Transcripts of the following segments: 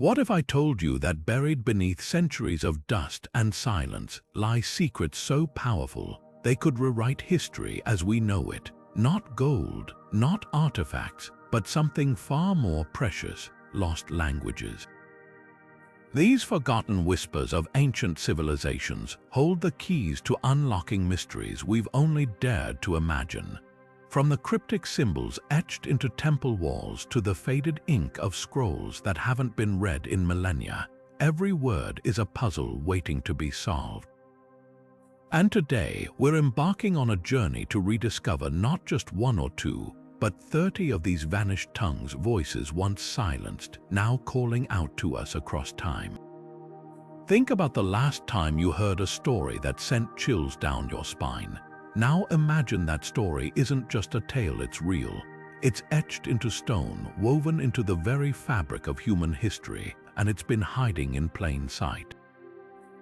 What if I told you that buried beneath centuries of dust and silence lie secrets so powerful they could rewrite history as we know it? Not gold, not artifacts, but something far more precious: lost languages. These forgotten whispers of ancient civilizations hold the keys to unlocking mysteries we've only dared to imagine. From the cryptic symbols etched into temple walls to the faded ink of scrolls that haven't been read in millennia, every word is a puzzle waiting to be solved. And today, we're embarking on a journey to rediscover not just one or two, but 30 of these vanished tongues, voices once silenced, now calling out to us across time. Think about the last time you heard a story that sent chills down your spine. Now imagine that story isn't just a tale, it's real. It's etched into stone, woven into the very fabric of human history, and it's been hiding in plain sight.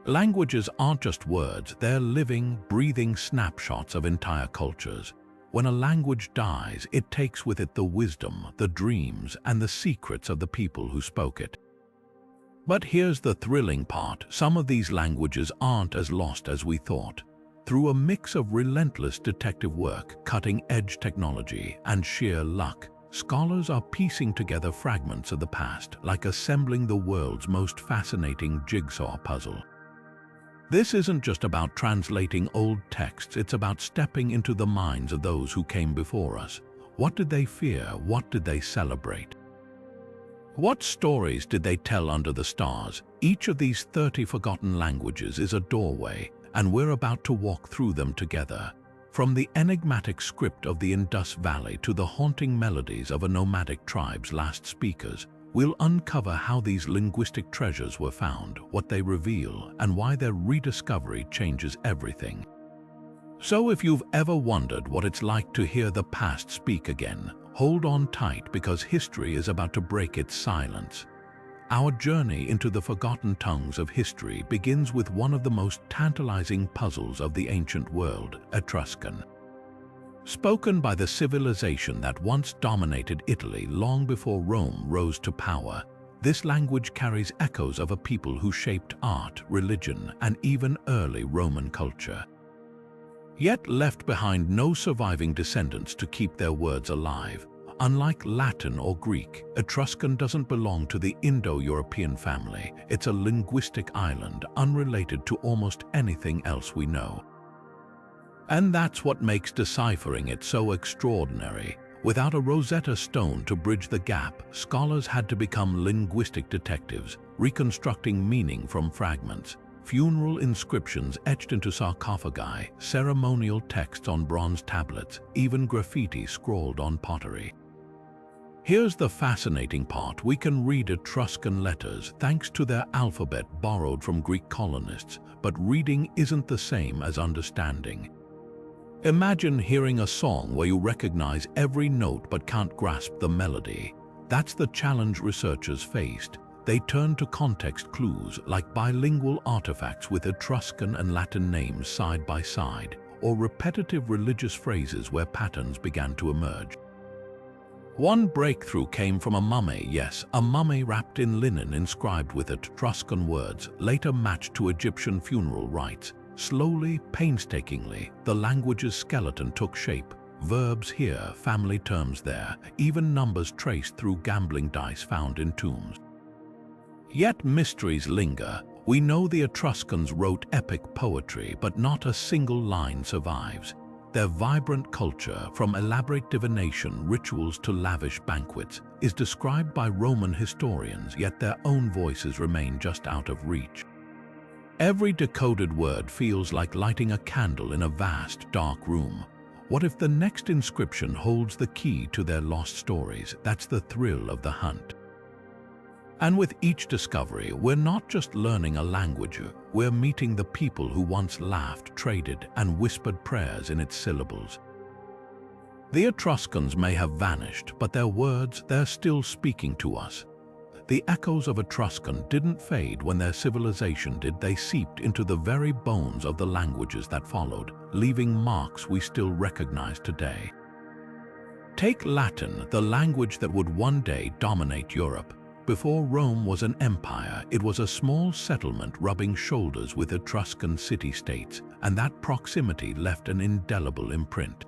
Languages aren't just words, they're living, breathing snapshots of entire cultures. When a language dies, it takes with it the wisdom, the dreams, and the secrets of the people who spoke it. But here's the thrilling part: some of these languages aren't as lost as we thought. Through a mix of relentless detective work, cutting-edge technology, and sheer luck, scholars are piecing together fragments of the past, like assembling the world's most fascinating jigsaw puzzle. This isn't just about translating old texts, it's about stepping into the minds of those who came before us. What did they fear? What did they celebrate? What stories did they tell under the stars? Each of these 30 forgotten languages is a doorway, and we're about to walk through them together. From the enigmatic script of the Indus Valley to the haunting melodies of a nomadic tribe's last speakers, we'll uncover how these linguistic treasures were found, what they reveal, and why their rediscovery changes everything. So if you've ever wondered what it's like to hear the past speak again, hold on tight, because history is about to break its silence. Our journey into the forgotten tongues of history begins with one of the most tantalizing puzzles of the ancient world: Etruscan. Spoken by the civilization that once dominated Italy long before Rome rose to power, this language carries echoes of a people who shaped art, religion, and even early Roman culture. Yet left behind no surviving descendants to keep their words alive. Unlike Latin or Greek, Etruscan doesn't belong to the Indo-European family. It's a linguistic island, unrelated to almost anything else we know. And that's what makes deciphering it so extraordinary. Without a Rosetta Stone to bridge the gap, scholars had to become linguistic detectives, reconstructing meaning from fragments. Funeral inscriptions etched into sarcophagi, ceremonial texts on bronze tablets, even graffiti scrawled on pottery. Here's the fascinating part: we can read Etruscan letters thanks to their alphabet borrowed from Greek colonists, but reading isn't the same as understanding. Imagine hearing a song where you recognize every note but can't grasp the melody. That's the challenge researchers faced. They turned to context clues, like bilingual artifacts with Etruscan and Latin names side by side, or repetitive religious phrases where patterns began to emerge. One breakthrough came from a mummy, yes, a mummy wrapped in linen inscribed with Etruscan words, later matched to Egyptian funeral rites. Slowly, painstakingly, the language's skeleton took shape. Verbs here, family terms there, even numbers traced through gambling dice found in tombs. Yet mysteries linger. We know the Etruscans wrote epic poetry, but not a single line survives. Their vibrant culture, from elaborate divination rituals to lavish banquets, is described by Roman historians, yet their own voices remain just out of reach. Every decoded word feels like lighting a candle in a vast, dark room. What if the next inscription holds the key to their lost stories? That's the thrill of the hunt. And with each discovery, we're not just learning a language, we're meeting the people who once laughed, traded, and whispered prayers in its syllables. The Etruscans may have vanished, but their words, they're still speaking to us. The echoes of Etruscan didn't fade when their civilization did. They seeped into the very bones of the languages that followed, leaving marks we still recognize today. Take Latin, the language that would one day dominate Europe. Before Rome was an empire, it was a small settlement rubbing shoulders with Etruscan city-states, and that proximity left an indelible imprint.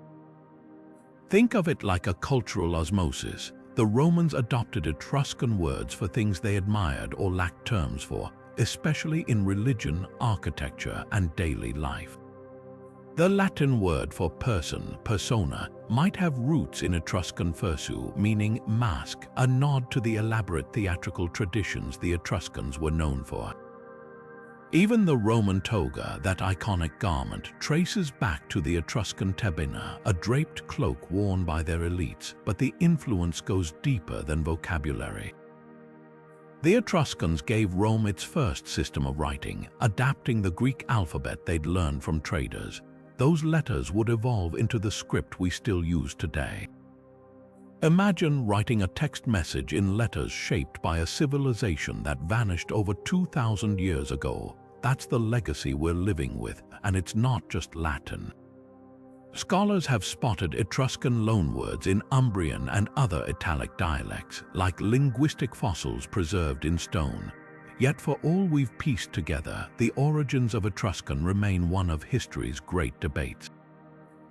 Think of it like a cultural osmosis. The Romans adopted Etruscan words for things they admired or lacked terms for, especially in religion, architecture, and daily life. The Latin word for person, persona, might have roots in Etruscan fursu, meaning mask, a nod to the elaborate theatrical traditions the Etruscans were known for. Even the Roman toga, that iconic garment, traces back to the Etruscan tebena, a draped cloak worn by their elites, but the influence goes deeper than vocabulary. The Etruscans gave Rome its first system of writing, adapting the Greek alphabet they'd learned from traders. Those letters would evolve into the script we still use today. Imagine writing a text message in letters shaped by a civilization that vanished over 2,000 years ago. That's the legacy we're living with, and it's not just Latin. Scholars have spotted Etruscan loanwords in Umbrian and other Italic dialects, like linguistic fossils preserved in stone. Yet for all we've pieced together, the origins of Etruscan remain one of history's great debates.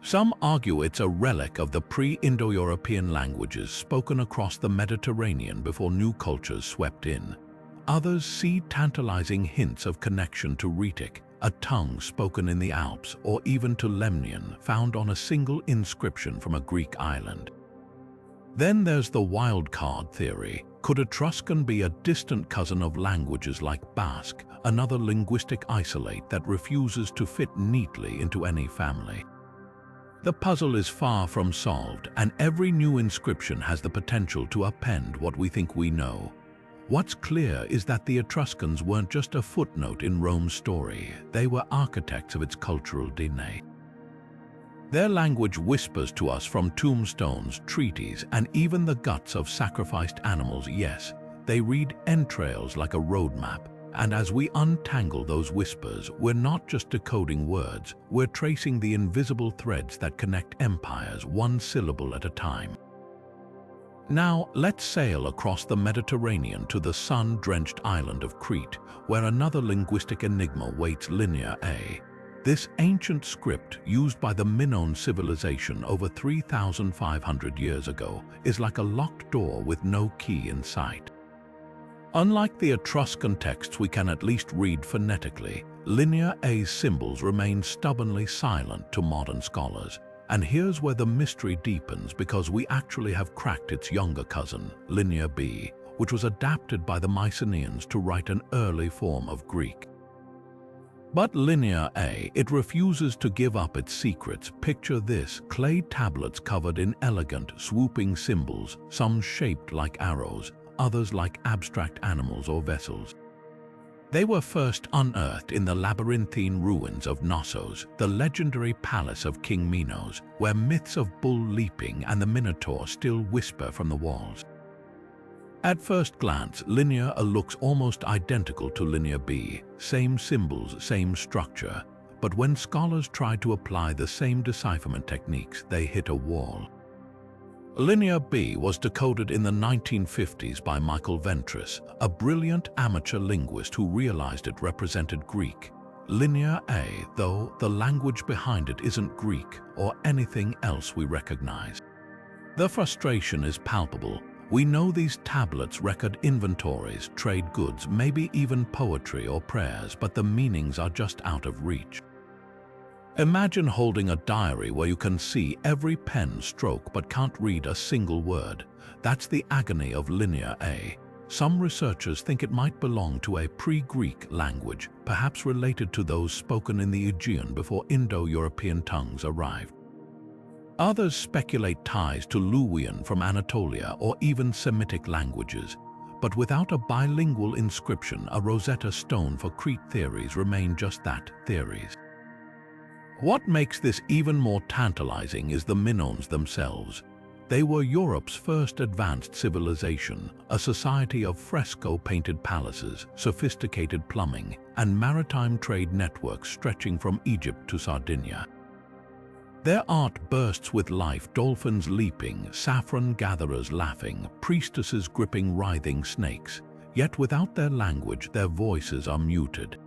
Some argue it's a relic of the pre-Indo-European languages spoken across the Mediterranean before new cultures swept in. Others see tantalizing hints of connection to Rhetic, a tongue spoken in the Alps, or even to Lemnian, found on a single inscription from a Greek island. Then there's the wild card theory. Could Etruscan be a distant cousin of languages like Basque, another linguistic isolate that refuses to fit neatly into any family? The puzzle is far from solved, and every new inscription has the potential to upend what we think we know. What's clear is that the Etruscans weren't just a footnote in Rome's story, they were architects of its cultural DNA. Their language whispers to us from tombstones, treaties, and even the guts of sacrificed animals. Yes, they read entrails like a roadmap, and as we untangle those whispers, we're not just decoding words, we're tracing the invisible threads that connect empires one syllable at a time. Now, let's sail across the Mediterranean to the sun-drenched island of Crete, where another linguistic enigma waits. Linear A. This ancient script, used by the Minoan civilization over 3,500 years ago, is like a locked door with no key in sight. Unlike the Etruscan texts we can at least read phonetically, Linear A's symbols remain stubbornly silent to modern scholars. And here's where the mystery deepens, because we actually have cracked its younger cousin, Linear B, which was adapted by the Mycenaeans to write an early form of Greek. But Linear A, it refuses to give up its secrets. Picture this: clay tablets covered in elegant, swooping symbols, some shaped like arrows, others like abstract animals or vessels. They were first unearthed in the labyrinthine ruins of Knossos, the legendary palace of King Minos, where myths of bull leaping and the Minotaur still whisper from the walls. At first glance, Linear A looks almost identical to Linear B, same symbols, same structure, but when scholars try to apply the same decipherment techniques, they hit a wall. Linear B was decoded in the 1950s by Michael Ventris, a brilliant amateur linguist who realized it represented Greek. Linear A, though, the language behind it isn't Greek or anything else we recognize. The frustration is palpable. We know these tablets record inventories, trade goods, maybe even poetry or prayers, but the meanings are just out of reach. Imagine holding a diary where you can see every pen stroke but can't read a single word. That's the agony of Linear A. Some researchers think it might belong to a pre-Greek language, perhaps related to those spoken in the Aegean before Indo-European tongues arrived. Others speculate ties to Luwian from Anatolia or even Semitic languages. But without a bilingual inscription, a Rosetta Stone for Crete theories remain just that, theories. What makes this even more tantalizing is the Minoans themselves. They were Europe's first advanced civilization, a society of fresco-painted palaces, sophisticated plumbing, and maritime trade networks stretching from Egypt to Sardinia. Their art bursts with life, dolphins leaping, saffron gatherers laughing, priestesses gripping writhing snakes. Yet without their language, their voices are muted.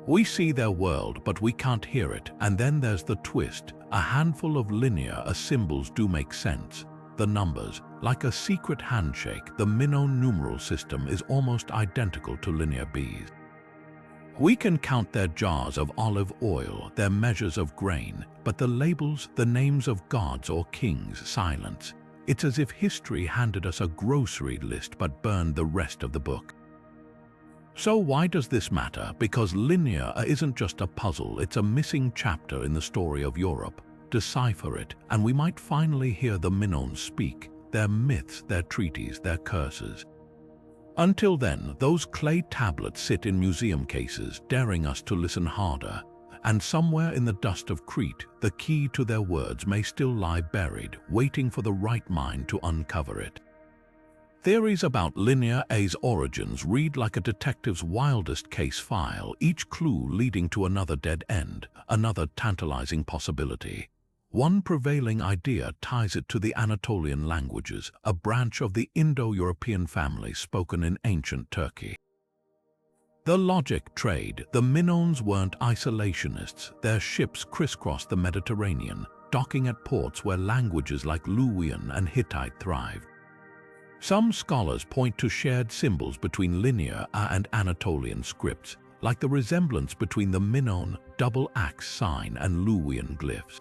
We see their world, but we can't hear it. And then there's the twist. A handful of Linear A symbols do make sense. The numbers, like a secret handshake, the Minoan numeral system is almost identical to Linear B's. We can count their jars of olive oil, their measures of grain, but the labels, the names of gods or kings, silence. It's as if history handed us a grocery list but burned the rest of the book. So why does this matter? Because Linear A isn't just a puzzle, it's a missing chapter in the story of Europe. Decipher it, and we might finally hear the Minoans speak, their myths, their treaties, their curses. Until then, those clay tablets sit in museum cases, daring us to listen harder. And somewhere in the dust of Crete, the key to their words may still lie buried, waiting for the right mind to uncover it. Theories about Linear A's origins read like a detective's wildest case file, each clue leading to another dead end, another tantalizing possibility. One prevailing idea ties it to the Anatolian languages, a branch of the Indo-European family spoken in ancient Turkey. The logic trade. The Minoans weren't isolationists. Their ships crisscrossed the Mediterranean, docking at ports where languages like Luwian and Hittite thrived. Some scholars point to shared symbols between Linear A and Anatolian scripts, like the resemblance between the Minoan double axe sign and Luwian glyphs.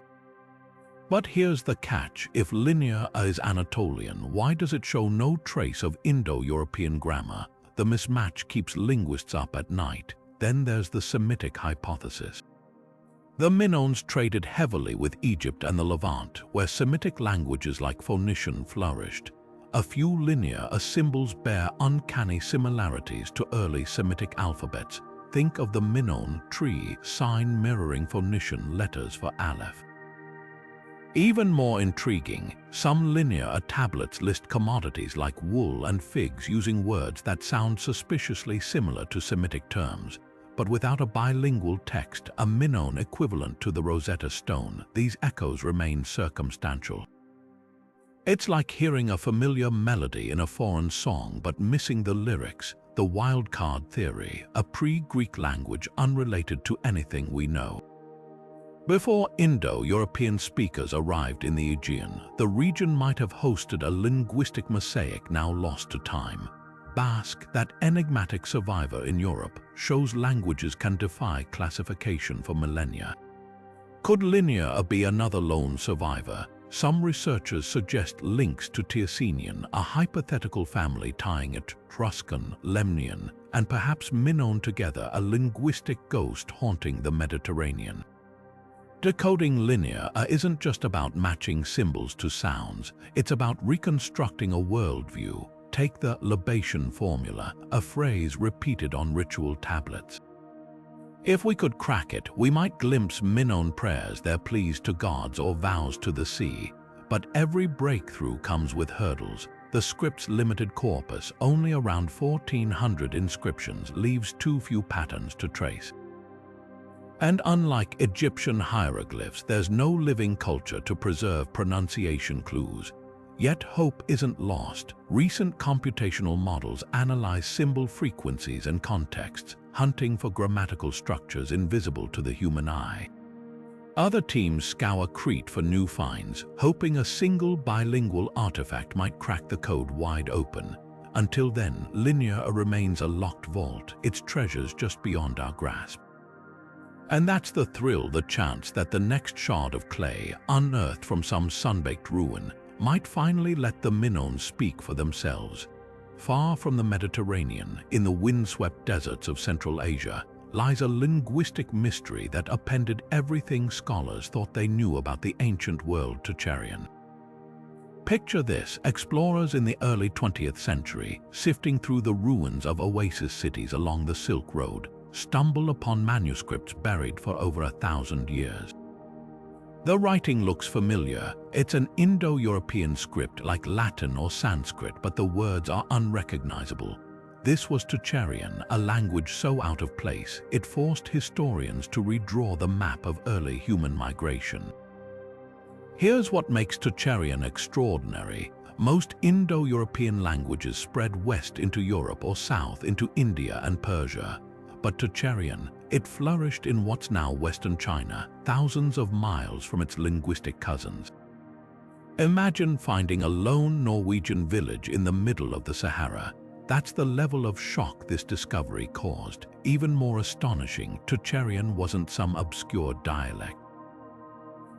But here's the catch. If Linear A is Anatolian, why does it show no trace of Indo-European grammar? The mismatch keeps linguists up at night. Then there's the Semitic hypothesis. The Minoans traded heavily with Egypt and the Levant, where Semitic languages like Phoenician flourished. A few Linear A symbols bear uncanny similarities to early Semitic alphabets. Think of the Minoan tree sign mirroring Phoenician letters for Aleph. Even more intriguing, some Linear A tablets list commodities like wool and figs using words that sound suspiciously similar to Semitic terms. But without a bilingual text, a Minoan equivalent to the Rosetta Stone, these echoes remain circumstantial. It's like hearing a familiar melody in a foreign song but missing the lyrics. The wildcard theory, a pre-Greek language unrelated to anything we know. Before Indo-European speakers arrived in the Aegean, the region might have hosted a linguistic mosaic now lost to time. Basque, that enigmatic survivor in Europe, shows languages can defy classification for millennia. Could Linear A be another lone survivor? Some researchers suggest links to Tocharian, a hypothetical family tying Etruscan, Lemnian, and perhaps Minoan together, a linguistic ghost haunting the Mediterranean. Decoding Linear A isn't just about matching symbols to sounds, it's about reconstructing a worldview. Take the libation formula, a phrase repeated on ritual tablets. If we could crack it, we might glimpse Minoan prayers, their pleas to gods or vows to the sea. But every breakthrough comes with hurdles. The script's limited corpus, only around 1,400 inscriptions, leaves too few patterns to trace. And unlike Egyptian hieroglyphs, there's no living culture to preserve pronunciation clues. Yet hope isn't lost. Recent computational models analyze symbol frequencies and contexts, hunting for grammatical structures invisible to the human eye. Other teams scour Crete for new finds, hoping a single bilingual artifact might crack the code wide open. Until then, Linear A remains a locked vault, its treasures just beyond our grasp. And that's the thrill, the chance that the next shard of clay, unearthed from some sun-baked ruin, might finally let the Minoans speak for themselves. Far from the Mediterranean, in the windswept deserts of Central Asia, lies a linguistic mystery that upended everything scholars thought they knew about the ancient world Tocharian. Picture this: explorers in the early 20th century, sifting through the ruins of oasis cities along the Silk Road, stumble upon manuscripts buried for over 1,000 years. The writing looks familiar. It's an Indo-European script like Latin or Sanskrit, but the words are unrecognizable. This was Tocharian, a language so out of place, it forced historians to redraw the map of early human migration. Here's what makes Tocharian extraordinary. Most Indo-European languages spread west into Europe or south into India and Persia. But Tocharian, it flourished in what's now Western China, thousands of miles from its linguistic cousins. Imagine finding a lone Norwegian village in the middle of the Sahara. That's the level of shock this discovery caused. Even more astonishing, Tocharian wasn't some obscure dialect.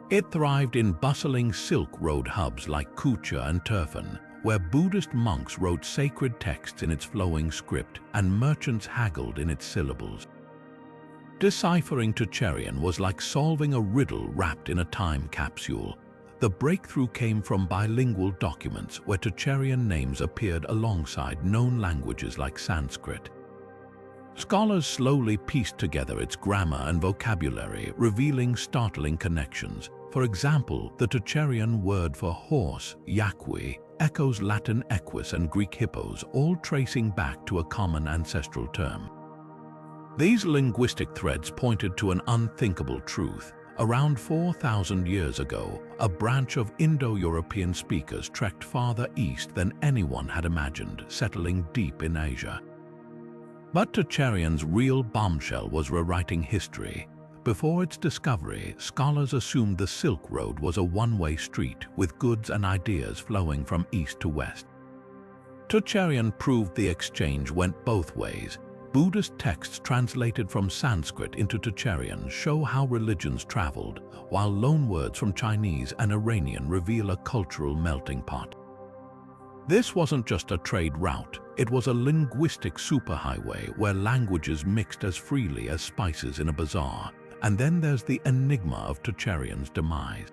It thrived in bustling Silk Road hubs like Kucha and Turfan, where Buddhist monks wrote sacred texts in its flowing script and merchants haggled in its syllables. Deciphering Tocharian was like solving a riddle wrapped in a time capsule. The breakthrough came from bilingual documents where Tocharian names appeared alongside known languages like Sanskrit. Scholars slowly pieced together its grammar and vocabulary, revealing startling connections. For example, the Tocharian word for horse, yaqui, echoes Latin equus and Greek hippos, all tracing back to a common ancestral term. These linguistic threads pointed to an unthinkable truth. Around 4,000 years ago, a branch of Indo-European speakers trekked farther east than anyone had imagined, settling deep in Asia. But Tocharian's real bombshell was rewriting history. Before its discovery, scholars assumed the Silk Road was a one-way street with goods and ideas flowing from east to west. Tocharian proved the exchange went both ways. Buddhist texts translated from Sanskrit into Tocharian show how religions traveled, while loanwords from Chinese and Iranian reveal a cultural melting pot. This wasn't just a trade route, it was a linguistic superhighway where languages mixed as freely as spices in a bazaar. And then there's the enigma of Tocharian's demise.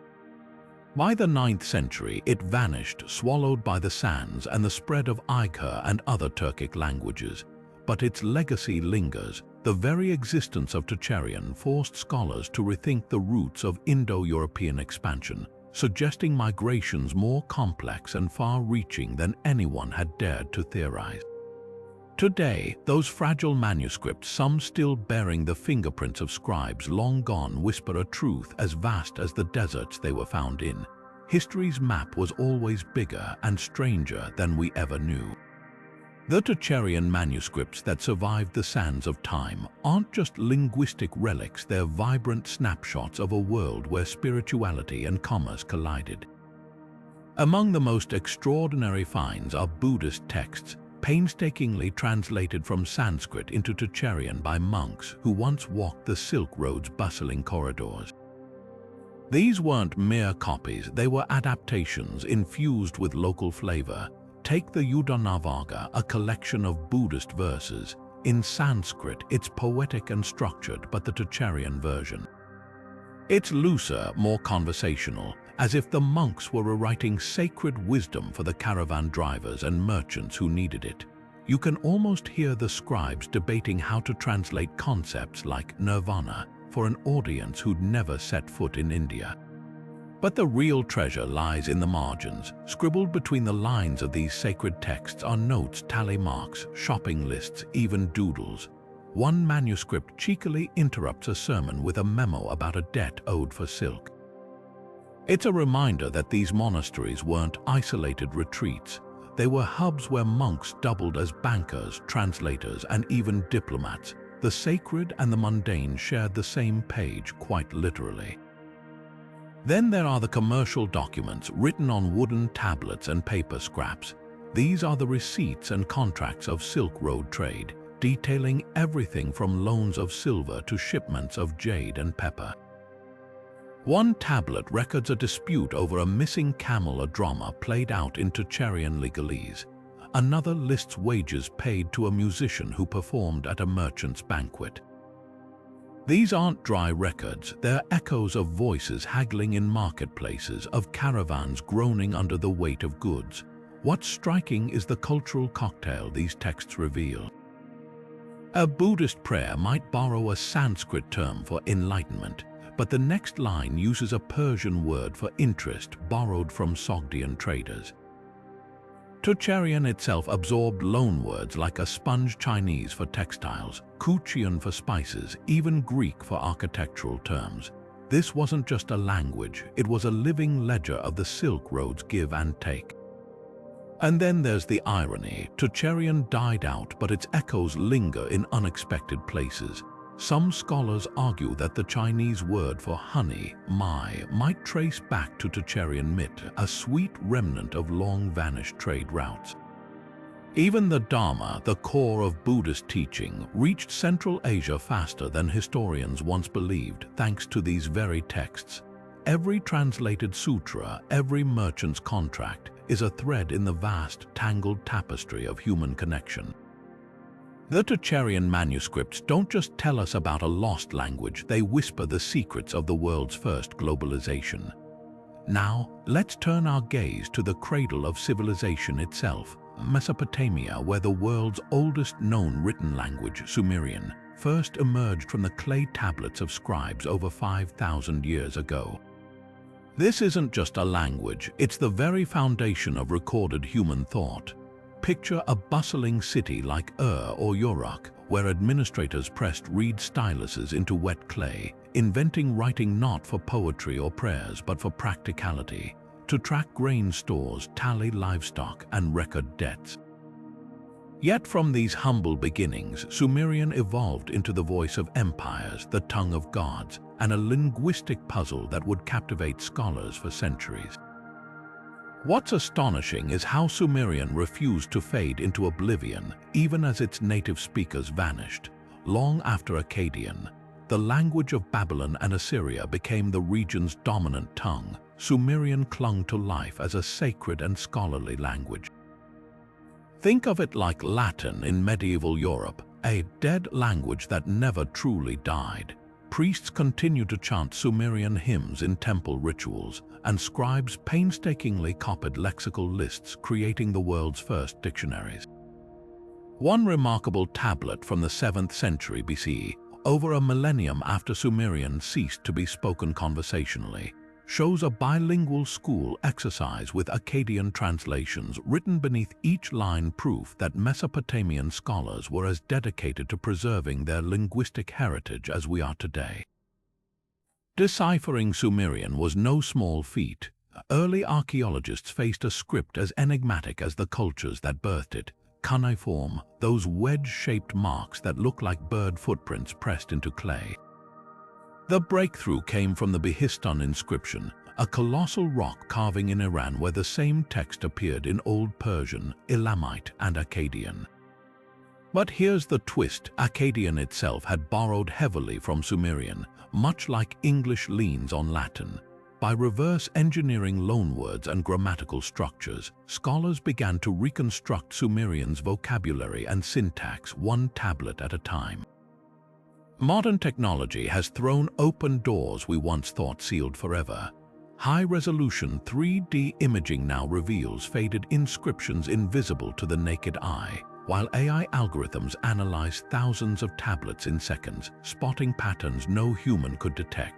By the 9th century, it vanished, swallowed by the sands and the spread of Uyghur and other Turkic languages. But its legacy lingers. The very existence of Tocharian forced scholars to rethink the roots of Indo-European expansion, suggesting migrations more complex and far-reaching than anyone had dared to theorize. Today, those fragile manuscripts, some still bearing the fingerprints of scribes long gone, whisper a truth as vast as the deserts they were found in. History's map was always bigger and stranger than we ever knew. The Tocharian manuscripts that survived the sands of time aren't just linguistic relics, they're vibrant snapshots of a world where spirituality and commerce collided. Among the most extraordinary finds are Buddhist texts, painstakingly translated from Sanskrit into Tocharian by monks who once walked the Silk Road's bustling corridors. These weren't mere copies, they were adaptations infused with local flavor. Take the Yudhanavaga, a collection of Buddhist verses. In Sanskrit, it's poetic and structured, but the Tocharian version, it's looser, more conversational, as if the monks were rewriting sacred wisdom for the caravan drivers and merchants who needed it. You can almost hear the scribes debating how to translate concepts like nirvana for an audience who'd never set foot in India. But the real treasure lies in the margins. Scribbled between the lines of these sacred texts are notes, tally marks, shopping lists, even doodles. One manuscript cheekily interrupts a sermon with a memo about a debt owed for silk. It's a reminder that these monasteries weren't isolated retreats. They were hubs where monks doubled as bankers, translators, and even diplomats. The sacred and the mundane shared the same page, quite literally. Then there are the commercial documents written on wooden tablets and paper scraps. These are the receipts and contracts of Silk Road trade, detailing everything from loans of silver to shipments of jade and pepper. One tablet records a dispute over a missing camel, a drama played out in Tocharian legalese. Another lists wages paid to a musician who performed at a merchant's banquet. These aren't dry records, they're echoes of voices haggling in marketplaces, of caravans groaning under the weight of goods. What's striking is the cultural cocktail these texts reveal. A Buddhist prayer might borrow a Sanskrit term for enlightenment, but the next line uses a Persian word for interest borrowed from Sogdian traders. Tocharian itself absorbed loanwords like a sponge, Chinese for textiles, Kuchian for spices, even Greek for architectural terms. This wasn't just a language, it was a living ledger of the Silk Road's give and take. And then there's the irony. Tocharian died out, but its echoes linger in unexpected places. Some scholars argue that the Chinese word for honey, mai, might trace back to Tocharian mit, a sweet remnant of long-vanished trade routes. Even the Dharma, the core of Buddhist teaching, reached Central Asia faster than historians once believed, thanks to these very texts. Every translated sutra, every merchant's contract, is a thread in the vast, tangled tapestry of human connection. The Tocharian manuscripts don't just tell us about a lost language, they whisper the secrets of the world's first globalization. Now, let's turn our gaze to the cradle of civilization itself, Mesopotamia, where the world's oldest known written language, Sumerian, first emerged from the clay tablets of scribes over 5,000 years ago. This isn't just a language, it's the very foundation of recorded human thought. Picture a bustling city like or Uruk, where administrators pressed reed styluses into wet clay, inventing writing not for poetry or prayers but for practicality, to track grain stores, tally livestock, and record debts. Yet from these humble beginnings, Sumerian evolved into the voice of empires, the tongue of gods, and a linguistic puzzle that would captivate scholars for centuries. What's astonishing is how Sumerian refused to fade into oblivion, even as its native speakers vanished. Long after Akkadian, the language of Babylon and Assyria became the region's dominant tongue, Sumerian clung to life as a sacred and scholarly language. Think of it like Latin in medieval Europe, a dead language that never truly died. Priests continued to chant Sumerian hymns in temple rituals, and scribes painstakingly copied lexical lists, creating the world's first dictionaries. One remarkable tablet from the 7th century BCE, over a millennium after Sumerian ceased to be spoken conversationally, shows a bilingual school exercise with Akkadian translations written beneath each line, proof that Mesopotamian scholars were as dedicated to preserving their linguistic heritage as we are today. Deciphering Sumerian was no small feat. Early archaeologists faced a script as enigmatic as the cultures that birthed it, cuneiform, those wedge-shaped marks that look like bird footprints pressed into clay. The breakthrough came from the Behistun inscription, a colossal rock carving in Iran where the same text appeared in Old Persian, Elamite, and Akkadian. But here's the twist: Akkadian itself had borrowed heavily from Sumerian, much like English leans on Latin. By reverse engineering loanwords and grammatical structures, scholars began to reconstruct Sumerian's vocabulary and syntax one tablet at a time. Modern technology has thrown open doors we once thought sealed forever. High-resolution 3D imaging now reveals faded inscriptions invisible to the naked eye, while AI algorithms analyze thousands of tablets in seconds, spotting patterns no human could detect.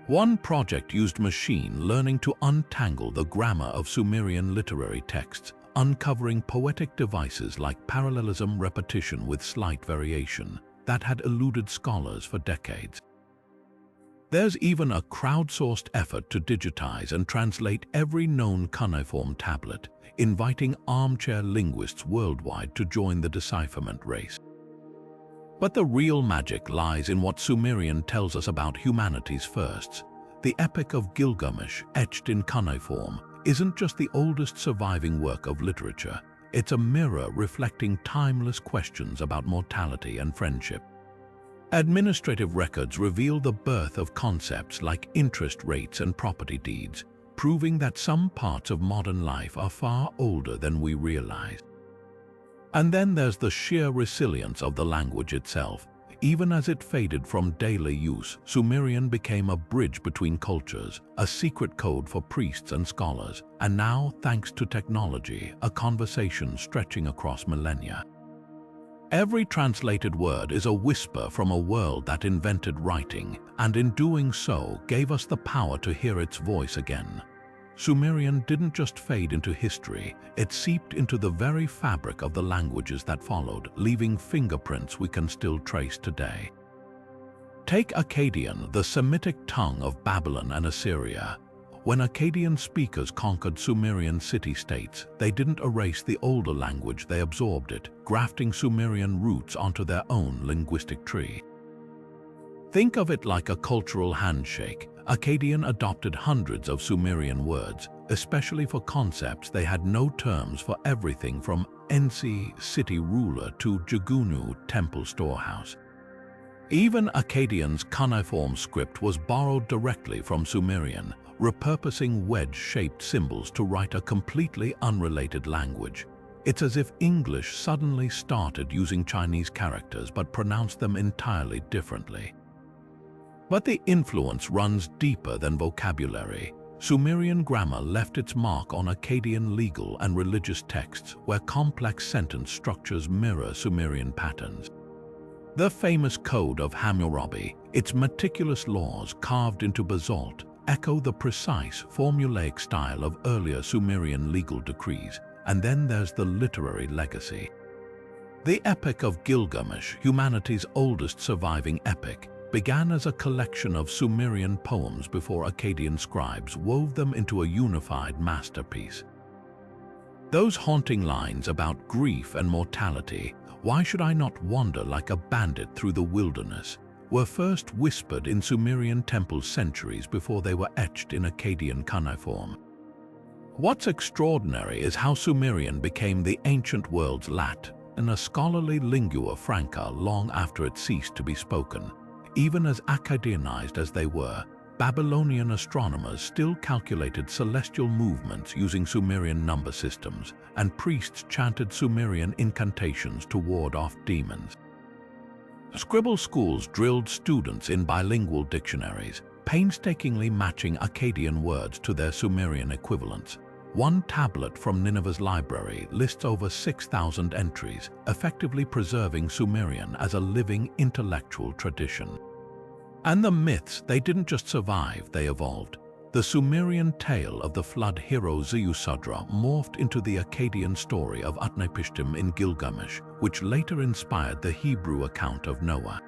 One project used machine learning to untangle the grammar of Sumerian literary texts, uncovering poetic devices like parallelism, repetition with slight variation, that had eluded scholars for decades. There's even a crowdsourced effort to digitize and translate every known cuneiform tablet, inviting armchair linguists worldwide to join the decipherment race. But the real magic lies in what Sumerian tells us about humanity's firsts. The Epic of Gilgamesh, etched in cuneiform, isn't just the oldest surviving work of literature. It's a mirror reflecting timeless questions about mortality and friendship. Administrative records reveal the birth of concepts like interest rates and property deeds, proving that some parts of modern life are far older than we realize. And then there's the sheer resilience of the language itself. Even as it faded from daily use, Sumerian became a bridge between cultures, a secret code for priests and scholars, and now, thanks to technology, a conversation stretching across millennia. Every translated word is a whisper from a world that invented writing, and in doing so, gave us the power to hear its voice again. Sumerian didn't just fade into history, it seeped into the very fabric of the languages that followed, leaving fingerprints we can still trace today. Take Akkadian, the Semitic tongue of Babylon and Assyria. When Akkadian speakers conquered Sumerian city-states, they didn't erase the older language, they absorbed it, grafting Sumerian roots onto their own linguistic tree. Think of it like a cultural handshake. Akkadian adopted hundreds of Sumerian words, especially for concepts they had no terms for, everything from Ensi, city ruler, to Jagunu, temple storehouse. Even Akkadian's cuneiform script was borrowed directly from Sumerian, repurposing wedge-shaped symbols to write a completely unrelated language. It's as if English suddenly started using Chinese characters but pronounced them entirely differently. But the influence runs deeper than vocabulary. Sumerian grammar left its mark on Akkadian legal and religious texts, where complex sentence structures mirror Sumerian patterns. The famous Code of Hammurabi, its meticulous laws carved into basalt, echo the precise, formulaic style of earlier Sumerian legal decrees. And then there's the literary legacy. The Epic of Gilgamesh, humanity's oldest surviving epic, began as a collection of Sumerian poems before Akkadian scribes wove them into a unified masterpiece. Those haunting lines about grief and mortality, "Why should I not wander like a bandit through the wilderness?" were first whispered in Sumerian temples centuries before they were etched in Akkadian cuneiform. What's extraordinary is how Sumerian became the ancient world's Lat, and a scholarly lingua franca long after it ceased to be spoken. Even as Akkadianized as they were, Babylonian astronomers still calculated celestial movements using Sumerian number systems, and priests chanted Sumerian incantations to ward off demons. Scribble schools drilled students in bilingual dictionaries, painstakingly matching Akkadian words to their Sumerian equivalents. One tablet from Nineveh's library lists over 6,000 entries, effectively preserving Sumerian as a living intellectual tradition. And the myths, they didn't just survive, they evolved. The Sumerian tale of the flood hero Ziusudra morphed into the Akkadian story of Utnapishtim in Gilgamesh, which later inspired the Hebrew account of Noah.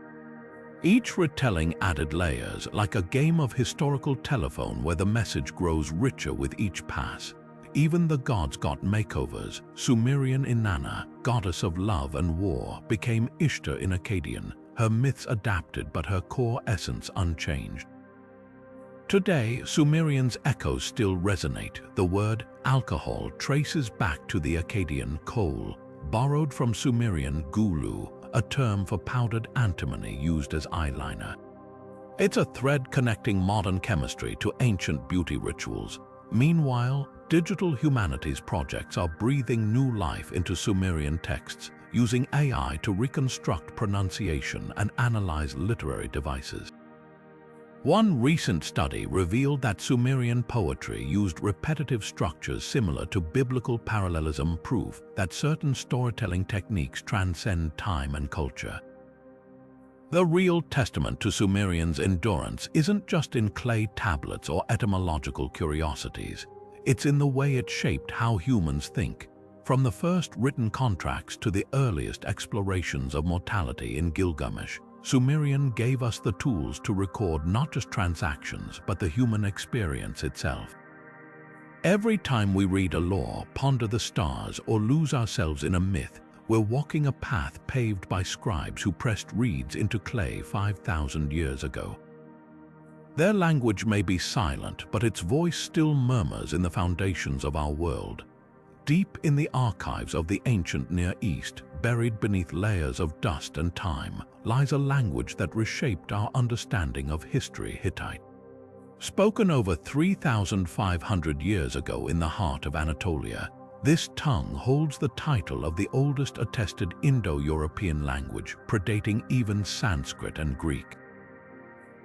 Each retelling added layers, like a game of historical telephone where the message grows richer with each pass. Even the gods got makeovers. Sumerian Inanna, goddess of love and war, became Ishtar in Akkadian, her myths adapted but her core essence unchanged. Today, Sumerian's echoes still resonate. The word alcohol traces back to the Akkadian kol, borrowed from Sumerian gulu, a term for powdered antimony used as eyeliner. It's a thread connecting modern chemistry to ancient beauty rituals. Meanwhile, digital humanities projects are breathing new life into Sumerian texts, using AI to reconstruct pronunciation and analyze literary devices. One recent study revealed that Sumerian poetry used repetitive structures similar to biblical parallelism, proof that certain storytelling techniques transcend time and culture. The real testament to Sumerian's endurance isn't just in clay tablets or etymological curiosities. It's in the way it shaped how humans think. From the first written contracts to the earliest explorations of mortality in Gilgamesh, Sumerian gave us the tools to record not just transactions, but the human experience itself. Every time we read a lore, ponder the stars, or lose ourselves in a myth, we're walking a path paved by scribes who pressed reeds into clay 5,000 years ago. Their language may be silent, but its voice still murmurs in the foundations of our world. Deep in the archives of the ancient Near East, buried beneath layers of dust and time, lies a language that reshaped our understanding of history, Hittite. Spoken over 3,500 years ago in the heart of Anatolia, this tongue holds the title of the oldest attested Indo-European language, predating even Sanskrit and Greek.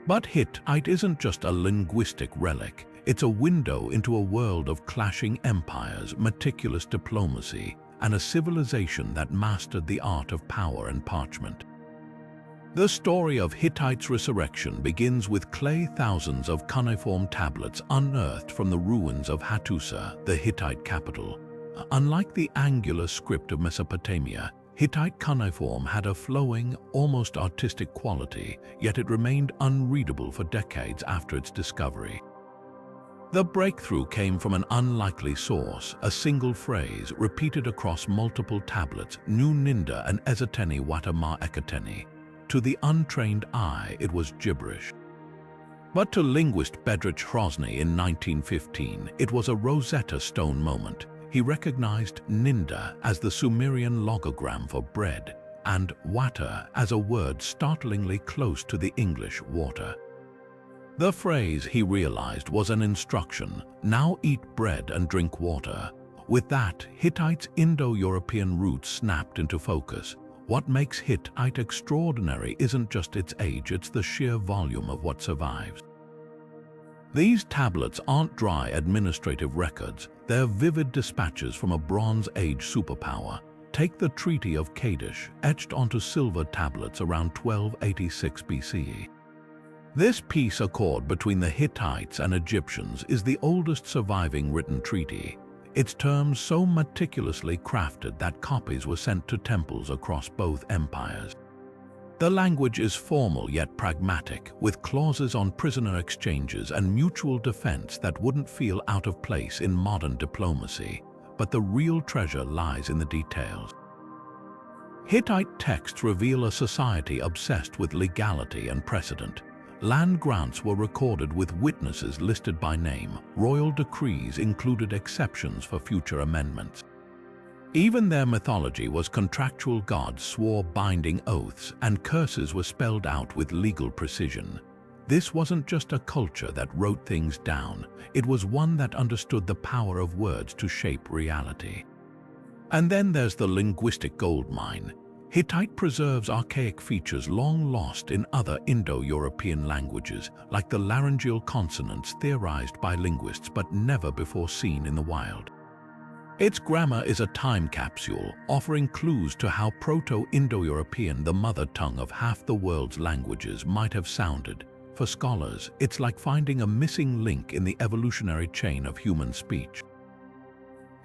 But Hittite isn't just a linguistic relic. It's a window into a world of clashing empires, meticulous diplomacy, and a civilization that mastered the art of power and parchment. The story of Hittite's resurrection begins with clay thousands of cuneiform tablets unearthed from the ruins of Hattusa, the Hittite capital. Unlike the angular script of Mesopotamia, Hittite cuneiform had a flowing, almost artistic quality, yet it remained unreadable for decades after its discovery. The breakthrough came from an unlikely source, a single phrase repeated across multiple tablets, Nu Ninda and Ezateni Watama Ekateni. To the untrained eye, it was gibberish. But to linguist Bedřich Hrozný in 1915, it was a Rosetta Stone moment. He recognized Ninda as the Sumerian logogram for bread and Wata as a word startlingly close to the English water. The phrase, he realized, was an instruction: now eat bread and drink water. With that, Hittite's Indo-European roots snapped into focus. What makes Hittite extraordinary isn't just its age, it's the sheer volume of what survives. These tablets aren't dry administrative records, they're vivid dispatches from a Bronze Age superpower. Take the Treaty of Kadesh, etched onto silver tablets around 1286 BCE. This peace accord between the Hittites and Egyptians is the oldest surviving written treaty. Its terms so meticulously crafted that copies were sent to temples across both empires. The language is formal yet pragmatic, with clauses on prisoner exchanges and mutual defense that wouldn't feel out of place in modern diplomacy. But the real treasure lies in the details. Hittite texts reveal a society obsessed with legality and precedent. Land grants were recorded with witnesses listed by name. Royal decrees included exceptions for future amendments. Even their mythology was contractual. Gods swore binding oaths, and curses were spelled out with legal precision. This wasn't just a culture that wrote things down, it was one that understood the power of words to shape reality. And then there's the linguistic goldmine. Hittite preserves archaic features long lost in other Indo-European languages, like the laryngeal consonants theorized by linguists but never before seen in the wild. Its grammar is a time capsule, offering clues to how Proto-Indo-European, the mother tongue of half the world's languages, might have sounded. For scholars, it's like finding a missing link in the evolutionary chain of human speech.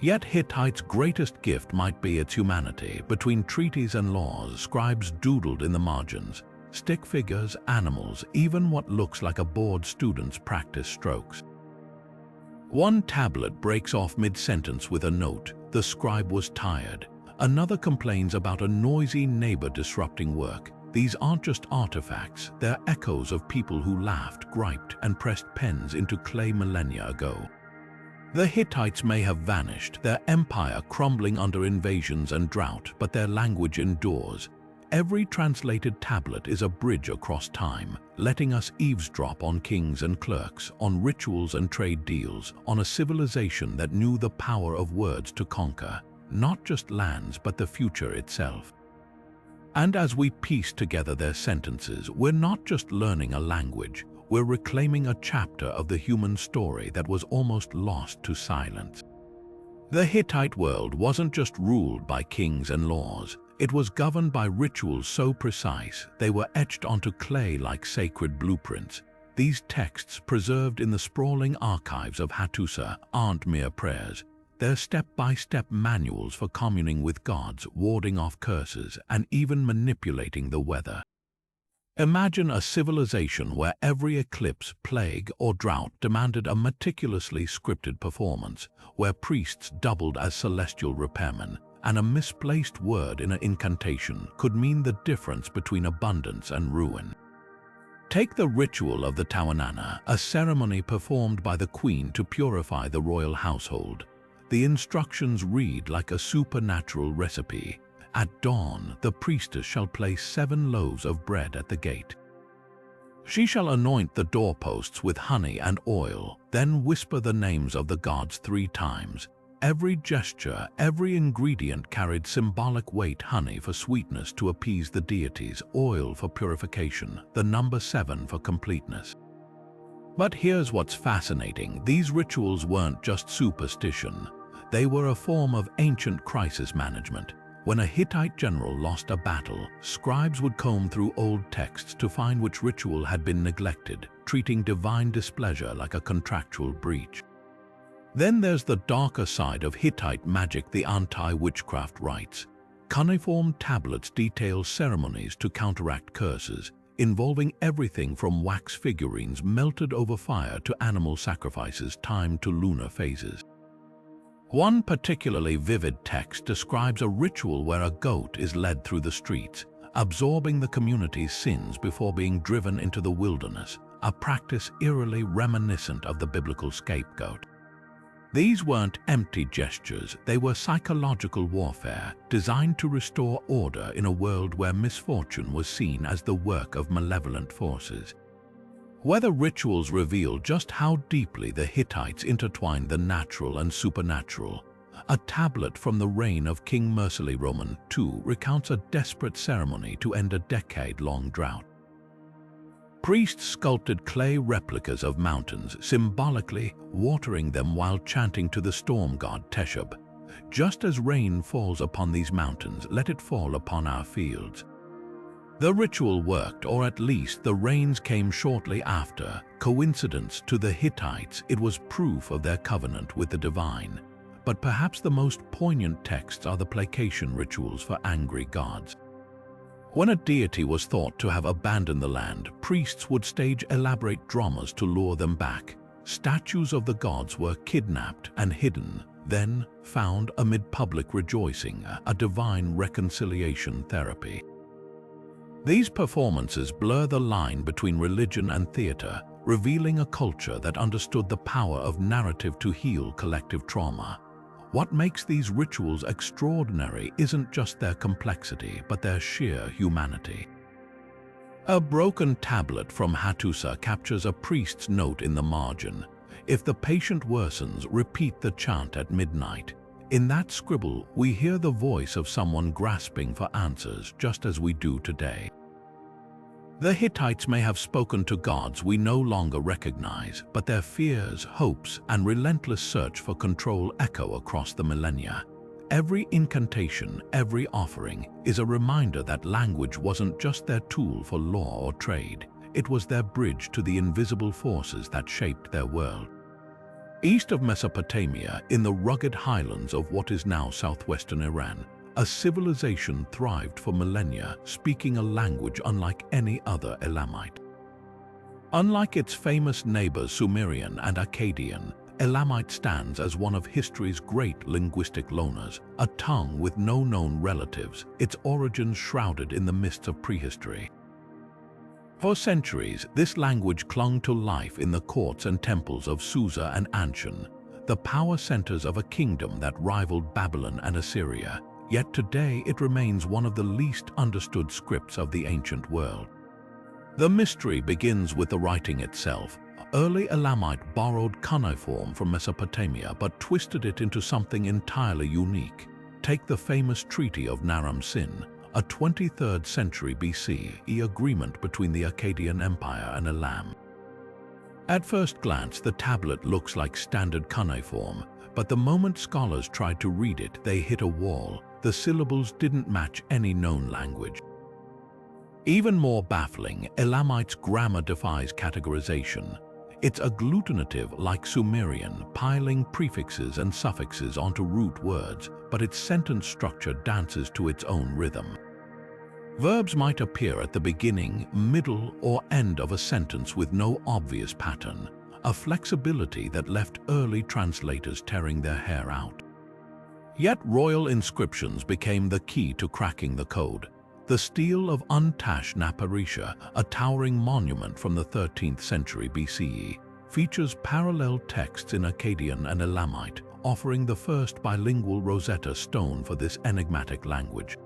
Yet Hittite's greatest gift might be its humanity. Between treaties and laws, scribes doodled in the margins. Stick figures, animals, even what looks like a bored student's practice strokes. One tablet breaks off mid-sentence with a note: the scribe was tired. Another complains about a noisy neighbor disrupting work. These aren't just artifacts, they're echoes of people who laughed, griped, and pressed pens into clay millennia ago. The Hittites may have vanished, their empire crumbling under invasions and drought, but their language endures. Every translated tablet is a bridge across time, letting us eavesdrop on kings and clerks, on rituals and trade deals, on a civilization that knew the power of words to conquer, not just lands but the future itself. And as we piece together their sentences, we're not just learning a language, we're reclaiming a chapter of the human story that was almost lost to silence. The Hittite world wasn't just ruled by kings and laws, it was governed by rituals so precise they were etched onto clay like sacred blueprints. These texts, preserved in the sprawling archives of Hattusa, aren't mere prayers. They're step-by-step manuals for communing with gods, warding off curses, and even manipulating the weather. Imagine a civilization where every eclipse, plague, or drought demanded a meticulously scripted performance, where priests doubled as celestial repairmen, and a misplaced word in an incantation could mean the difference between abundance and ruin. Take the ritual of the Tawanana, a ceremony performed by the queen to purify the royal household. The instructions read like a supernatural recipe. At dawn, the priestess shall place 7 loaves of bread at the gate. She shall anoint the doorposts with honey and oil, then whisper the names of the gods 3 times. Every gesture, every ingredient carried symbolic weight: honey for sweetness to appease the deities, oil for purification, the number 7 for completeness. But here's what's fascinating: these rituals weren't just superstition. They were a form of ancient crisis management. When a Hittite general lost a battle, scribes would comb through old texts to find which ritual had been neglected, treating divine displeasure like a contractual breach. Then there's the darker side of Hittite magic, the anti-witchcraft rites. Cuneiform tablets detail ceremonies to counteract curses, involving everything from wax figurines melted over fire to animal sacrifices timed to lunar phases. One particularly vivid text describes a ritual where a goat is led through the streets, absorbing the community's sins before being driven into the wilderness, a practice eerily reminiscent of the biblical scapegoat. These weren't empty gestures, they were psychological warfare designed to restore order in a world where misfortune was seen as the work of malevolent forces. Whether rituals reveal just how deeply the Hittites intertwined the natural and supernatural, a tablet from the reign of King Mursili II recounts a desperate ceremony to end a decade-long drought. Priests sculpted clay replicas of mountains, symbolically watering them while chanting to the storm god Teshub. Just as rain falls upon these mountains, let it fall upon our fields. The ritual worked, or at least the rains came shortly after. Coincidence? To the Hittites, it was proof of their covenant with the divine. But perhaps the most poignant texts are the placation rituals for angry gods. When a deity was thought to have abandoned the land, priests would stage elaborate dramas to lure them back. Statues of the gods were kidnapped and hidden, then found amid public rejoicing, a divine reconciliation therapy. These performances blur the line between religion and theater, revealing a culture that understood the power of narrative to heal collective trauma. What makes these rituals extraordinary isn't just their complexity, but their sheer humanity. A broken tablet from Hattusa captures a priest's note in the margin. If the patient worsens, repeat the chant at midnight. In that scribble, we hear the voice of someone grasping for answers, just as we do today. The Hittites may have spoken to gods we no longer recognize, but their fears, hopes, and relentless search for control echo across the millennia. Every incantation, every offering, is a reminder that language wasn't just their tool for law or trade. It was their bridge to the invisible forces that shaped their world. East of Mesopotamia, in the rugged highlands of what is now southwestern Iran, a civilization thrived for millennia, speaking a language unlike any other Elamite. Unlike its famous neighbors Sumerian and Akkadian, Elamite stands as one of history's great linguistic loners, a tongue with no known relatives, its origins shrouded in the mists of prehistory. For centuries, this language clung to life in the courts and temples of Susa and Anshan, the power centers of a kingdom that rivaled Babylon and Assyria. Yet today it remains one of the least understood scripts of the ancient world. The mystery begins with the writing itself. Early Elamite borrowed cuneiform from Mesopotamia but twisted it into something entirely unique. Take the famous Treaty of Naram Sin, a 23rd century BCE agreement between the Akkadian Empire and Elam. At first glance, the tablet looks like standard cuneiform, but the moment scholars tried to read it, they hit a wall. The syllables didn't match any known language. Even more baffling, Elamite's grammar defies categorization. It's agglutinative like Sumerian, piling prefixes and suffixes onto root words, but its sentence structure dances to its own rhythm. Verbs might appear at the beginning, middle, or end of a sentence with no obvious pattern, a flexibility that left early translators tearing their hair out. Yet royal inscriptions became the key to cracking the code. The stele of Untash-Naparisha, a towering monument from the 13th century BCE, features parallel texts in Akkadian and Elamite, offering the first bilingual Rosetta Stone for this enigmatic language.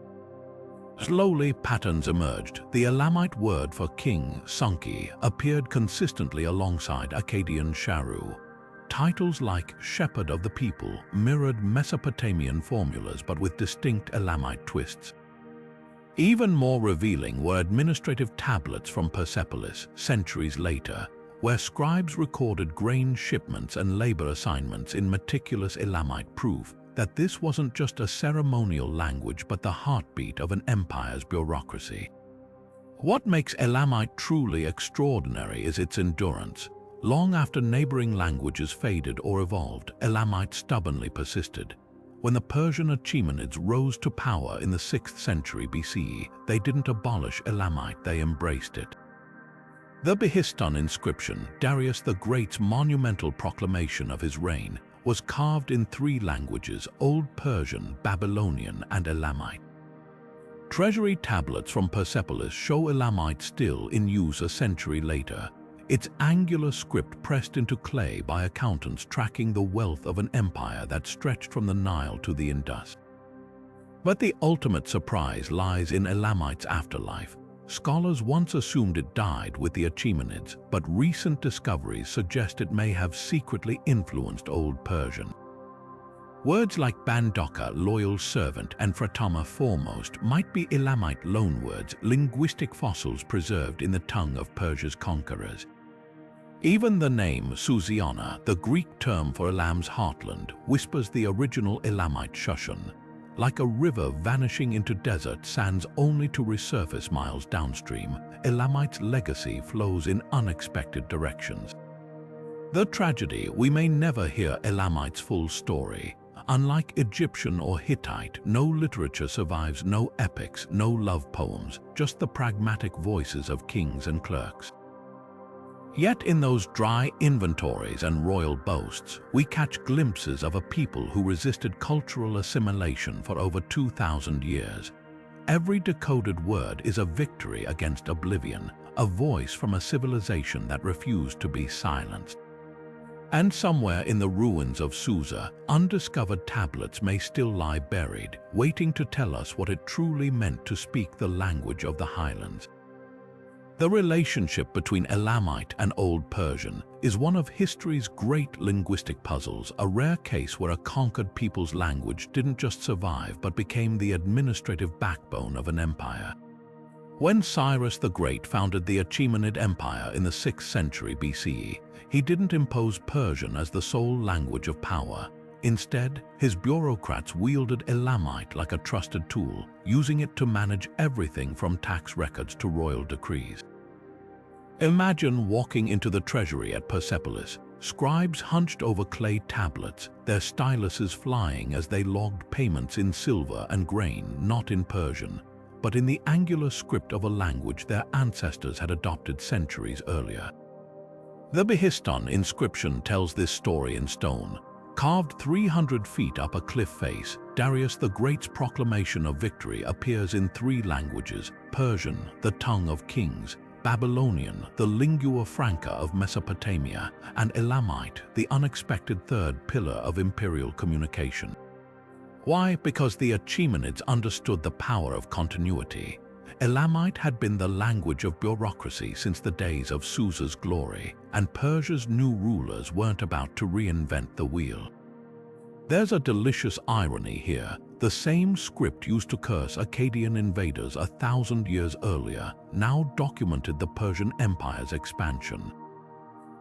Slowly, patterns emerged. The Elamite word for king, Sunki, appeared consistently alongside Akkadian Sharu. Titles like Shepherd of the People mirrored Mesopotamian formulas but with distinct Elamite twists. Even more revealing were administrative tablets from Persepolis, centuries later, where scribes recorded grain shipments and labor assignments in meticulous Elamite, proof that this wasn't just a ceremonial language but the heartbeat of an empire's bureaucracy. What makes Elamite truly extraordinary is its endurance. Long after neighboring languages faded or evolved, Elamite stubbornly persisted. When the Persian Achaemenids rose to power in the 6th century BCE, they didn't abolish Elamite, they embraced it. The Behistun inscription, Darius the Great's monumental proclamation of his reign, was carved in 3 languages: Old Persian, Babylonian, and Elamite. Treasury tablets from Persepolis show Elamite still in use a century later, its angular script pressed into clay by accountants tracking the wealth of an empire that stretched from the Nile to the Indus. But the ultimate surprise lies in Elamite's afterlife. Scholars once assumed it died with the Achaemenids, but recent discoveries suggest it may have secretly influenced Old Persian. Words like Bandoka, loyal servant, and Fratama, foremost, might be Elamite loanwords, linguistic fossils preserved in the tongue of Persia's conquerors. Even the name Susiana, the Greek term for Elam's heartland, whispers the original Elamite Shushan. Like a river vanishing into desert sands only to resurface miles downstream, Elamite's legacy flows in unexpected directions. The tragedy: we may never hear Elamite's full story. Unlike Egyptian or Hittite, no literature survives, no epics, no love poems, just the pragmatic voices of kings and clerks. Yet in those dry inventories and royal boasts, we catch glimpses of a people who resisted cultural assimilation for over 2,000 years. Every decoded word is a victory against oblivion, a voice from a civilization that refused to be silenced. And somewhere in the ruins of Susa, undiscovered tablets may still lie buried, waiting to tell us what it truly meant to speak the language of the highlands. The relationship between Elamite and Old Persian is one of history's great linguistic puzzles, a rare case where a conquered people's language didn't just survive but became the administrative backbone of an empire. When Cyrus the Great founded the Achaemenid Empire in the 6th century BCE, he didn't impose Persian as the sole language of power. Instead, his bureaucrats wielded Elamite like a trusted tool, using it to manage everything from tax records to royal decrees. Imagine walking into the treasury at Persepolis, scribes hunched over clay tablets, their styluses flying as they logged payments in silver and grain, not in Persian, but in the angular script of a language their ancestors had adopted centuries earlier. The Behistun inscription tells this story in stone. Carved 300 feet up a cliff face, Darius the Great's proclamation of victory appears in 3 languages: Persian, the tongue of kings; Babylonian, the lingua franca of Mesopotamia; and Elamite, the unexpected third pillar of imperial communication. Why? Because the Achaemenids understood the power of continuity. Elamite had been the language of bureaucracy since the days of Susa's glory, and Persia's new rulers weren't about to reinvent the wheel. There's a delicious irony here. The same script used to curse Akkadian invaders 1,000 years earlier now documented the Persian Empire's expansion.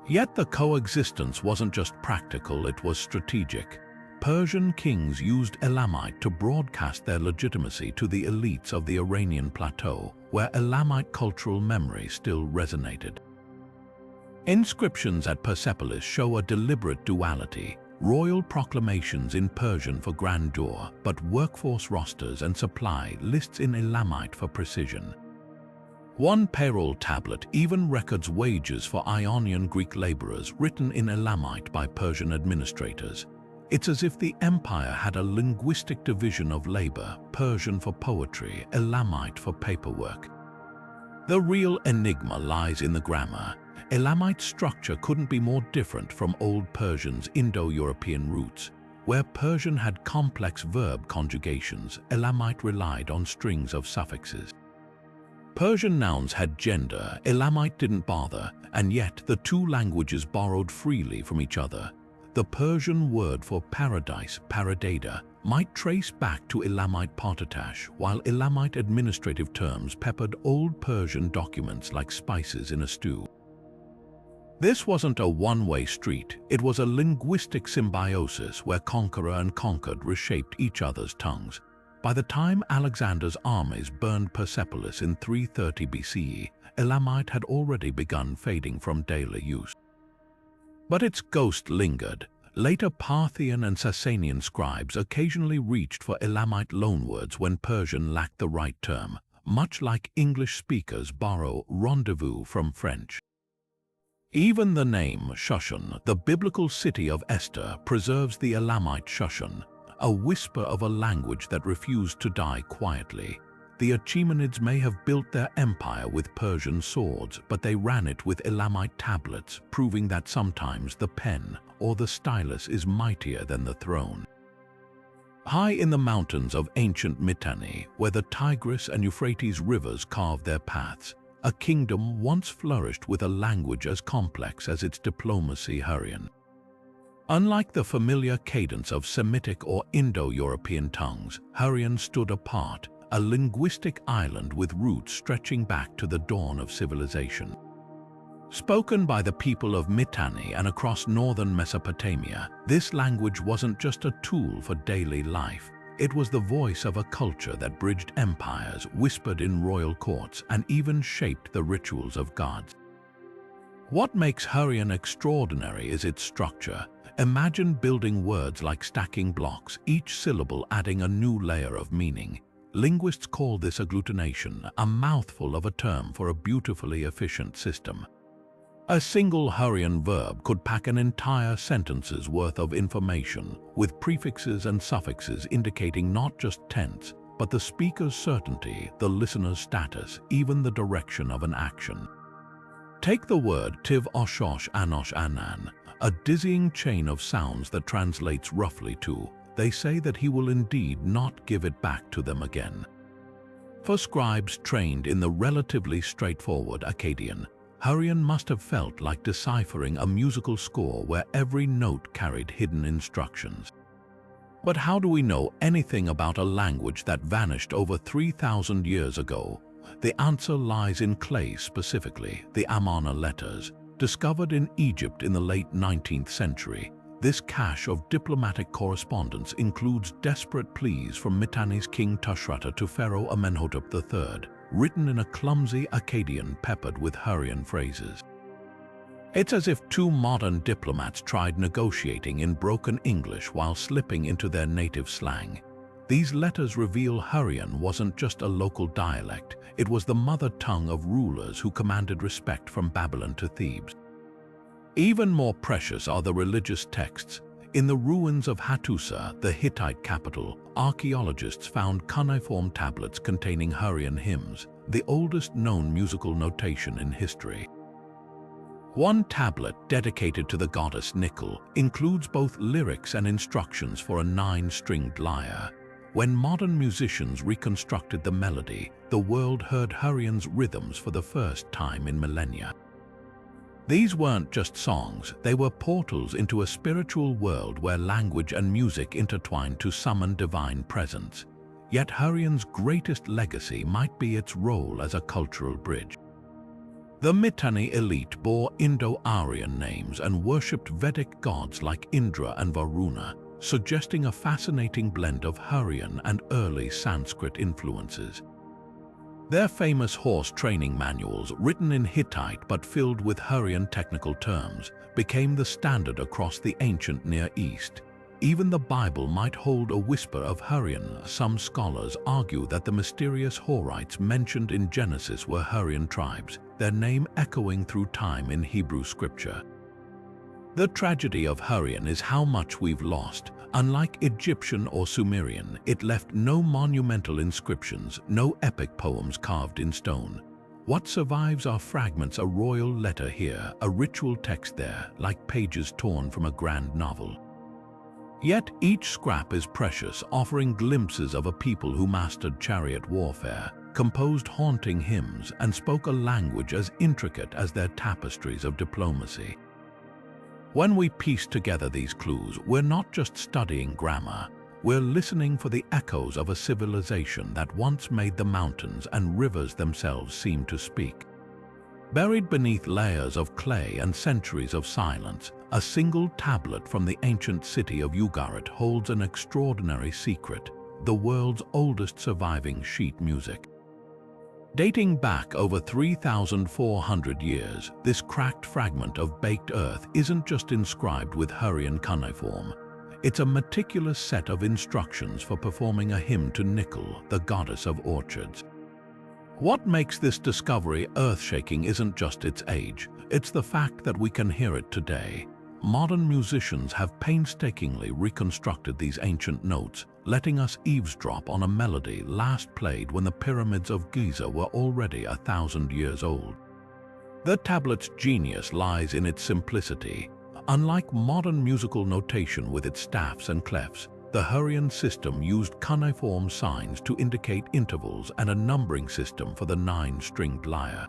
Yet the coexistence wasn't just practical, it was strategic. Persian kings used Elamite to broadcast their legitimacy to the elites of the Iranian plateau, where Elamite cultural memory still resonated. Inscriptions at Persepolis show a deliberate duality: royal proclamations in Persian for grandeur, but workforce rosters and supply lists in Elamite for precision. One payroll tablet even records wages for Ionian Greek laborers written in Elamite by Persian administrators. It's as if the empire had a linguistic division of labor: Persian for poetry, Elamite for paperwork. The real enigma lies in the grammar. Elamite structure couldn't be more different from Old Persian's Indo-European roots. Where Persian had complex verb conjugations, Elamite relied on strings of suffixes. Persian nouns had gender, Elamite didn't bother, and yet the 2 languages borrowed freely from each other. The Persian word for paradise, paradeda, might trace back to Elamite partatash, while Elamite administrative terms peppered Old Persian documents like spices in a stew. This wasn't a one-way street, it was a linguistic symbiosis where conqueror and conquered reshaped each other's tongues. By the time Alexander's armies burned Persepolis in 330 BCE, Elamite had already begun fading from daily use. But its ghost lingered. Later Parthian and Sasanian scribes occasionally reached for Elamite loanwords when Persian lacked the right term, much like English speakers borrow rendezvous from French. Even the name Shushan, the biblical city of Esther, preserves the Elamite Shushan, a whisper of a language that refused to die quietly. The Achaemenids may have built their empire with Persian swords, but they ran it with Elamite tablets, proving that sometimes the pen or the stylus is mightier than the throne. High in the mountains of ancient Mitanni, where the Tigris and Euphrates rivers carved their paths, a kingdom once flourished with a language as complex as its diplomacy Hurrian. Unlike the familiar cadence of Semitic or Indo-European tongues, Hurrian stood apart, a linguistic island with roots stretching back to the dawn of civilization. Spoken by the people of Mitanni and across northern Mesopotamia, this language wasn't just a tool for daily life. It was the voice of a culture that bridged empires, whispered in royal courts, and even shaped the rituals of gods. What makes Hurrian extraordinary is its structure. Imagine building words like stacking blocks, each syllable adding a new layer of meaning. Linguists call this agglutination, a mouthful of a term for a beautifully efficient system. A single Hurrian verb could pack an entire sentence's worth of information, with prefixes and suffixes indicating not just tense, but the speaker's certainty, the listener's status, even the direction of an action. Take the word tiv oshosh anosh anan, a dizzying chain of sounds that translates roughly to, they say that he will indeed not give it back to them again. For scribes trained in the relatively straightforward Akkadian, Hurrian must have felt like deciphering a musical score where every note carried hidden instructions. But how do we know anything about a language that vanished over 3,000 years ago? The answer lies in clay, specifically the Amarna letters, discovered in Egypt in the late 19th century. This cache of diplomatic correspondence includes desperate pleas from Mitanni's king Tushratta to Pharaoh Amenhotep III, written in a clumsy Akkadian peppered with Hurrian phrases. It's as if two modern diplomats tried negotiating in broken English while slipping into their native slang. These letters reveal Hurrian wasn't just a local dialect, it was the mother tongue of rulers who commanded respect from Babylon to Thebes. Even more precious are the religious texts. In the ruins of Hattusa, the Hittite capital, archaeologists found cuneiform tablets containing Hurrian hymns, the oldest known musical notation in history. One tablet, dedicated to the goddess Nikkel, includes both lyrics and instructions for a 9-stringed lyre. When modern musicians reconstructed the melody, the world heard Hurrian's rhythms for the first time in millennia. These weren't just songs, they were portals into a spiritual world where language and music intertwined to summon divine presence. Yet Hurrian's greatest legacy might be its role as a cultural bridge. The Mitanni elite bore Indo-Aryan names and worshipped Vedic gods like Indra and Varuna, suggesting a fascinating blend of Hurrian and early Sanskrit influences. Their famous horse training manuals, written in Hittite but filled with Hurrian technical terms, became the standard across the ancient Near East. Even the Bible might hold a whisper of Hurrian. Some scholars argue that the mysterious Horites mentioned in Genesis were Hurrian tribes, their name echoing through time in Hebrew scripture. The tragedy of Hurrian is how much we've lost. Unlike Egyptian or Sumerian, it left no monumental inscriptions, no epic poems carved in stone. What survives are fragments, a royal letter here, a ritual text there, like pages torn from a grand novel. Yet each scrap is precious, offering glimpses of a people who mastered chariot warfare, composed haunting hymns, and spoke a language as intricate as their tapestries of diplomacy. When we piece together these clues, we're not just studying grammar, we're listening for the echoes of a civilization that once made the mountains and rivers themselves seem to speak. Buried beneath layers of clay and centuries of silence, a single tablet from the ancient city of Ugarit holds an extraordinary secret, the world's oldest surviving sheet music. Dating back over 3,400 years, this cracked fragment of baked earth isn't just inscribed with Hurrian cuneiform. It's a meticulous set of instructions for performing a hymn to Nickel, the goddess of orchards. What makes this discovery earth-shaking isn't just its age, it's the fact that we can hear it today. Modern musicians have painstakingly reconstructed these ancient notes, letting us eavesdrop on a melody last played when the pyramids of Giza were already 1,000 years old. The tablet's genius lies in its simplicity. Unlike modern musical notation with its staffs and clefs, the Hurrian system used cuneiform signs to indicate intervals and a numbering system for the 9-stringed lyre.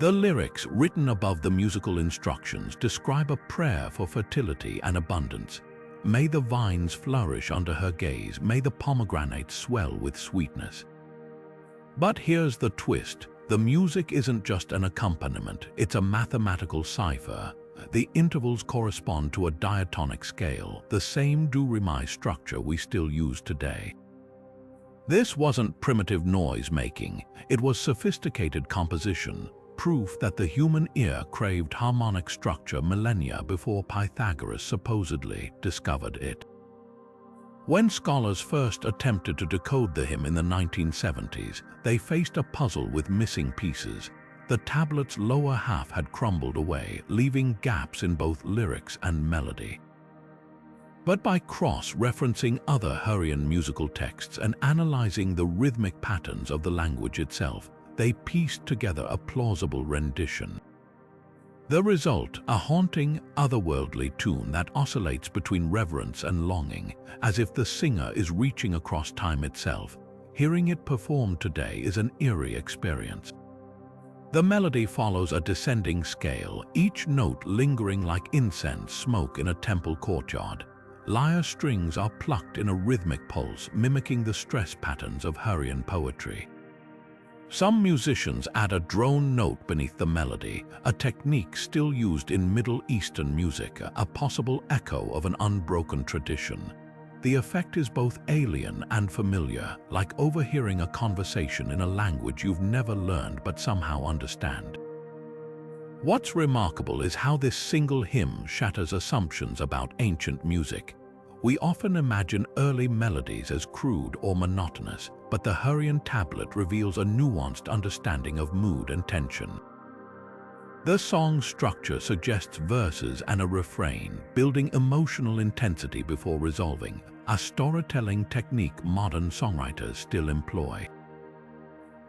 The lyrics written above the musical instructions describe a prayer for fertility and abundance. May the vines flourish under her gaze, may the pomegranates swell with sweetness. But here's the twist. The music isn't just an accompaniment, it's a mathematical cipher. The intervals correspond to a diatonic scale, the same do-re-mi structure we still use today. This wasn't primitive noise-making, it was sophisticated composition, proof that the human ear craved harmonic structure millennia before Pythagoras supposedly discovered it. When scholars first attempted to decode the hymn in the 1970s, they faced a puzzle with missing pieces. The tablet's lower half had crumbled away, leaving gaps in both lyrics and melody. But by cross-referencing other Hurrian musical texts and analyzing the rhythmic patterns of the language itself, they pieced together a plausible rendition. The result, a haunting, otherworldly tune that oscillates between reverence and longing, as if the singer is reaching across time itself. Hearing it performed today is an eerie experience. The melody follows a descending scale, each note lingering like incense smoke in a temple courtyard. Lyre strings are plucked in a rhythmic pulse, mimicking the stress patterns of Hurrian poetry. Some musicians add a drone note beneath the melody, a technique still used in Middle Eastern music, a possible echo of an unbroken tradition. The effect is both alien and familiar, like overhearing a conversation in a language you've never learned but somehow understand. What's remarkable is how this single hymn shatters assumptions about ancient music. We often imagine early melodies as crude or monotonous, but the Hurrian tablet reveals a nuanced understanding of mood and tension. The song's structure suggests verses and a refrain, building emotional intensity before resolving, a storytelling technique modern songwriters still employ.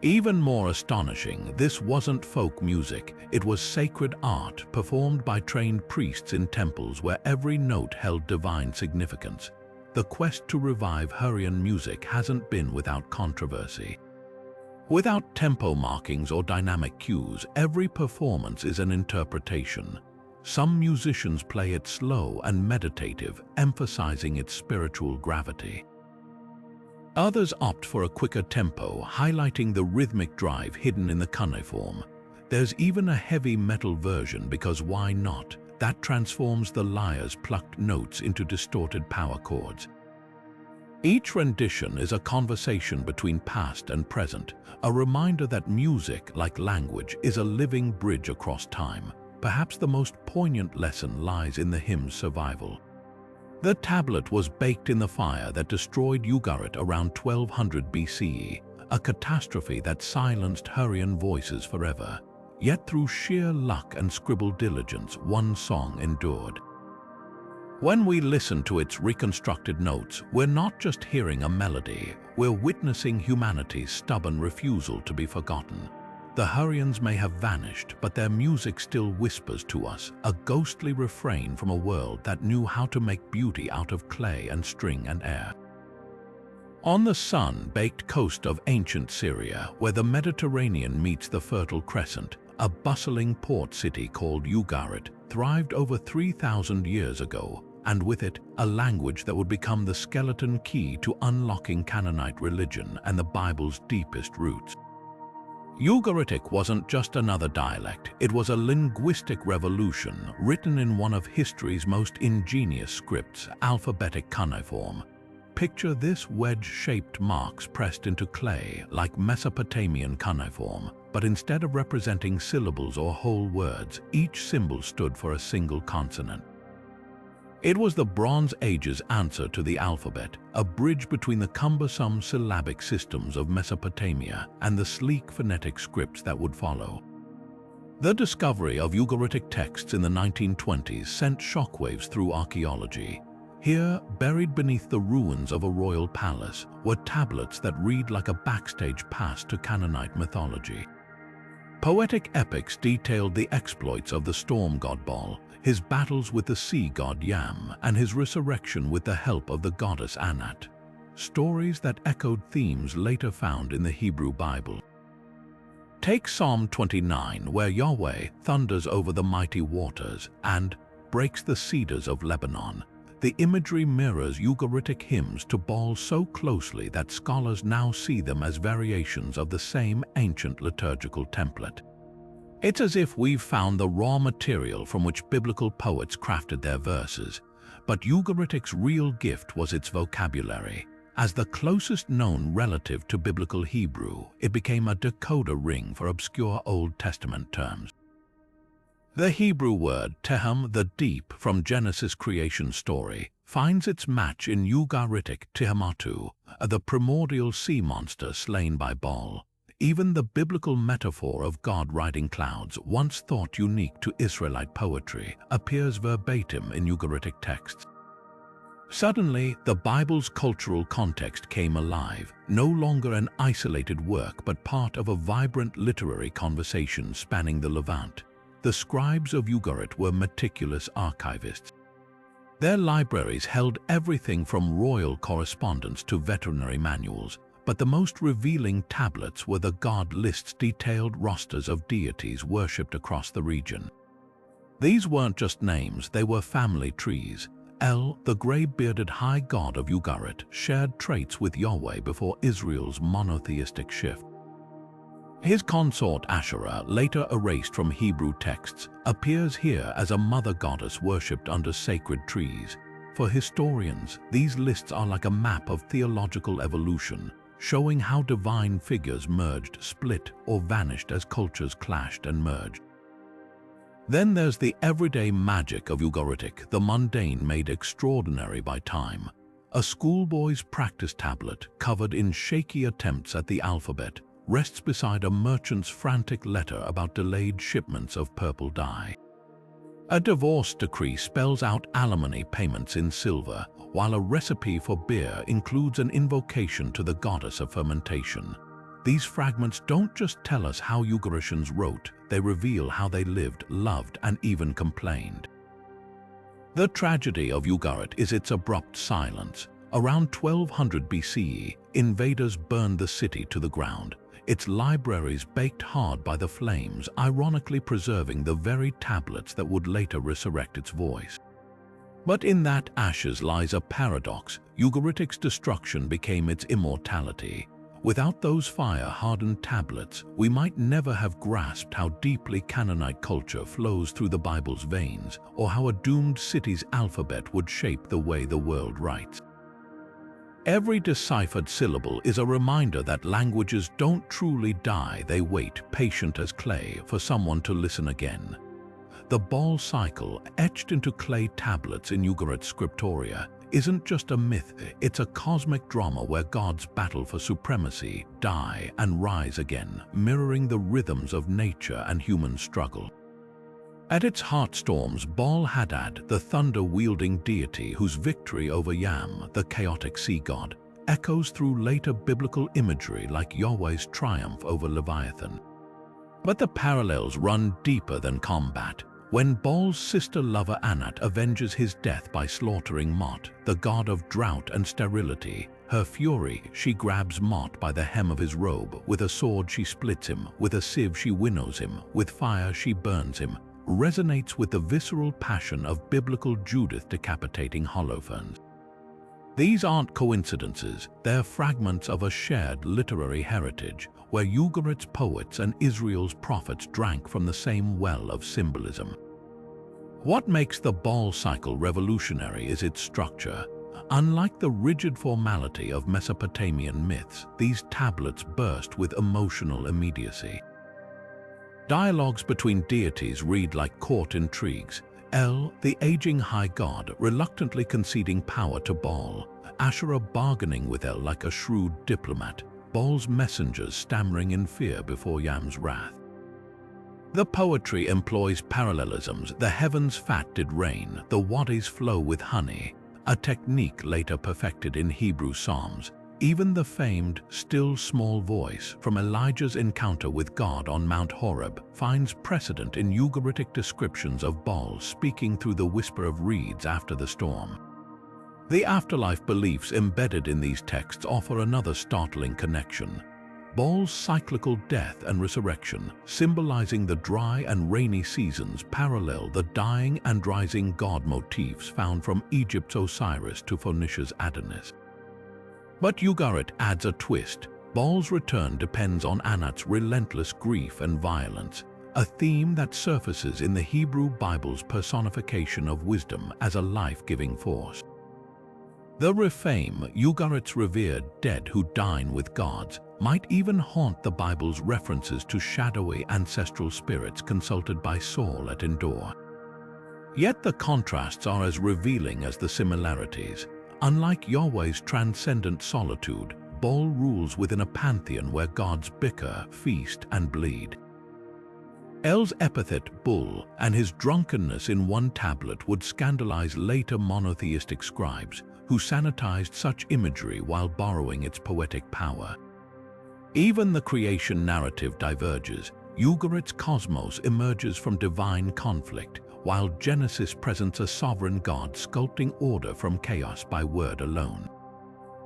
Even more astonishing, this wasn't folk music, it was sacred art performed by trained priests in temples where every note held divine significance. The quest to revive Hurrian music hasn't been without controversy. Without tempo markings or dynamic cues, every performance is an interpretation. Some musicians play it slow and meditative, emphasizing its spiritual gravity. Others opt for a quicker tempo, highlighting the rhythmic drive hidden in the cuneiform. There's even a heavy metal version because why not? That transforms the lyre's plucked notes into distorted power chords. Each rendition is a conversation between past and present, a reminder that music, like language, is a living bridge across time. Perhaps the most poignant lesson lies in the hymn's survival. The tablet was baked in the fire that destroyed Ugarit around 1200 BCE, a catastrophe that silenced Hurrian voices forever. Yet through sheer luck and scribbled diligence, one song endured. When we listen to its reconstructed notes, we're not just hearing a melody, we're witnessing humanity's stubborn refusal to be forgotten. The Hurrians may have vanished, but their music still whispers to us, a ghostly refrain from a world that knew how to make beauty out of clay and string and air. On the sun-baked coast of ancient Syria, where the Mediterranean meets the Fertile Crescent, a bustling port city called Ugarit thrived over 3,000 years ago, and with it, a language that would become the skeleton key to unlocking Canaanite religion and the Bible's deepest roots. Ugaritic wasn't just another dialect, it was a linguistic revolution written in one of history's most ingenious scripts, alphabetic cuneiform. Picture this wedge-shaped marks pressed into clay like Mesopotamian cuneiform, but instead of representing syllables or whole words, each symbol stood for a single consonant. It was the Bronze Age's answer to the alphabet, a bridge between the cumbersome syllabic systems of Mesopotamia and the sleek phonetic scripts that would follow. The discovery of Ugaritic texts in the 1920s sent shockwaves through archaeology. Here, buried beneath the ruins of a royal palace, were tablets that read like a backstage pass to Canaanite mythology. Poetic epics detailed the exploits of the storm god Baal, his battles with the sea god Yam, and his resurrection with the help of the goddess Anat. Stories that echoed themes later found in the Hebrew Bible. Take Psalm 29, where Yahweh thunders over the mighty waters and breaks the cedars of Lebanon. The imagery mirrors Ugaritic hymns to Baal so closely that scholars now see them as variations of the same ancient liturgical template. It's as if we've found the raw material from which biblical poets crafted their verses, but Ugaritic's real gift was its vocabulary. As the closest known relative to biblical Hebrew, it became a decoder ring for obscure Old Testament terms. The Hebrew word Teham, the deep, from Genesis' creation story, finds its match in Ugaritic Tihamatu, the primordial sea monster slain by Baal. Even the biblical metaphor of God riding clouds, once thought unique to Israelite poetry, appears verbatim in Ugaritic texts. Suddenly, the Bible's cultural context came alive, no longer an isolated work but part of a vibrant literary conversation spanning the Levant. The scribes of Ugarit were meticulous archivists. Their libraries held everything from royal correspondence to veterinary manuals, but the most revealing tablets were the god lists detailed rosters of deities worshipped across the region. These weren't just names, they were family trees. El, the gray-bearded high god of Ugarit, shared traits with Yahweh before Israel's monotheistic shift. His consort Asherah, later erased from Hebrew texts, appears here as a mother goddess worshipped under sacred trees. For historians, these lists are like a map of theological evolution, showing how divine figures merged, split, or vanished as cultures clashed and merged. Then there's the everyday magic of Ugaritic, the mundane made extraordinary by time. A schoolboy's practice tablet, covered in shaky attempts at the alphabet, rests beside a merchant's frantic letter about delayed shipments of purple dye. A divorce decree spells out alimony payments in silver, while a recipe for beer includes an invocation to the goddess of fermentation. These fragments don't just tell us how Ugaritians wrote, they reveal how they lived, loved, and even complained. The tragedy of Ugarit is its abrupt silence. Around 1200 BCE, invaders burned the city to the ground, its libraries baked hard by the flames, ironically preserving the very tablets that would later resurrect its voice. But in that ashes lies a paradox. Ugaritic's destruction became its immortality. Without those fire-hardened tablets, we might never have grasped how deeply Canaanite culture flows through the Bible's veins, or how a doomed city's alphabet would shape the way the world writes. Every deciphered syllable is a reminder that languages don't truly die, they wait, patient as clay, for someone to listen again. The Baal cycle, etched into clay tablets in Ugarit scriptoria, isn't just a myth, it's a cosmic drama where gods battle for supremacy, die, and rise again, mirroring the rhythms of nature and human struggle. At its heartstorms, Baal-Hadad, the thunder-wielding deity whose victory over Yam, the chaotic sea god, echoes through later biblical imagery like Yahweh's triumph over Leviathan. But the parallels run deeper than combat. When Baal's sister lover Anat avenges his death by slaughtering Mot, the god of drought and sterility, her fury, she grabs Mot by the hem of his robe, with a sword she splits him, with a sieve she winnows him, with fire she burns him, resonates with the visceral passion of biblical Judith decapitating Holofernes. These aren't coincidences, they're fragments of a shared literary heritage, where Ugarit's poets and Israel's prophets drank from the same well of symbolism. What makes the Baal cycle revolutionary is its structure. Unlike the rigid formality of Mesopotamian myths, these tablets burst with emotional immediacy. Dialogues between deities read like court intrigues. El, the aging high god, reluctantly conceding power to Baal. Asherah bargaining with El like a shrewd diplomat. Baal's messengers stammering in fear before Yam's wrath. The poetry employs parallelisms. The heavens fat did rain, the wadis flow with honey, a technique later perfected in Hebrew psalms. Even the famed still small voice from Elijah's encounter with God on Mount Horeb finds precedent in Ugaritic descriptions of Baal speaking through the whisper of reeds after the storm. The afterlife beliefs embedded in these texts offer another startling connection. Baal's cyclical death and resurrection, symbolizing the dry and rainy seasons, parallel the dying and rising god motifs found from Egypt's Osiris to Phoenicia's Adonis. But Ugarit adds a twist. Baal's return depends on Anat's relentless grief and violence, a theme that surfaces in the Hebrew Bible's personification of wisdom as a life-giving force. The Rephaim, Ugarit's revered dead who dine with gods, might even haunt the Bible's references to shadowy ancestral spirits consulted by Saul at Endor. Yet the contrasts are as revealing as the similarities. Unlike Yahweh's transcendent solitude, Baal rules within a pantheon where gods bicker, feast, and bleed. El's epithet, bull, and his drunkenness in one tablet would scandalize later monotheistic scribes who sanitized such imagery while borrowing its poetic power. Even the creation narrative diverges. Ugarit's cosmos emerges from divine conflict, while Genesis presents a sovereign God sculpting order from chaos by word alone.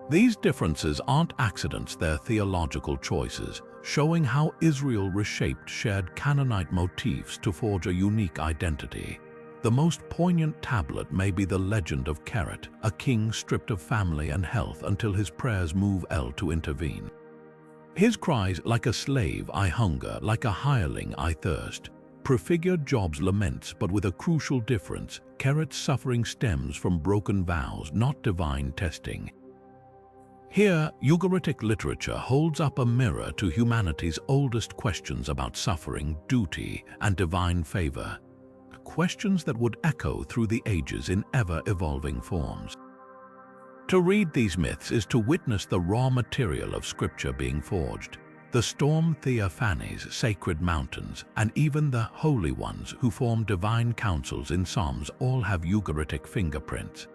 These differences aren't accidents, they're theological choices, showing how Israel reshaped shared Canaanite motifs to forge a unique identity. The most poignant tablet may be the legend of Keret, a king stripped of family and health until his prayers move El to intervene. His cries, like a slave I hunger, like a hireling I thirst, prefigured Job's laments, but with a crucial difference. Keret's suffering stems from broken vows, not divine testing. Here, Ugaritic literature holds up a mirror to humanity's oldest questions about suffering, duty, and divine favor. Questions that would echo through the ages in ever-evolving forms. To read these myths is to witness the raw material of scripture being forged. The storm theophanies, sacred mountains, and even the holy ones who form divine councils in Psalms all have Ugaritic fingerprints.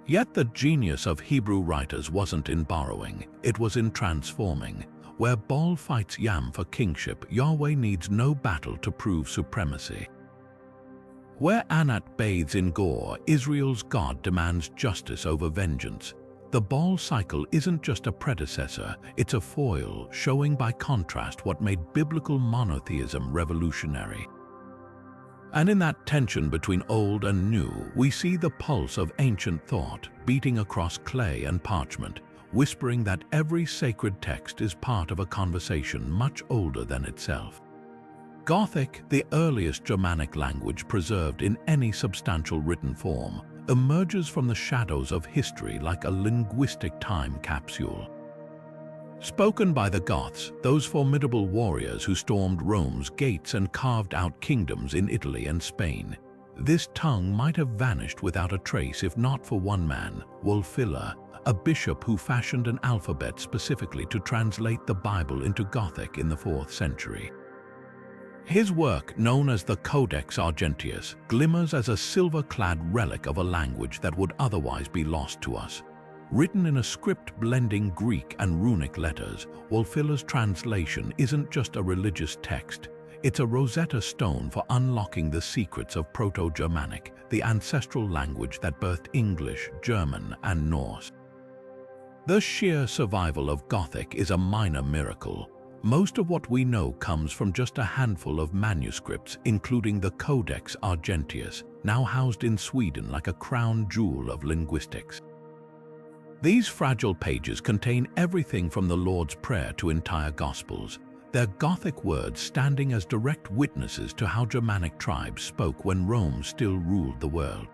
Yet the genius of Hebrew writers wasn't in borrowing, it was in transforming. Where Baal fights Yam for kingship, Yahweh needs no battle to prove supremacy. Where Anat bathes in gore, Israel's God demands justice over vengeance. The Baal cycle isn't just a predecessor, it's a foil, showing by contrast what made biblical monotheism revolutionary. And in that tension between old and new, we see the pulse of ancient thought beating across clay and parchment, whispering that every sacred text is part of a conversation much older than itself. Gothic, the earliest Germanic language preserved in any substantial written form, emerges from the shadows of history like a linguistic time capsule. Spoken by the Goths, those formidable warriors who stormed Rome's gates and carved out kingdoms in Italy and Spain, this tongue might have vanished without a trace if not for one man, Wulfila, a bishop who fashioned an alphabet specifically to translate the Bible into Gothic in the 4th century. His work, known as the Codex Argenteus, glimmers as a silver-clad relic of a language that would otherwise be lost to us. Written in a script blending Greek and runic letters, Wulfila's translation isn't just a religious text, it's a Rosetta Stone for unlocking the secrets of Proto-Germanic, the ancestral language that birthed English, German, and Norse. The sheer survival of Gothic is a minor miracle. Most of what we know comes from just a handful of manuscripts, including the Codex Argenteus, now housed in Sweden like a crown jewel of linguistics. These fragile pages contain everything from the Lord's Prayer to entire Gospels, their Gothic words standing as direct witnesses to how Germanic tribes spoke when Rome still ruled the world.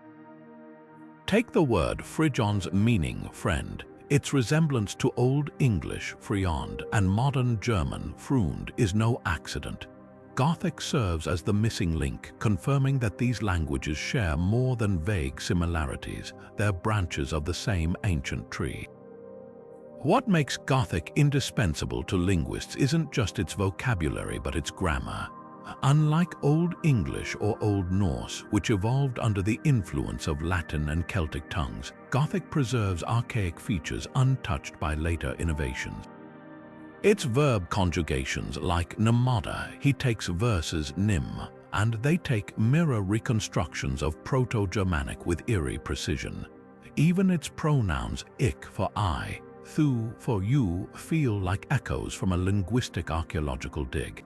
Take the word Phrygon's meaning friend. Its resemblance to Old English friand and modern German Freund is no accident. Gothic serves as the missing link, confirming that these languages share more than vague similarities. They're branches of the same ancient tree. What makes Gothic indispensable to linguists isn't just its vocabulary but its grammar. Unlike Old English or Old Norse, which evolved under the influence of Latin and Celtic tongues, Gothic preserves archaic features untouched by later innovations. Its verb conjugations, like namada, he takes versus nim, and they take mirror reconstructions of Proto-Germanic with eerie precision. Even its pronouns ik for I, thu for you feel like echoes from a linguistic archaeological dig.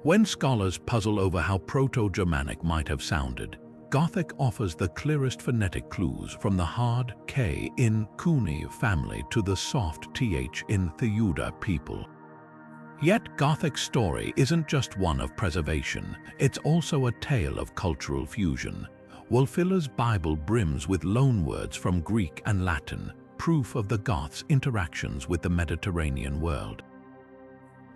When scholars puzzle over how Proto-Germanic might have sounded, Gothic offers the clearest phonetic clues, from the hard K in Kuni family to the soft TH in Theuda people. Yet Gothic's story isn't just one of preservation, it's also a tale of cultural fusion. Wulfila's Bible brims with loanwords from Greek and Latin, proof of the Goths' interactions with the Mediterranean world.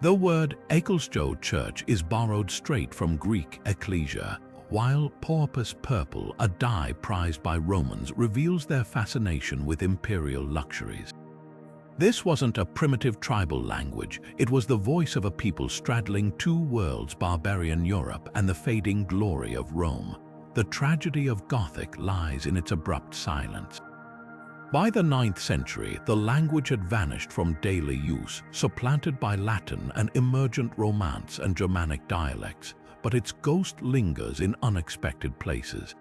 The word Ecclesjo church is borrowed straight from Greek ecclesia, while porpoise purple, a dye prized by Romans, reveals their fascination with imperial luxuries. This wasn't a primitive tribal language, it was the voice of a people straddling two worlds, barbarian Europe and the fading glory of Rome. The tragedy of Gothic lies in its abrupt silence. By the 9th century, the language had vanished from daily use, supplanted by Latin and emergent Romance and Germanic dialects, but its ghost lingers in unexpected places.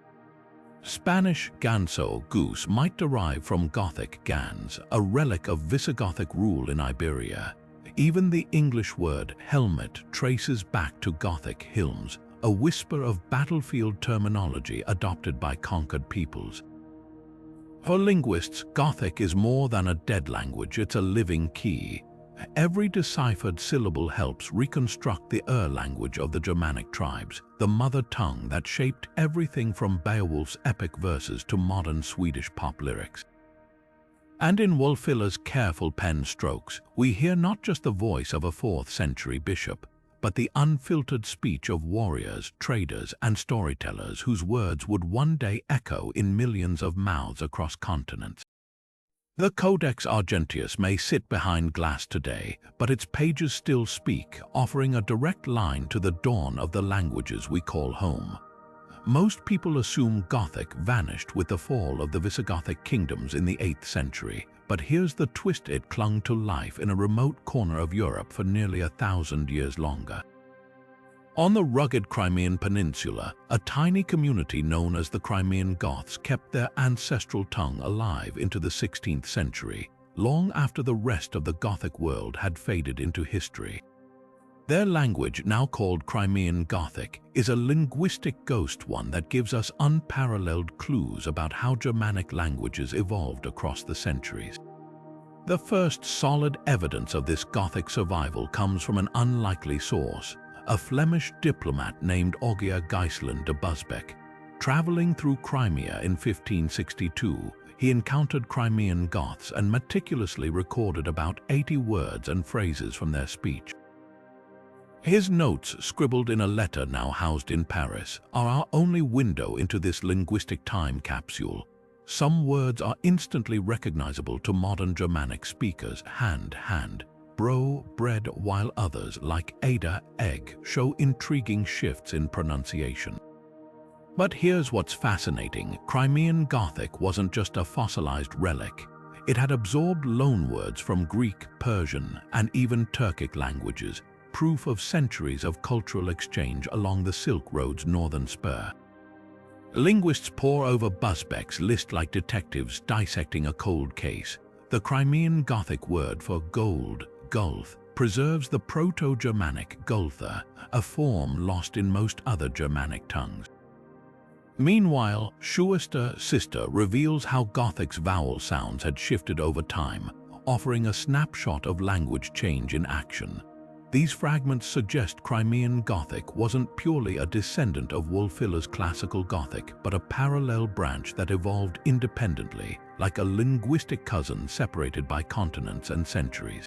Spanish ganso, goose, might derive from Gothic gans, a relic of Visigothic rule in Iberia. Even the English word helmet traces back to Gothic hilms, a whisper of battlefield terminology adopted by conquered peoples. For linguists, Gothic is more than a dead language, it's a living key. Every deciphered syllable helps reconstruct the language of the Germanic tribes, the mother tongue that shaped everything from Beowulf's epic verses to modern Swedish pop lyrics. And in Wulfila's careful pen strokes, we hear not just the voice of a 4th century bishop, but the unfiltered speech of warriors, traders, and storytellers whose words would one day echo in millions of mouths across continents. The Codex Argenteus may sit behind glass today, but its pages still speak, offering a direct line to the dawn of the languages we call home. Most people assume Gothic vanished with the fall of the Visigothic kingdoms in the 8th century, but here's the twist: it clung to life in a remote corner of Europe for nearly 1,000 years longer. On the rugged Crimean Peninsula, a tiny community known as the Crimean Goths kept their ancestral tongue alive into the 16th century, long after the rest of the Gothic world had faded into history. Their language, now called Crimean Gothic, is a linguistic ghost, one that gives us unparalleled clues about how Germanic languages evolved across the centuries. The first solid evidence of this Gothic survival comes from an unlikely source: a Flemish diplomat named Ogier Gijsland de Busbecq. Traveling through Crimea in 1562, he encountered Crimean Goths and meticulously recorded about 80 words and phrases from their speech. His notes, scribbled in a letter now housed in Paris, are our only window into this linguistic time capsule. Some words are instantly recognizable to modern Germanic speakers: hand, bro, bread, while others, like Ada, egg, show intriguing shifts in pronunciation. But here's what's fascinating: Crimean Gothic wasn't just a fossilized relic. It had absorbed loanwords from Greek, Persian, and even Turkic languages, proof of centuries of cultural exchange along the Silk Road's northern spur. Linguists pore over Busbecq's list like detectives dissecting a cold case. The Crimean Gothic word for gold, gulth, preserves the Proto-Germanic gultha, a form lost in most other Germanic tongues. Meanwhile, Schuester Sister reveals how Gothic's vowel sounds had shifted over time, offering a snapshot of language change in action. These fragments suggest Crimean Gothic wasn't purely a descendant of Wulfila's classical Gothic, but a parallel branch that evolved independently, like a linguistic cousin separated by continents and centuries.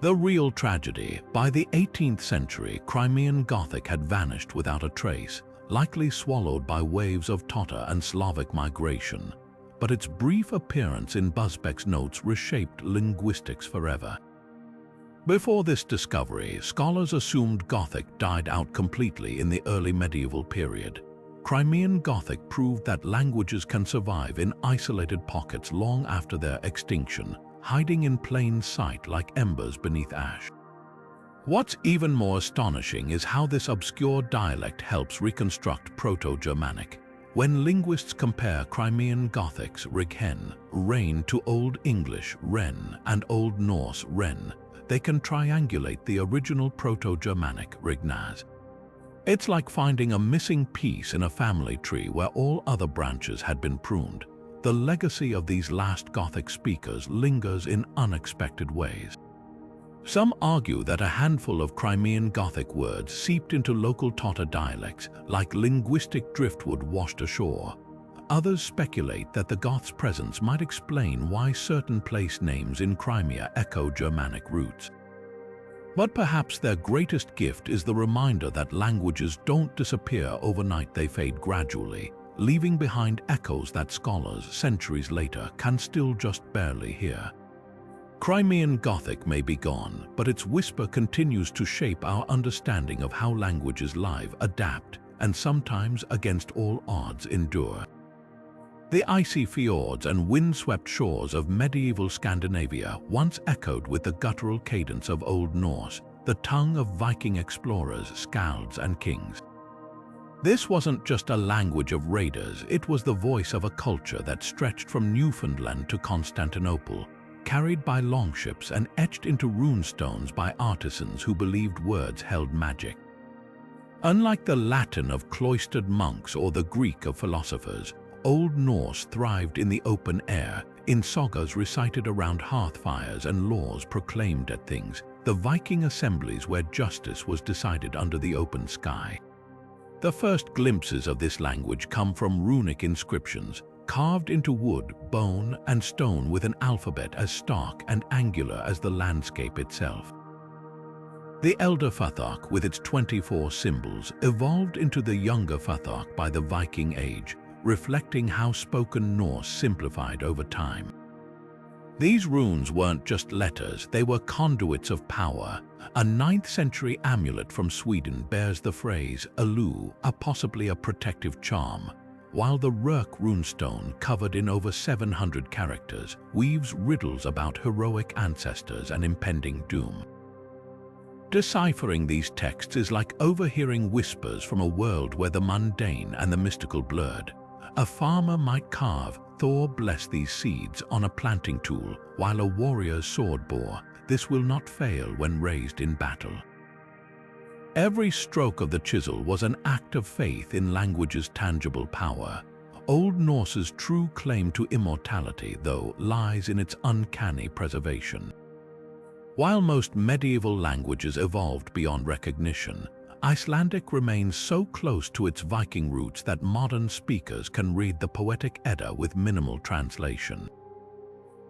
The real tragedy: by the 18th century, Crimean Gothic had vanished without a trace, likely swallowed by waves of Tatar and Slavic migration. But its brief appearance in Busbeck's notes reshaped linguistics forever. Before this discovery, scholars assumed Gothic died out completely in the early medieval period. Crimean Gothic proved that languages can survive in isolated pockets long after their extinction, hiding in plain sight like embers beneath ash. What's even more astonishing is how this obscure dialect helps reconstruct Proto-Germanic. When linguists compare Crimean Gothic's Righen, rain, to Old English Ren and Old Norse Ren, they can triangulate the original Proto-Germanic Rignaz. It's like finding a missing piece in a family tree where all other branches had been pruned. The legacy of these last Gothic speakers lingers in unexpected ways. Some argue that a handful of Crimean Gothic words seeped into local Tatar dialects, like linguistic driftwood washed ashore. Others speculate that the Goths' presence might explain why certain place names in Crimea echo Germanic roots. But perhaps their greatest gift is the reminder that languages don't disappear overnight, they fade gradually, leaving behind echoes that scholars, centuries later, can still just barely hear. Crimean Gothic may be gone, but its whisper continues to shape our understanding of how languages live, adapt, and sometimes, against all odds, endure. The icy fjords and windswept shores of medieval Scandinavia once echoed with the guttural cadence of Old Norse, the tongue of Viking explorers, skalds, and kings. This wasn't just a language of raiders, it was the voice of a culture that stretched from Newfoundland to Constantinople, carried by longships and etched into runestones by artisans who believed words held magic. Unlike the Latin of cloistered monks or the Greek of philosophers, Old Norse thrived in the open air, in sagas recited around hearth fires and laws proclaimed at things, the Viking assemblies where justice was decided under the open sky. The first glimpses of this language come from runic inscriptions, carved into wood, bone, and stone with an alphabet as stark and angular as the landscape itself. The Elder Futhark, with its 24 symbols, evolved into the Younger Futhark by the Viking Age, reflecting how spoken Norse simplified over time. These runes weren't just letters, they were conduits of power. A 9th century amulet from Sweden bears the phrase Alu, possibly a protective charm, while the Rurk runestone, covered in over 700 characters, weaves riddles about heroic ancestors and impending doom. Deciphering these texts is like overhearing whispers from a world where the mundane and the mystical blurred. A farmer might carve, "Thor bless these seeds," on a planting tool, while a warrior's sword bore, "This will not fail when raised in battle." Every stroke of the chisel was an act of faith in language's tangible power. Old Norse's true claim to immortality, though, lies in its uncanny preservation. While most medieval languages evolved beyond recognition, Icelandic remains so close to its Viking roots that modern speakers can read the poetic Edda with minimal translation.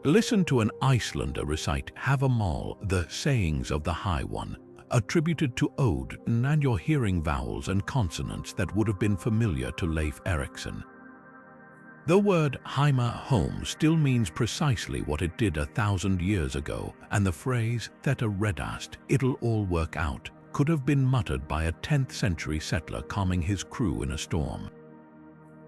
Listen to an Icelander recite Havamal, the sayings of the High One, attributed to Odin, and you're hearing vowels and consonants that would have been familiar to Leif Erikson. The word Heima, home, still means precisely what it did 1,000 years ago, and the phrase Theta Redast, it'll all work out, could have been muttered by a 10th century settler calming his crew in a storm.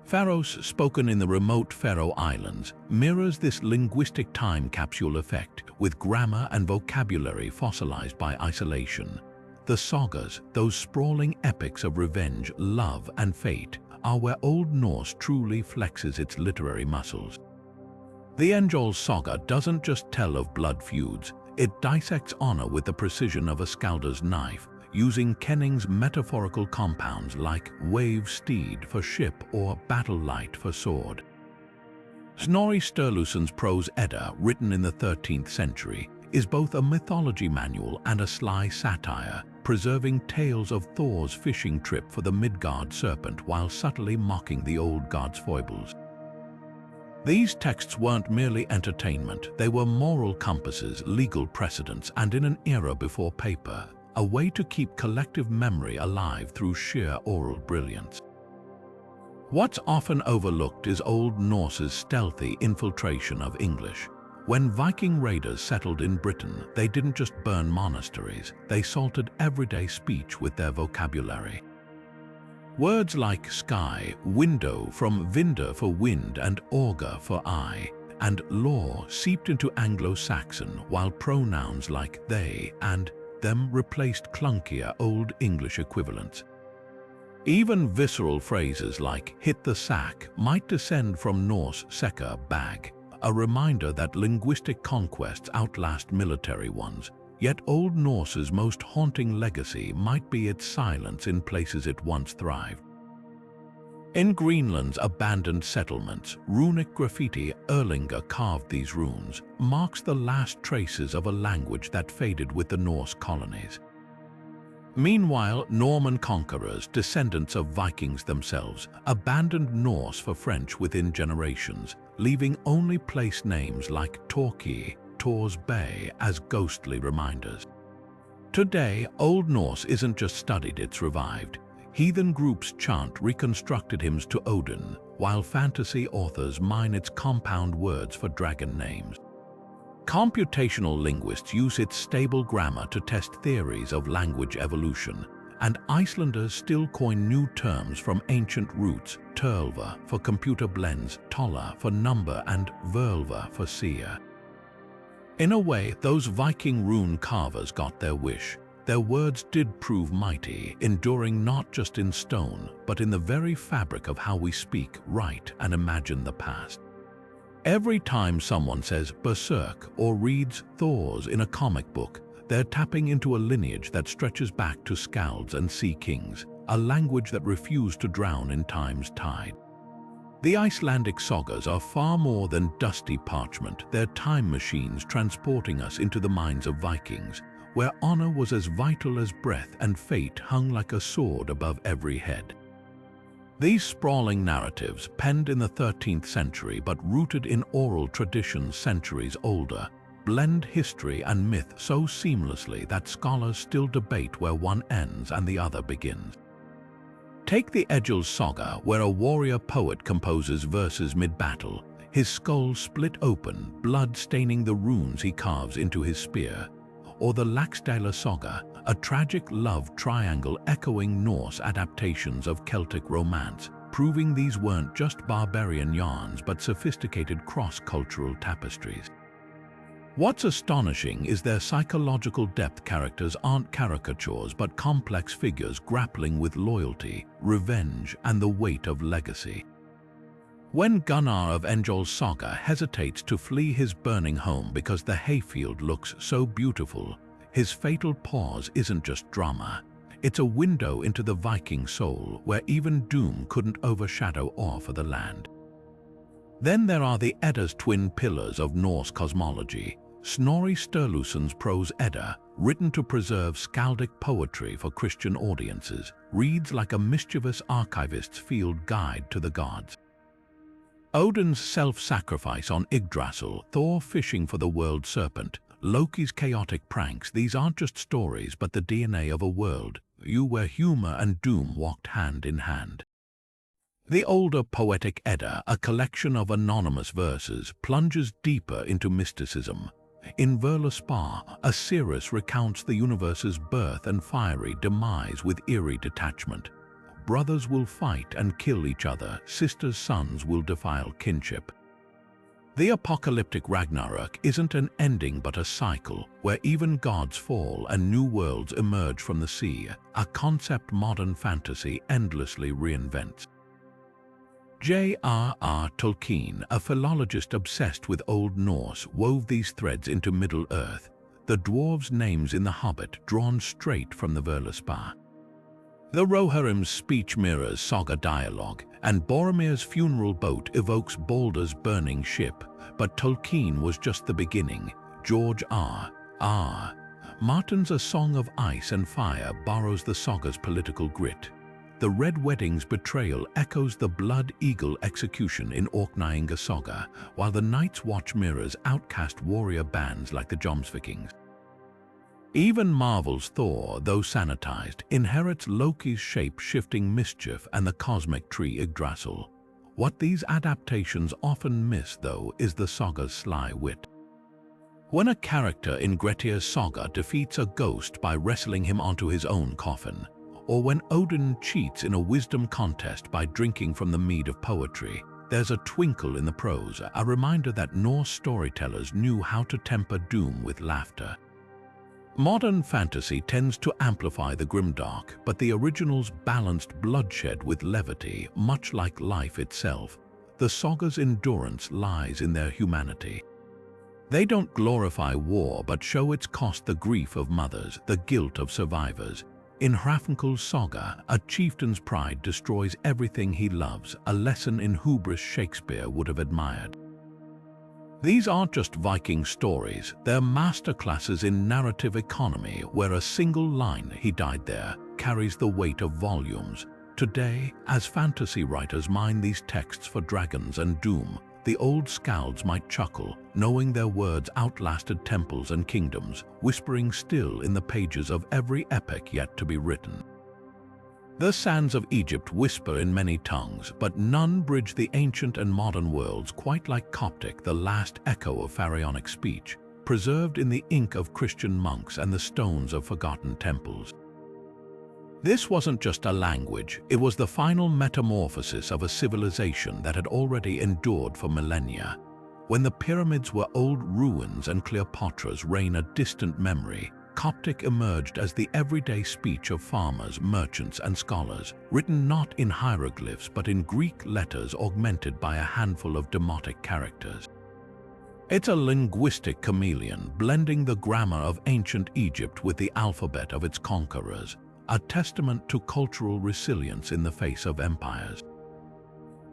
Faroes, spoken in the remote Faroe Islands, mirrors this linguistic time capsule effect, with grammar and vocabulary fossilized by isolation. The sagas, those sprawling epics of revenge, love, and fate, are where Old Norse truly flexes its literary muscles. The Enjol saga doesn't just tell of blood feuds, it dissects honor with the precision of a scalder's knife, using kenning's metaphorical compounds like wave steed for ship or battle light for sword. Snorri Sturluson's prose Edda, written in the 13th century, is both a mythology manual and a sly satire, preserving tales of Thor's fishing trip for the Midgard serpent while subtly mocking the old god's foibles. These texts weren't merely entertainment, they were moral compasses, legal precedents, and in an era before paper, a way to keep collective memory alive through sheer oral brilliance. What's often overlooked is Old Norse's stealthy infiltration of English. When Viking raiders settled in Britain, they didn't just burn monasteries, they salted everyday speech with their vocabulary. Words like sky, window from vinder for wind and auger for eye, and law seeped into Anglo-Saxon, while pronouns like they and them replaced clunkier Old English equivalents. Even visceral phrases like hit the sack might descend from Norse sekka, bag, a reminder that linguistic conquests outlast military ones. Yet Old Norse's most haunting legacy might be its silence in places it once thrived. In Greenland's abandoned settlements, runic graffiti, Erlinger carved these runes, marks the last traces of a language that faded with the Norse colonies. Meanwhile, Norman conquerors, descendants of Vikings themselves, abandoned Norse for French within generations, leaving only place names like Torquay, Tor's Bay as ghostly reminders. Today, Old Norse isn't just studied, it's revived. Heathen groups chant reconstructed hymns to Odin, while fantasy authors mine its compound words for dragon names. Computational linguists use its stable grammar to test theories of language evolution, and Icelanders still coin new terms from ancient roots, tölva for computer blends, tolla for number, and völva for seer. In a way, those Viking rune carvers got their wish. Their words did prove mighty, enduring not just in stone, but in the very fabric of how we speak, write, and imagine the past. Every time someone says berserk or reads Thor's in a comic book, they're tapping into a lineage that stretches back to skalds and sea kings, a language that refused to drown in time's tide. The Icelandic sagas are far more than dusty parchment. They're time machines transporting us into the minds of Vikings, where honor was as vital as breath and fate hung like a sword above every head. These sprawling narratives, penned in the 13th century but rooted in oral traditions centuries older, blend history and myth so seamlessly that scholars still debate where one ends and the other begins. Take the Egil's saga, where a warrior poet composes verses mid-battle, his skull split open, blood staining the runes he carves into his spear. Or the Laxdæla saga, a tragic love triangle echoing Norse adaptations of Celtic romance, proving these weren't just barbarian yarns but sophisticated cross-cultural tapestries. What's astonishing is their psychological depth. Characters aren't caricatures but complex figures grappling with loyalty, revenge, and the weight of legacy. When Gunnar of Engol's saga hesitates to flee his burning home because the hayfield looks so beautiful, his fatal pause isn't just drama. It's a window into the Viking soul where even doom couldn't overshadow awe for the land. Then there are the Edda's twin pillars of Norse cosmology. Snorri Sturluson's prose Edda, written to preserve skaldic poetry for Christian audiences, reads like a mischievous archivist's field guide to the gods. Odin's self-sacrifice on Yggdrasil, Thor fishing for the world serpent, Loki's chaotic pranks, these aren't just stories but the DNA of a world where humor and doom walked hand in hand. The older poetic Edda, a collection of anonymous verses, plunges deeper into mysticism. In Völuspá, Osiris recounts the universe's birth and fiery demise with eerie detachment. Brothers will fight and kill each other, sisters' sons will defile kinship. The apocalyptic Ragnarok isn't an ending but a cycle, where even gods fall and new worlds emerge from the sea, a concept modern fantasy endlessly reinvents. J.R.R. Tolkien, a philologist obsessed with Old Norse, wove these threads into Middle-earth, the dwarves' names in The Hobbit drawn straight from the Völuspá. The Rohirrim's speech mirrors saga dialogue, and Boromir's funeral boat evokes Baldur's burning ship, but Tolkien was just the beginning. George R. Ah, Martin's A Song of Ice and Fire borrows the saga's political grit. The Red Wedding's betrayal echoes the Blood Eagle execution in Orkneyinga saga, while the Night's Watch mirrors outcast warrior bands like the Jomsvikings. Even Marvel's Thor, though sanitized, inherits Loki's shape-shifting mischief and the cosmic tree Yggdrasil. What these adaptations often miss, though, is the saga's sly wit. When a character in Grettir's saga defeats a ghost by wrestling him onto his own coffin, or when Odin cheats in a wisdom contest by drinking from the mead of poetry, there's a twinkle in the prose, a reminder that Norse storytellers knew how to temper doom with laughter. Modern fantasy tends to amplify the grimdark, but the originals balanced bloodshed with levity, much like life itself. The saga's endurance lies in their humanity. They don't glorify war but show its cost: the grief of mothers, the guilt of survivors. In Hrafnkel's saga, a chieftain's pride destroys everything he loves, a lesson in hubris Shakespeare would have admired. These aren't just Viking stories, they're masterclasses in narrative economy where a single line, "he died there," carries the weight of volumes. Today, as fantasy writers mine these texts for dragons and doom, the old skalds might chuckle, knowing their words outlasted temples and kingdoms, whispering still in the pages of every epic yet to be written. The sands of Egypt whisper in many tongues, but none bridge the ancient and modern worlds quite like Coptic, the last echo of pharaonic speech, preserved in the ink of Christian monks and the stones of forgotten temples. This wasn't just a language, it was the final metamorphosis of a civilization that had already endured for millennia. When the pyramids were old ruins and Cleopatra's reign a distant memory, Coptic emerged as the everyday speech of farmers, merchants, and scholars, written not in hieroglyphs but in Greek letters augmented by a handful of demotic characters. It's a linguistic chameleon, blending the grammar of ancient Egypt with the alphabet of its conquerors, a testament to cultural resilience in the face of empires.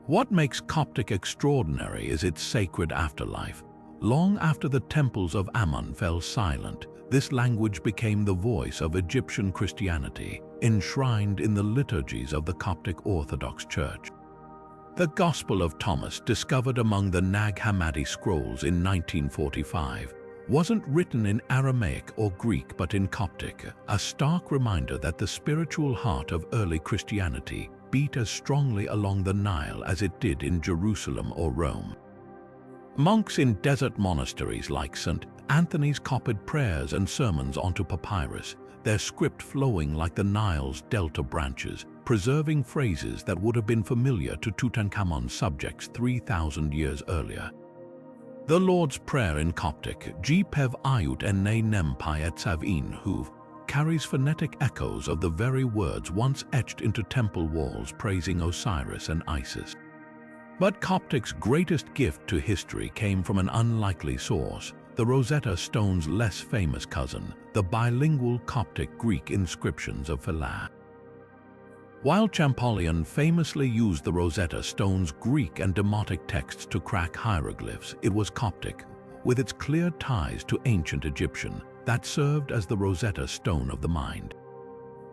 What makes Coptic extraordinary is its sacred afterlife. Long after the temples of Ammon fell silent, this language became the voice of Egyptian Christianity, enshrined in the liturgies of the Coptic Orthodox Church. The Gospel of Thomas, discovered among the Nag Hammadi scrolls in 1945, wasn't written in Aramaic or Greek but in Coptic, a stark reminder that the spiritual heart of early Christianity beat as strongly along the Nile as it did in Jerusalem or Rome. Monks in desert monasteries like St. Anthony's copied prayers and sermons onto papyrus, their script flowing like the Nile's delta branches, preserving phrases that would have been familiar to Tutankhamun's subjects 3,000 years earlier. The Lord's Prayer in Coptic, Gpev Ayut Enne Nempai et Savin Huv, carries phonetic echoes of the very words once etched into temple walls praising Osiris and Isis. But Coptic's greatest gift to history came from an unlikely source, the Rosetta Stone's less famous cousin, the bilingual Coptic-Greek inscriptions of Philae. While Champollion famously used the Rosetta Stone's Greek and Demotic texts to crack hieroglyphs, it was Coptic, with its clear ties to ancient Egyptian, that served as the Rosetta Stone of the mind.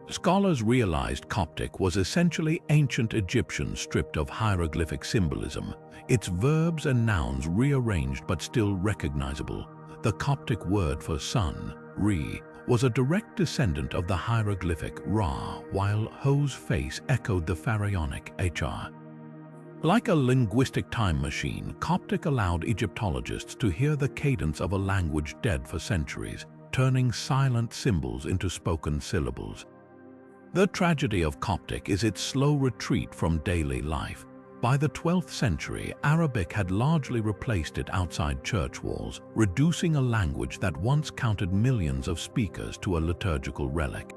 Scholars realized Coptic was essentially ancient Egyptian stripped of hieroglyphic symbolism, its verbs and nouns rearranged but still recognizable. The Coptic word for sun, Re, was a direct descendant of the hieroglyphic Ra, while Ho's face echoed the pharaonic Hr. Like a linguistic time machine, Coptic allowed Egyptologists to hear the cadence of a language dead for centuries, turning silent symbols into spoken syllables. The tragedy of Coptic is its slow retreat from daily life. By the 12th century, Arabic had largely replaced it outside church walls, reducing a language that once counted millions of speakers to a liturgical relic.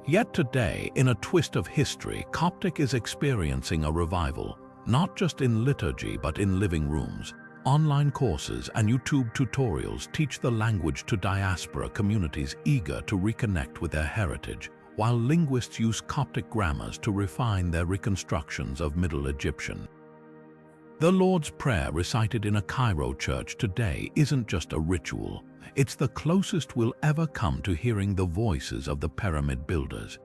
Yet today, in a twist of history, Coptic is experiencing a revival, not just in liturgy but in living rooms. Online courses and YouTube tutorials teach the language to diaspora communities eager to reconnect with their heritage, while linguists use Coptic grammars to refine their reconstructions of Middle Egyptian. The Lord's Prayer recited in a Cairo church today isn't just a ritual, It's the closest we'll ever come to hearing the voices of the pyramid builders.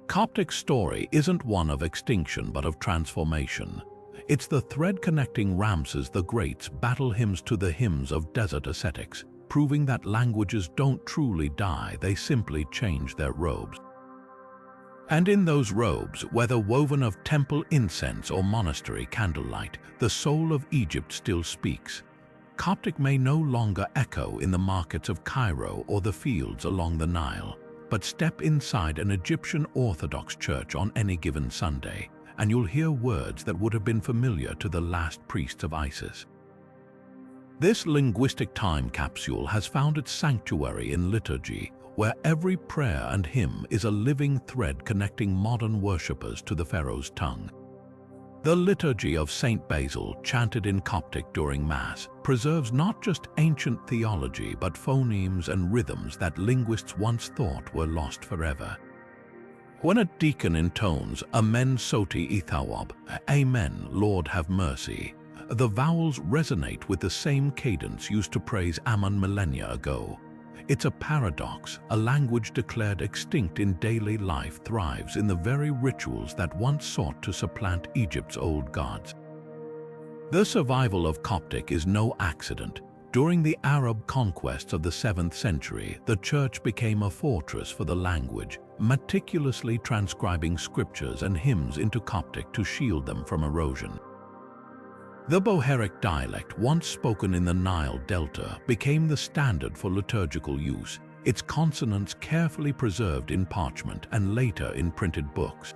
Coptic's story isn't one of extinction but of transformation. It's the thread connecting Ramses the Great's battle hymns to the hymns of desert ascetics, proving that languages don't truly die, they simply change their robes. And in those robes, whether woven of temple incense or monastery candlelight, the soul of Egypt still speaks. Coptic may no longer echo in the markets of Cairo or the fields along the Nile, but step inside an Egyptian Orthodox church on any given Sunday, and you'll hear words that would have been familiar to the last priests of Isis. This linguistic time capsule has found its sanctuary in liturgy, where every prayer and hymn is a living thread connecting modern worshippers to the pharaoh's tongue. The liturgy of Saint Basil, chanted in Coptic during Mass, preserves not just ancient theology but phonemes and rhythms that linguists once thought were lost forever. When a deacon intones Amen Soti Ithawab, Amen, Lord have mercy, the vowels resonate with the same cadence used to praise Ammon millennia ago. It's a paradox. A language declared extinct in daily life thrives in the very rituals that once sought to supplant Egypt's old gods. The survival of Coptic is no accident. During the Arab conquests of the 7th century, the church became a fortress for the language, meticulously transcribing scriptures and hymns into Coptic to shield them from erosion. The Bohairic dialect, once spoken in the Nile Delta, became the standard for liturgical use, its consonants carefully preserved in parchment and later in printed books.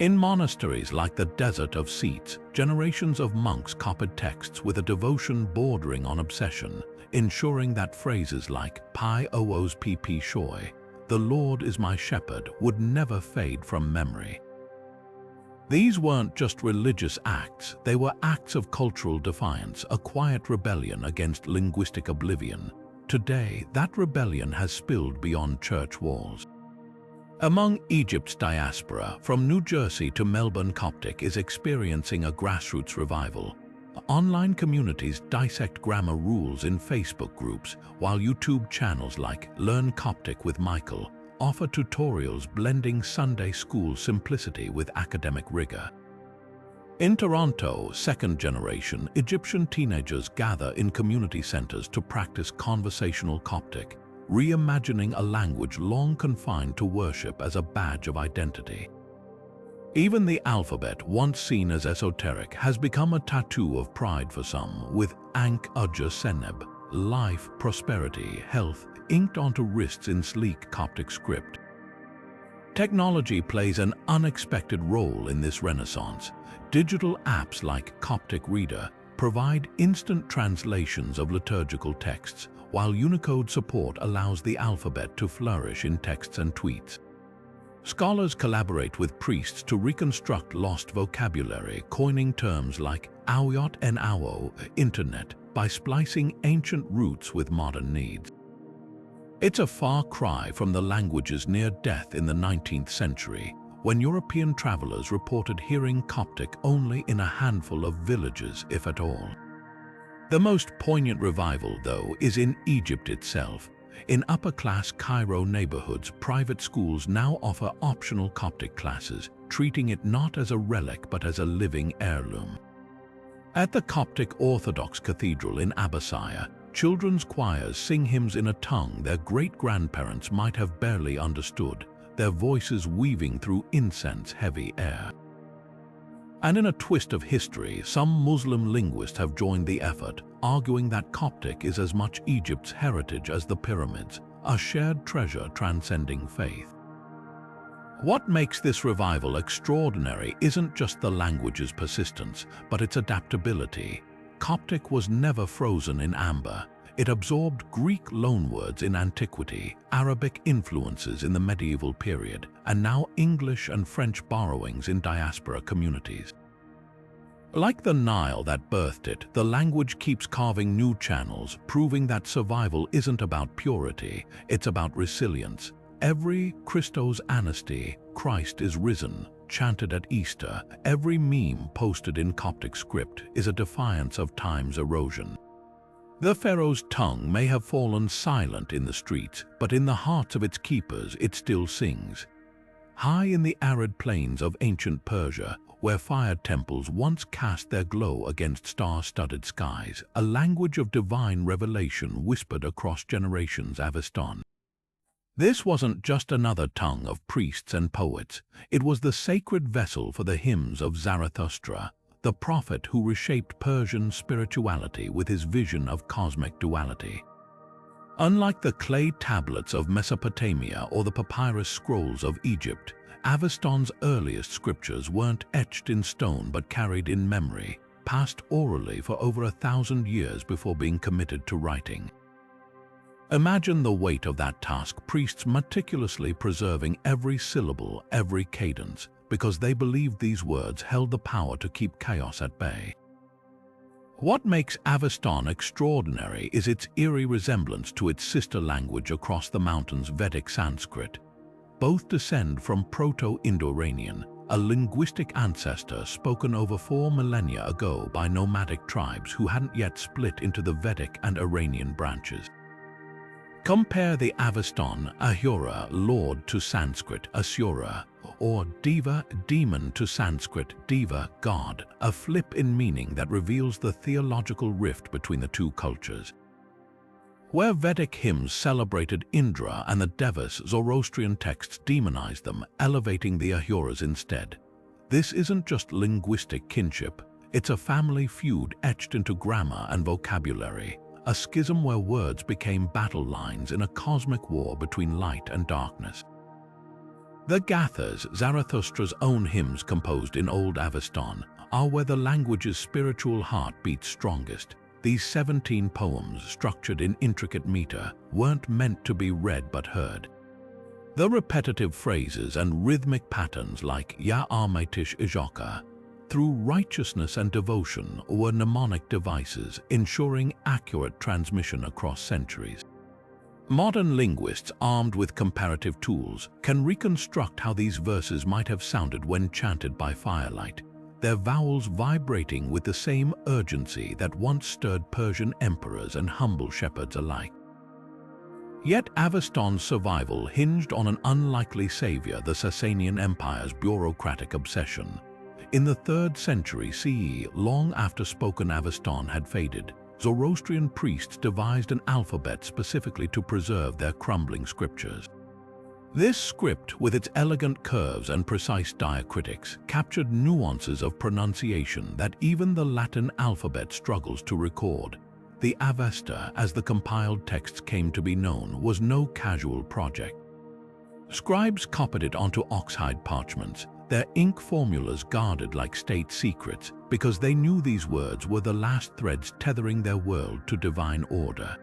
In monasteries like the Desert of Seats, generations of monks copied texts with a devotion bordering on obsession, ensuring that phrases like Pi Oos Pp Shoy, the Lord is my shepherd, would never fade from memory. These weren't just religious acts, they were acts of cultural defiance, a quiet rebellion against linguistic oblivion. Today, that rebellion has spilled beyond church walls. Among Egypt's diaspora, from New Jersey to Melbourne, Coptic is experiencing a grassroots revival. Online communities dissect grammar rules in Facebook groups, while YouTube channels like Learn Coptic with Michael offer tutorials blending Sunday school simplicity with academic rigor. In Toronto, second-generation Egyptian teenagers gather in community centers to practice conversational Coptic, reimagining a language long confined to worship as a badge of identity. Even the alphabet, once seen as esoteric, has become a tattoo of pride for some, with Ankh Uja Seneb, life, prosperity, health, inked onto wrists in sleek Coptic script. Technology plays an unexpected role in this renaissance. Digital apps like Coptic Reader provide instant translations of liturgical texts, while Unicode support allows the alphabet to flourish in texts and tweets. Scholars collaborate with priests to reconstruct lost vocabulary, coining terms like Awyot and Awo, internet, by splicing ancient roots with modern needs. It's a far cry from the language's near death in the 19th century, when European travelers reported hearing Coptic only in a handful of villages, if at all. The most poignant revival, though, is in Egypt itself. In upper-class Cairo neighborhoods, private schools now offer optional Coptic classes, treating it not as a relic but as a living heirloom. At the Coptic Orthodox Cathedral in Abbasiyah, children's choirs sing hymns in a tongue their great-grandparents might have barely understood, their voices weaving through incense-heavy air. And in a twist of history, some Muslim linguists have joined the effort, arguing that Coptic is as much Egypt's heritage as the pyramids, a shared treasure transcending faith. What makes this revival extraordinary isn't just the language's persistence, but its adaptability. Coptic was never frozen in amber. It absorbed Greek loanwords in antiquity, Arabic influences in the medieval period, and now English and French borrowings in diaspora communities. Like the Nile that birthed it, the language keeps carving new channels, proving that survival isn't about purity, it's about resilience. Every Christos Anastai, Christ is risen, chanted at Easter, every meme posted in Coptic script is a defiance of time's erosion. The pharaoh's tongue may have fallen silent in the streets, but in the hearts of its keepers it still sings. High in the arid plains of ancient Persia, where fire temples once cast their glow against star-studded skies, a language of divine revelation whispered across generations Avestan. This wasn't just another tongue of priests and poets, it was the sacred vessel for the hymns of Zarathustra, the prophet who reshaped Persian spirituality with his vision of cosmic duality. Unlike the clay tablets of Mesopotamia or the papyrus scrolls of Egypt, Avestan's earliest scriptures weren't etched in stone but carried in memory, passed orally for over 1,000 years before being committed to writing. Imagine the weight of that task, priests meticulously preserving every syllable, every cadence, because they believed these words held the power to keep chaos at bay. What makes Avestan extraordinary is its eerie resemblance to its sister language across the mountains, Vedic Sanskrit. Both descend from Proto-Indo-Iranian, a linguistic ancestor spoken over 4 millennia ago by nomadic tribes who hadn't yet split into the Vedic and Iranian branches. Compare the Avestan, Ahura, lord to Sanskrit, Asura, or Deva, demon to Sanskrit, Deva, god, a flip in meaning that reveals the theological rift between the two cultures. Where Vedic hymns celebrated Indra and the Devas, Zoroastrian texts demonized them, elevating the Ahuras instead. This isn't just linguistic kinship, it's a family feud etched into grammar and vocabulary, a schism where words became battle lines in a cosmic war between light and darkness. The Gathas, Zarathustra's own hymns composed in Old Avestan, are where the language's spiritual heart beats strongest. These 17 poems, structured in intricate meter, weren't meant to be read but heard. The repetitive phrases and rhythmic patterns like Ya Armatish Ijoka, through righteousness and devotion, were mnemonic devices ensuring accurate transmission across centuries. Modern linguists, armed with comparative tools, can reconstruct how these verses might have sounded when chanted by firelight, their vowels vibrating with the same urgency that once stirred Persian emperors and humble shepherds alike. Yet Avestan's survival hinged on an unlikely savior, the Sasanian Empire's bureaucratic obsession. In the 3rd century CE, long after spoken Avestan had faded, Zoroastrian priests devised an alphabet specifically to preserve their crumbling scriptures. This script, with its elegant curves and precise diacritics, captured nuances of pronunciation that even the Latin alphabet struggles to record. The Avesta, as the compiled texts came to be known, was no casual project. Scribes copied it onto oxhide parchments, their ink formulas guarded like state secrets, because they knew these words were the last threads tethering their world to divine order.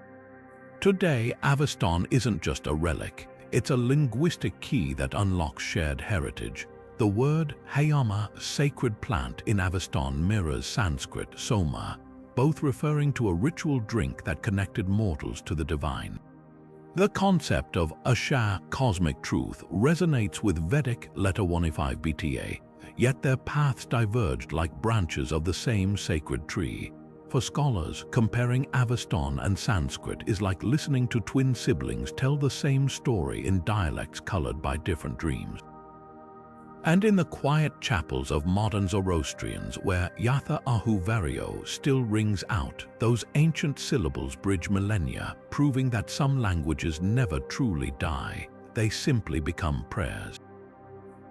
Today, Avestan isn't just a relic. It's a linguistic key that unlocks shared heritage. The word hayama, sacred plant, in Avestan mirrors Sanskrit soma, both referring to a ritual drink that connected mortals to the divine. The concept of Asha, cosmic truth, resonates with Vedic letter 115 BTA, yet their paths diverged like branches of the same sacred tree. For scholars, comparing Avestan and Sanskrit is like listening to twin siblings tell the same story in dialects colored by different dreams. And in the quiet chapels of modern Zoroastrians, where Yatha Ahu Vario still rings out, those ancient syllables bridge millennia, proving that some languages never truly die, they simply become prayers.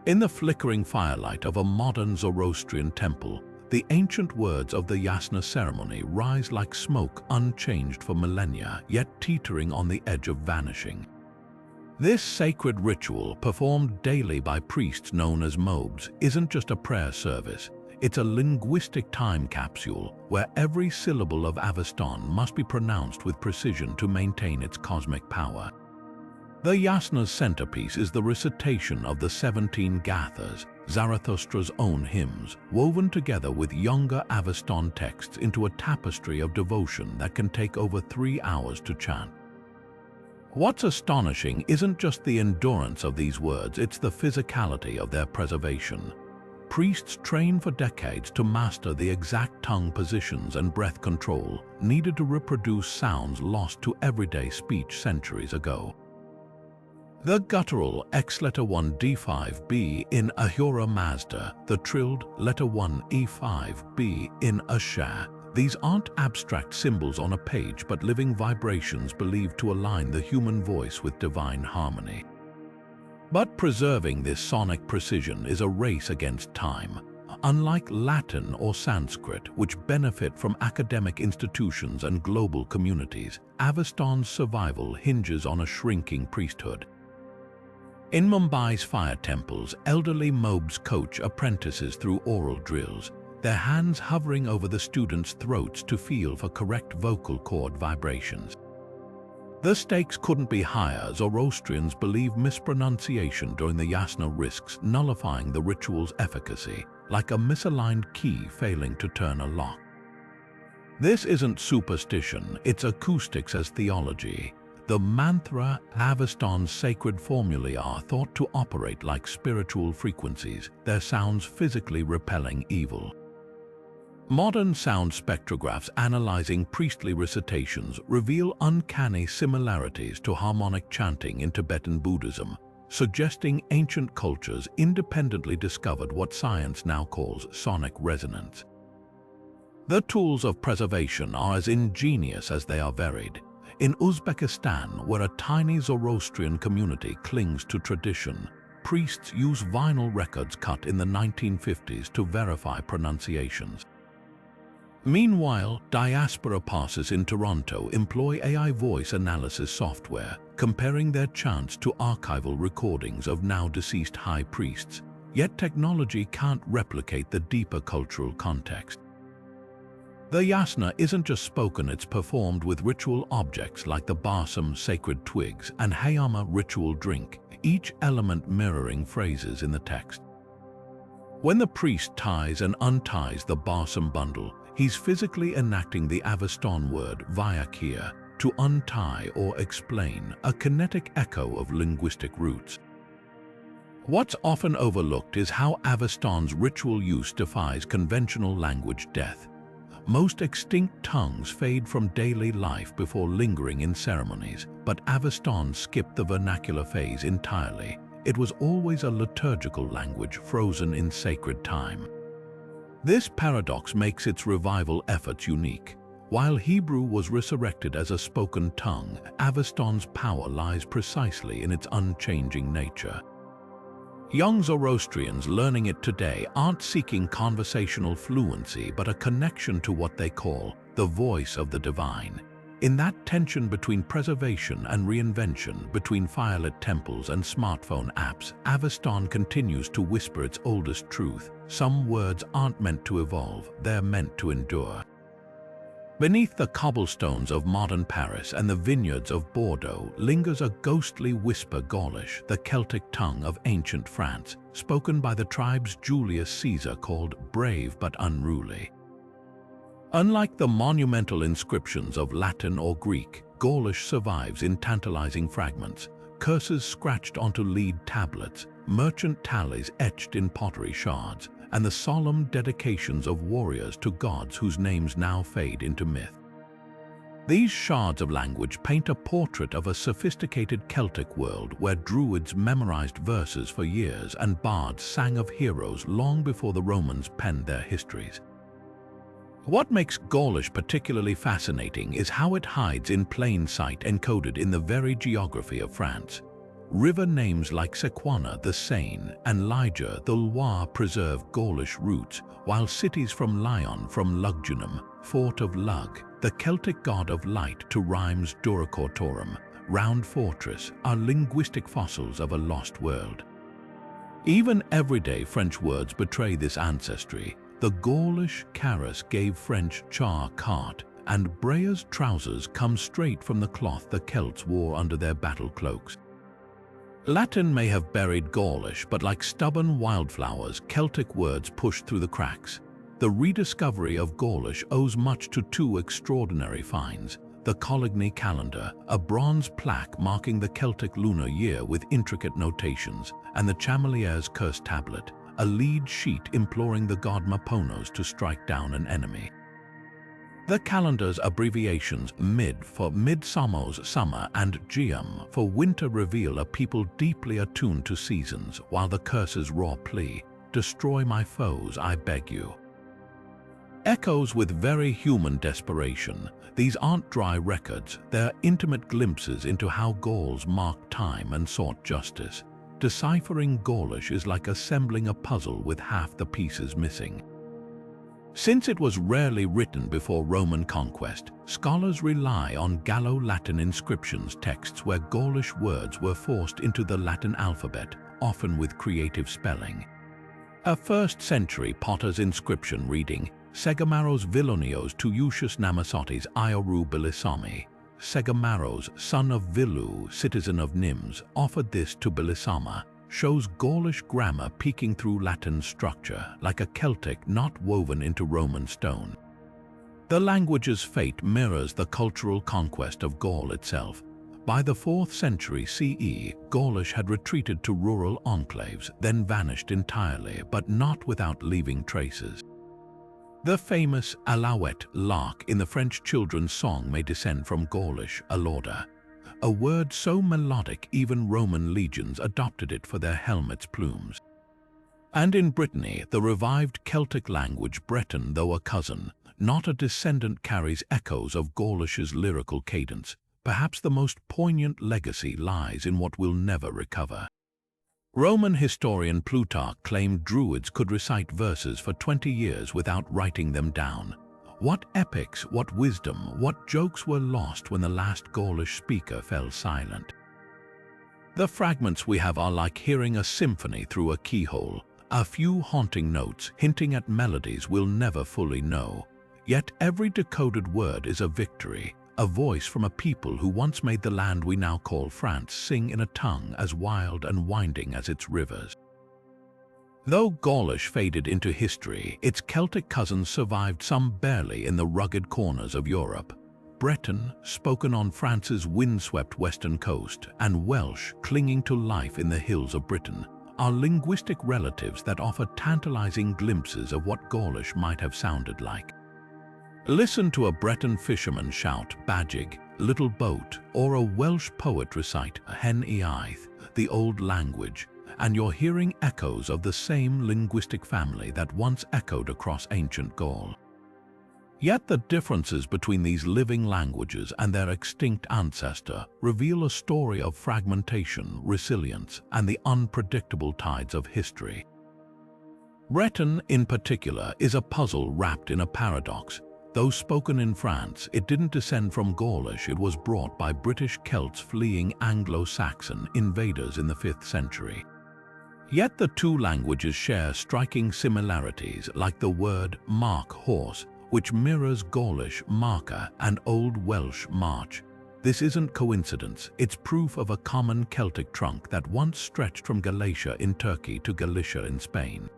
In the flickering firelight of a modern Zoroastrian temple, the ancient words of the yasna ceremony rise like smoke, unchanged for millennia, yet teetering on the edge of vanishing. This sacred ritual, performed daily by priests known as mobs, isn't just a prayer service. It's a linguistic time capsule where every syllable of Avestan must be pronounced with precision to maintain its cosmic power. The yasna's centerpiece is the recitation of the 17 Gathas, Zarathustra's own hymns, woven together with younger Avestan texts into a tapestry of devotion that can take over 3 hours to chant. What's astonishing isn't just the endurance of these words, it's the physicality of their preservation. Priests trained for decades to master the exact tongue positions and breath control needed to reproduce sounds lost to everyday speech centuries ago. The guttural X letter 1 D5 B in Ahura Mazda, the trilled letter 1 E5 B in Asher. These aren't abstract symbols on a page but living vibrations believed to align the human voice with divine harmony. But preserving this sonic precision is a race against time. Unlike Latin or Sanskrit, which benefit from academic institutions and global communities, Aveston's survival hinges on a shrinking priesthood. In Mumbai's fire temples, elderly mobs coach apprentices through oral drills, their hands hovering over the students' throats to feel for correct vocal cord vibrations. The stakes couldn't be higher. Zoroastrians believe mispronunciation during the yasna risks nullifying the ritual's efficacy, like a misaligned key failing to turn a lock. This isn't superstition, it's acoustics as theology. The mantra, Aveston's sacred formulae, are thought to operate like spiritual frequencies, their sounds physically repelling evil. Modern sound spectrographs analyzing priestly recitations reveal uncanny similarities to harmonic chanting in Tibetan Buddhism, suggesting ancient cultures independently discovered what science now calls sonic resonance. The tools of preservation are as ingenious as they are varied. In Uzbekistan, where a tiny Zoroastrian community clings to tradition, priests use vinyl records cut in the 1950s to verify pronunciations. Meanwhile, diaspora passes in Toronto employ AI voice analysis software, comparing their chants to archival recordings of now-deceased high priests, yet technology can't replicate the deeper cultural context. The yasna isn't just spoken, it's performed with ritual objects like the barsam sacred twigs and hayama ritual drink, each element mirroring phrases in the text. When the priest ties and unties the barsam bundle, he's physically enacting the Aveston word vayakir, to untie or explain, a kinetic echo of linguistic roots. What's often overlooked is how Aveston's ritual use defies conventional language death. Most extinct tongues fade from daily life before lingering in ceremonies, but Aveston skipped the vernacular phase entirely. It was always a liturgical language frozen in sacred time. This paradox makes its revival efforts unique. While Hebrew was resurrected as a spoken tongue, Aveston's power lies precisely in its unchanging nature. Young Zoroastrians learning it today aren't seeking conversational fluency but a connection to what they call the voice of the divine. In that tension between preservation and reinvention, between firelit temples and smartphone apps, Aveston continues to whisper its oldest truth. Some words aren't meant to evolve, they're meant to endure. Beneath the cobblestones of modern Paris and the vineyards of Bordeaux lingers a ghostly whisper Gaulish, the Celtic tongue of ancient France, spoken by the tribes Julius Caesar called brave but unruly. Unlike the monumental inscriptions of Latin or Greek, Gaulish survives in tantalizing fragments, curses scratched onto lead tablets, merchant tallies etched in pottery shards, and the solemn dedications of warriors to gods whose names now fade into myth. These shards of language paint a portrait of a sophisticated Celtic world where druids memorized verses for years and bards sang of heroes long before the Romans penned their histories. What makes Gaulish particularly fascinating is how it hides in plain sight encoded in the very geography of France. River names like Sequana, the Seine, and Liger, the Loire preserve Gaulish roots, while cities from Lyon, from Lugdunum, fort of Lug, the Celtic god of light, to Rheims Duracortorum, round fortress, are linguistic fossils of a lost world. Even everyday French words betray this ancestry. The Gaulish charis gave French char cart, and Brea's trousers come straight from the cloth the Celts wore under their battle cloaks. Latin may have buried Gaulish, but like stubborn wildflowers, Celtic words pushed through the cracks. The rediscovery of Gaulish owes much to two extraordinary finds: the Coligny calendar, a bronze plaque marking the Celtic lunar year with intricate notations, and the Chamelier's curse tablet, a lead sheet imploring the god Maponos to strike down an enemy. The calendar's abbreviations MID for Midsummer's summer and Giam for winter reveal a people deeply attuned to seasons, while the curse's raw plea, "Destroy my foes, I beg you," echoes with very human desperation. These aren't dry records, they're intimate glimpses into how Gauls marked time and sought justice. Deciphering Gaulish is like assembling a puzzle with half the pieces missing. Since it was rarely written before Roman conquest, scholars rely on Gallo-Latin inscriptions texts where Gaulish words were forced into the Latin alphabet, often with creative spelling. A 1st century potter's inscription reading, Segamaros Vilonios Tuiusius Namasotis Ioru Belisami, Segamaros, son of Vilu, citizen of Nims, offered this to Belisama, shows Gaulish grammar peeking through Latin structure, like a Celtic knot woven into Roman stone. The language's fate mirrors the cultural conquest of Gaul itself. By the 4th century CE, Gaulish had retreated to rural enclaves, then vanished entirely, but not without leaving traces. The famous alouette lark in the French children's song may descend from Gaulish alauda, a word so melodic even Roman legions adopted it for their helmets' plumes. And in Brittany, the revived Celtic language Breton, though a cousin, not a descendant, carries echoes of Gaulish's lyrical cadence. Perhaps the most poignant legacy lies in what we'll never recover. Roman historian Plutarch claimed Druids could recite verses for 20 years without writing them down. What epics, what wisdom, what jokes were lost when the last Gaulish speaker fell silent? The fragments we have are like hearing a symphony through a keyhole, a few haunting notes hinting at melodies we'll never fully know. Yet every decoded word is a victory, a voice from a people who once made the land we now call France sing in a tongue as wild and winding as its rivers. Though Gaulish faded into history, its Celtic cousins survived, some barely, in the rugged corners of Europe. Breton, spoken on France's windswept western coast, and Welsh, clinging to life in the hills of Britain, are linguistic relatives that offer tantalizing glimpses of what Gaulish might have sounded like. Listen to a Breton fisherman shout "Badjig," little boat, or a Welsh poet recite "Hen Iaith," the old language, and you're hearing echoes of the same linguistic family that once echoed across ancient Gaul. Yet the differences between these living languages and their extinct ancestor reveal a story of fragmentation, resilience, and the unpredictable tides of history. Breton, in particular, is a puzzle wrapped in a paradox. Though spoken in France, it didn't descend from Gaulish. It was brought by British Celts fleeing Anglo-Saxon invaders in the 5th century. Yet the two languages share striking similarities, like the word mark, horse, which mirrors Gaulish marca and Old Welsh march. This isn't coincidence, it's proof of a common Celtic trunk that once stretched from Galatia in Turkey to Galicia in Spain.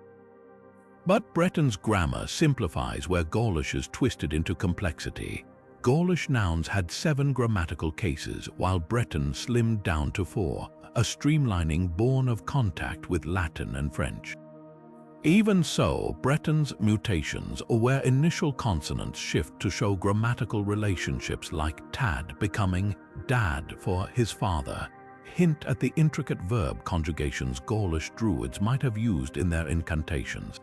But Breton's grammar simplifies where Gaulish is twisted into complexity. Gaulish nouns had 7 grammatical cases, while Breton slimmed down to 4, a streamlining born of contact with Latin and French. Even so, Breton's mutations, or where initial consonants shift to show grammatical relationships, like tad becoming dad for his father, hint at the intricate verb conjugations Gaulish Druids might have used in their incantations.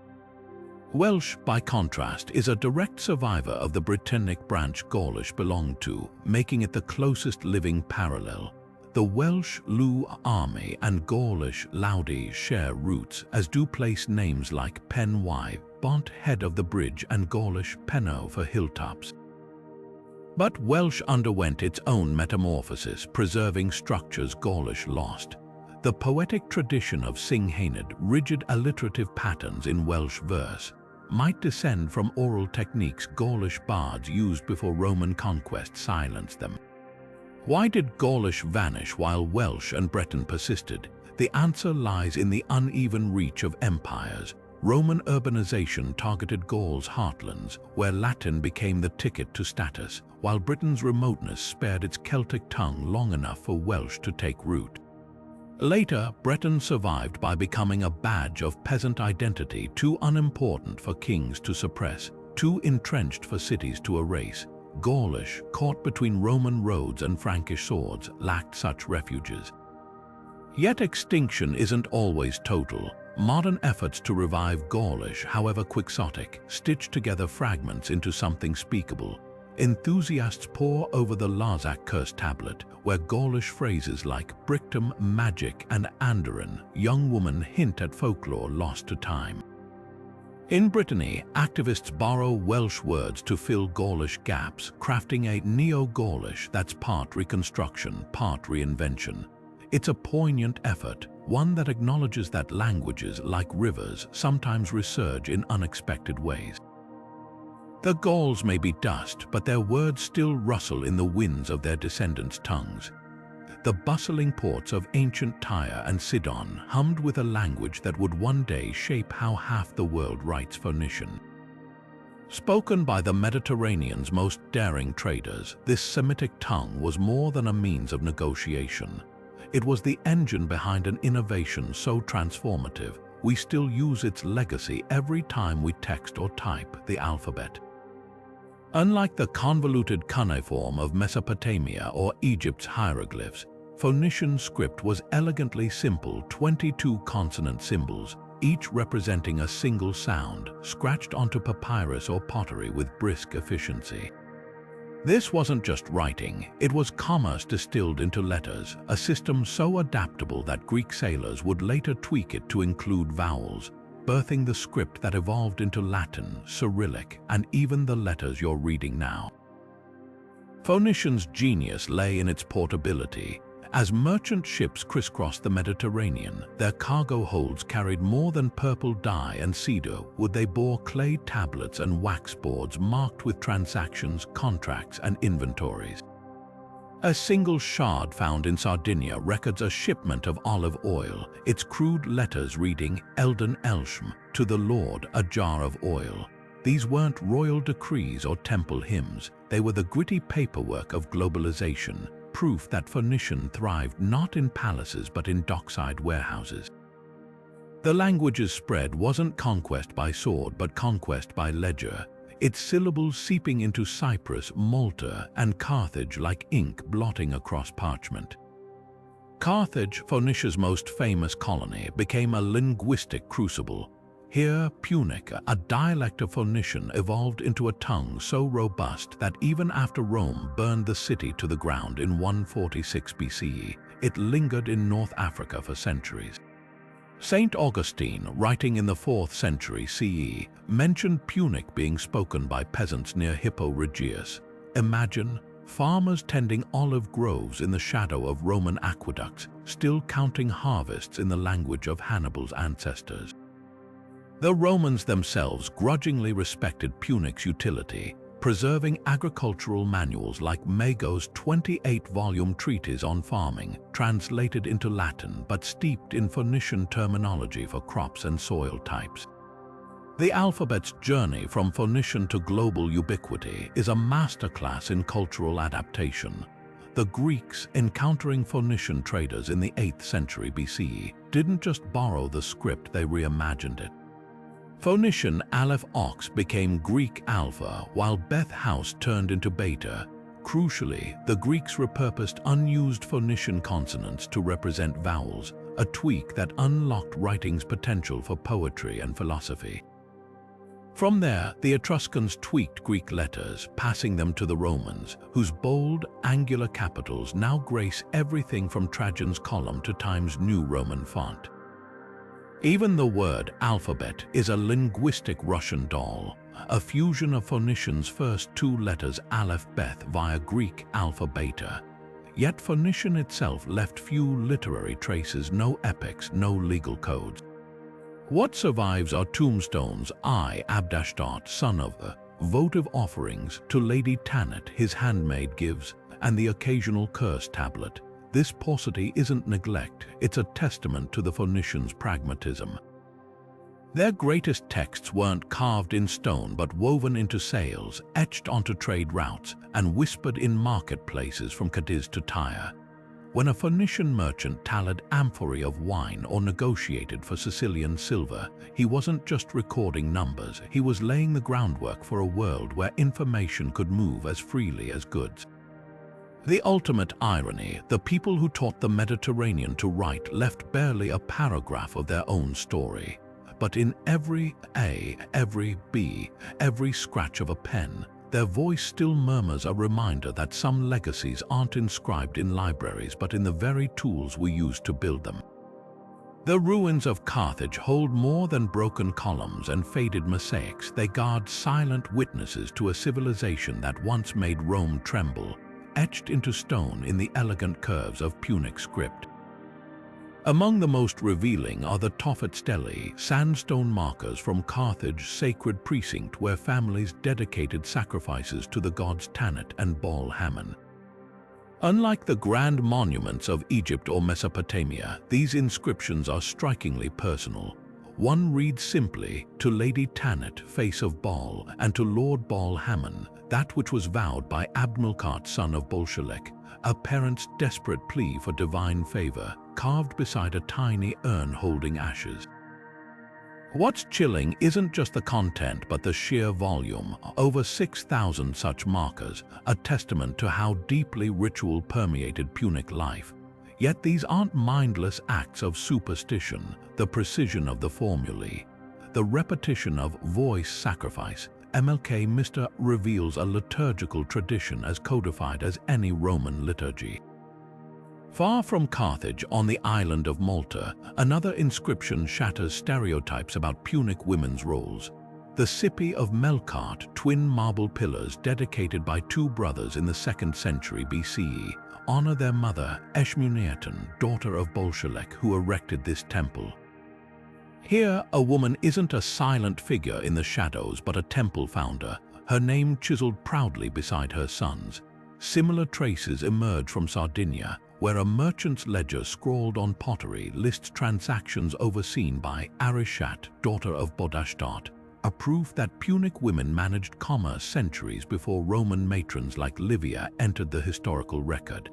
Welsh, by contrast, is a direct survivor of the Britannic branch Gaulish belonged to, making it the closest living parallel. The Welsh Lw Army and Gaulish Laudi share roots, as do place names like Pen Y, Bont head of the bridge, and Gaulish Penno for hilltops. But Welsh underwent its own metamorphosis, preserving structures Gaulish lost. The poetic tradition of Singhained, rigid alliterative patterns in Welsh verse, might descend from oral techniques Gaulish bards used before Roman conquest silenced them. Why did Gaulish vanish while Welsh and Breton persisted? The answer lies in the uneven reach of empires. Roman urbanization targeted Gaul's heartlands, where Latin became the ticket to status, while Britain's remoteness spared its Celtic tongue long enough for Welsh to take root. Later, Breton survived by becoming a badge of peasant identity too unimportant for kings to suppress, too entrenched for cities to erase. Gaulish, caught between Roman roads and Frankish swords, lacked such refuges. Yet extinction isn't always total. Modern efforts to revive Gaulish, however quixotic, stitch together fragments into something speakable. Enthusiasts pore over the Larzac curse tablet, where Gaulish phrases like Brictum, magic, and Andoran, young woman hint at folklore lost to time. In Brittany, activists borrow Welsh words to fill Gaulish gaps, crafting a Neo-Gaulish that's part reconstruction, part reinvention. It's a poignant effort, one that acknowledges that languages, like rivers, sometimes resurge in unexpected ways. The Gauls may be dust, but their words still rustle in the winds of their descendants' tongues. The bustling ports of ancient Tyre and Sidon hummed with a language that would one day shape how half the world writes Phoenician. Spoken by the Mediterranean's most daring traders, this Semitic tongue was more than a means of negotiation. It was the engine behind an innovation so transformative, we still use its legacy every time we text or type the alphabet. Unlike the convoluted cuneiform of Mesopotamia or Egypt's hieroglyphs, Phoenician script was elegantly simple 22 consonant symbols, each representing a single sound, scratched onto papyrus or pottery with brisk efficiency. This wasn't just writing, it was commerce distilled into letters, a system so adaptable that Greek sailors would later tweak it to include vowels, birthing the script that evolved into Latin, Cyrillic, and even the letters you're reading now. Phoenicians' genius lay in its portability. As merchant ships crisscrossed the Mediterranean, their cargo holds carried more than purple dye and cedar wood. They bore clay tablets and wax boards marked with transactions, contracts, and inventories. A single shard found in Sardinia records a shipment of olive oil, its crude letters reading Elden Elshm, to the Lord a jar of oil. These weren't royal decrees or temple hymns, they were the gritty paperwork of globalization, proof that Phoenician thrived not in palaces but in dockside warehouses. The language's spread wasn't conquest by sword but conquest by ledger, its syllables seeping into Cyprus, Malta, and Carthage like ink blotting across parchment. Carthage, Phoenicia's most famous colony, became a linguistic crucible. Here, Punic, a dialect of Phoenician, evolved into a tongue so robust that even after Rome burned the city to the ground in 146 BCE, it lingered in North Africa for centuries. Saint Augustine, writing in the 4th century CE, mentioned Punic being spoken by peasants near Hippo Regius. Imagine farmers tending olive groves in the shadow of Roman aqueducts, still counting harvests in the language of Hannibal's ancestors. The Romans themselves grudgingly respected Punic's utility, preserving agricultural manuals like Mago's 28-volume treatise on farming, translated into Latin but steeped in Phoenician terminology for crops and soil types. The alphabet's journey from Phoenician to global ubiquity is a masterclass in cultural adaptation. The Greeks, encountering Phoenician traders in the 8th century BCE, didn't just borrow the script, they reimagined it. Phoenician Aleph Ox became Greek Alpha, while Beth House turned into Beta. Crucially, the Greeks repurposed unused Phoenician consonants to represent vowels, a tweak that unlocked writing's potential for poetry and philosophy. From there, the Etruscans tweaked Greek letters, passing them to the Romans, whose bold, angular capitals now grace everything from Trajan's column to Times New Roman font. Even the word alphabet is a linguistic Russian doll, a fusion of Phoenician's first 2 letters Aleph Beth via Greek Alpha Beta. Yet Phoenician itself left few literary traces, no epics, no legal codes. What survives are tombstones, I, Abdashdot, son of the, votive offerings to Lady Tanit his handmaid gives, and the occasional curse tablet. This paucity isn't neglect, it's a testament to the Phoenicians' pragmatism. Their greatest texts weren't carved in stone but woven into sails, etched onto trade routes, and whispered in marketplaces from Cadiz to Tyre. When a Phoenician merchant tallied amphorae of wine or negotiated for Sicilian silver, he wasn't just recording numbers, he was laying the groundwork for a world where information could move as freely as goods. The ultimate irony, the people who taught the Mediterranean to write left barely a paragraph of their own story. But in every A, every B, every scratch of a pen, their voice still murmurs a reminder that some legacies aren't inscribed in libraries but in the very tools we use to build them. The ruins of Carthage hold more than broken columns and faded mosaics. They guard silent witnesses to a civilization that once made Rome tremble, etched into stone in the elegant curves of Punic script. Among the most revealing are the Tophet stelae, sandstone markers from Carthage's sacred precinct where families dedicated sacrifices to the gods Tanit and Baal Hammon. Unlike the grand monuments of Egypt or Mesopotamia, these inscriptions are strikingly personal. One reads simply, "To Lady Tanit, face of Baal, and to Lord Baal Hammon, that which was vowed by Abdmelkart, son of Bolshevik," a parent's desperate plea for divine favor, carved beside a tiny urn holding ashes. What's chilling isn't just the content but the sheer volume, over 6,000 such markers, a testament to how deeply ritual permeated Punic life. Yet these aren't mindless acts of superstition, the precision of the formulae, the repetition of voice sacrifice. MLK Mr. reveals a liturgical tradition as codified as any Roman liturgy. Far from Carthage, on the island of Malta, another inscription shatters stereotypes about Punic women's roles. The Sippi of Melkart, twin marble pillars dedicated by two brothers in the 2nd century BCE, honor their mother, Eshmunieten, daughter of Bolshevik, who erected this temple. Here, a woman isn't a silent figure in the shadows but a temple founder, her name chiseled proudly beside her son's. Similar traces emerge from Sardinia, where a merchant's ledger scrawled on pottery lists transactions overseen by Arishat, daughter of Bodashtat, a proof that Punic women managed commerce centuries before Roman matrons like Livia entered the historical record.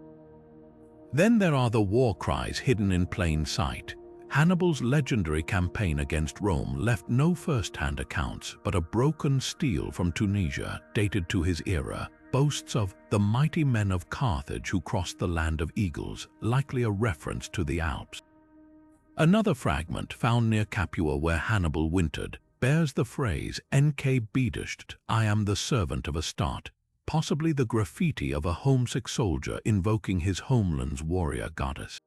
Then there are the war cries hidden in plain sight. Hannibal's legendary campaign against Rome left no first-hand accounts, but a broken stele from Tunisia, dated to his era, boasts of the mighty men of Carthage who crossed the land of eagles, likely a reference to the Alps. Another fragment, found near Capua where Hannibal wintered, bears the phrase "Nk Bedusht, I am the servant of Astarte," possibly the graffiti of a homesick soldier invoking his homeland's warrior goddess.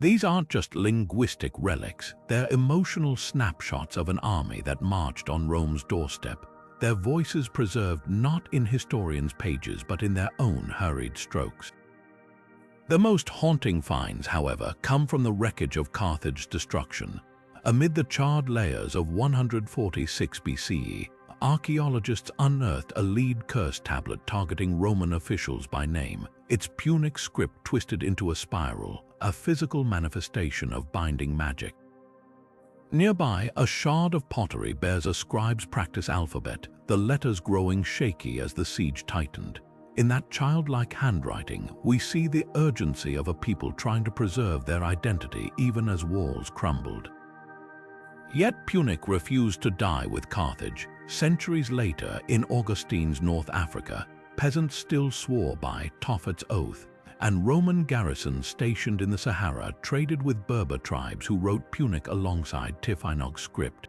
These aren't just linguistic relics, they're emotional snapshots of an army that marched on Rome's doorstep, their voices preserved not in historians' pages but in their own hurried strokes. The most haunting finds, however, come from the wreckage of Carthage's destruction. Amid the charred layers of 146 BCE, archaeologists unearthed a lead curse tablet targeting Roman officials by name, its Punic script twisted into a spiral, a physical manifestation of binding magic. Nearby, a shard of pottery bears a scribe's practice alphabet, the letters growing shaky as the siege tightened. In that childlike handwriting, we see the urgency of a people trying to preserve their identity even as walls crumbled. Yet Punic refused to die with Carthage. Centuries later, in Augustine's North Africa, peasants still swore by Tophet's oath, and Roman garrisons stationed in the Sahara traded with Berber tribes who wrote Punic alongside Tifinagh script.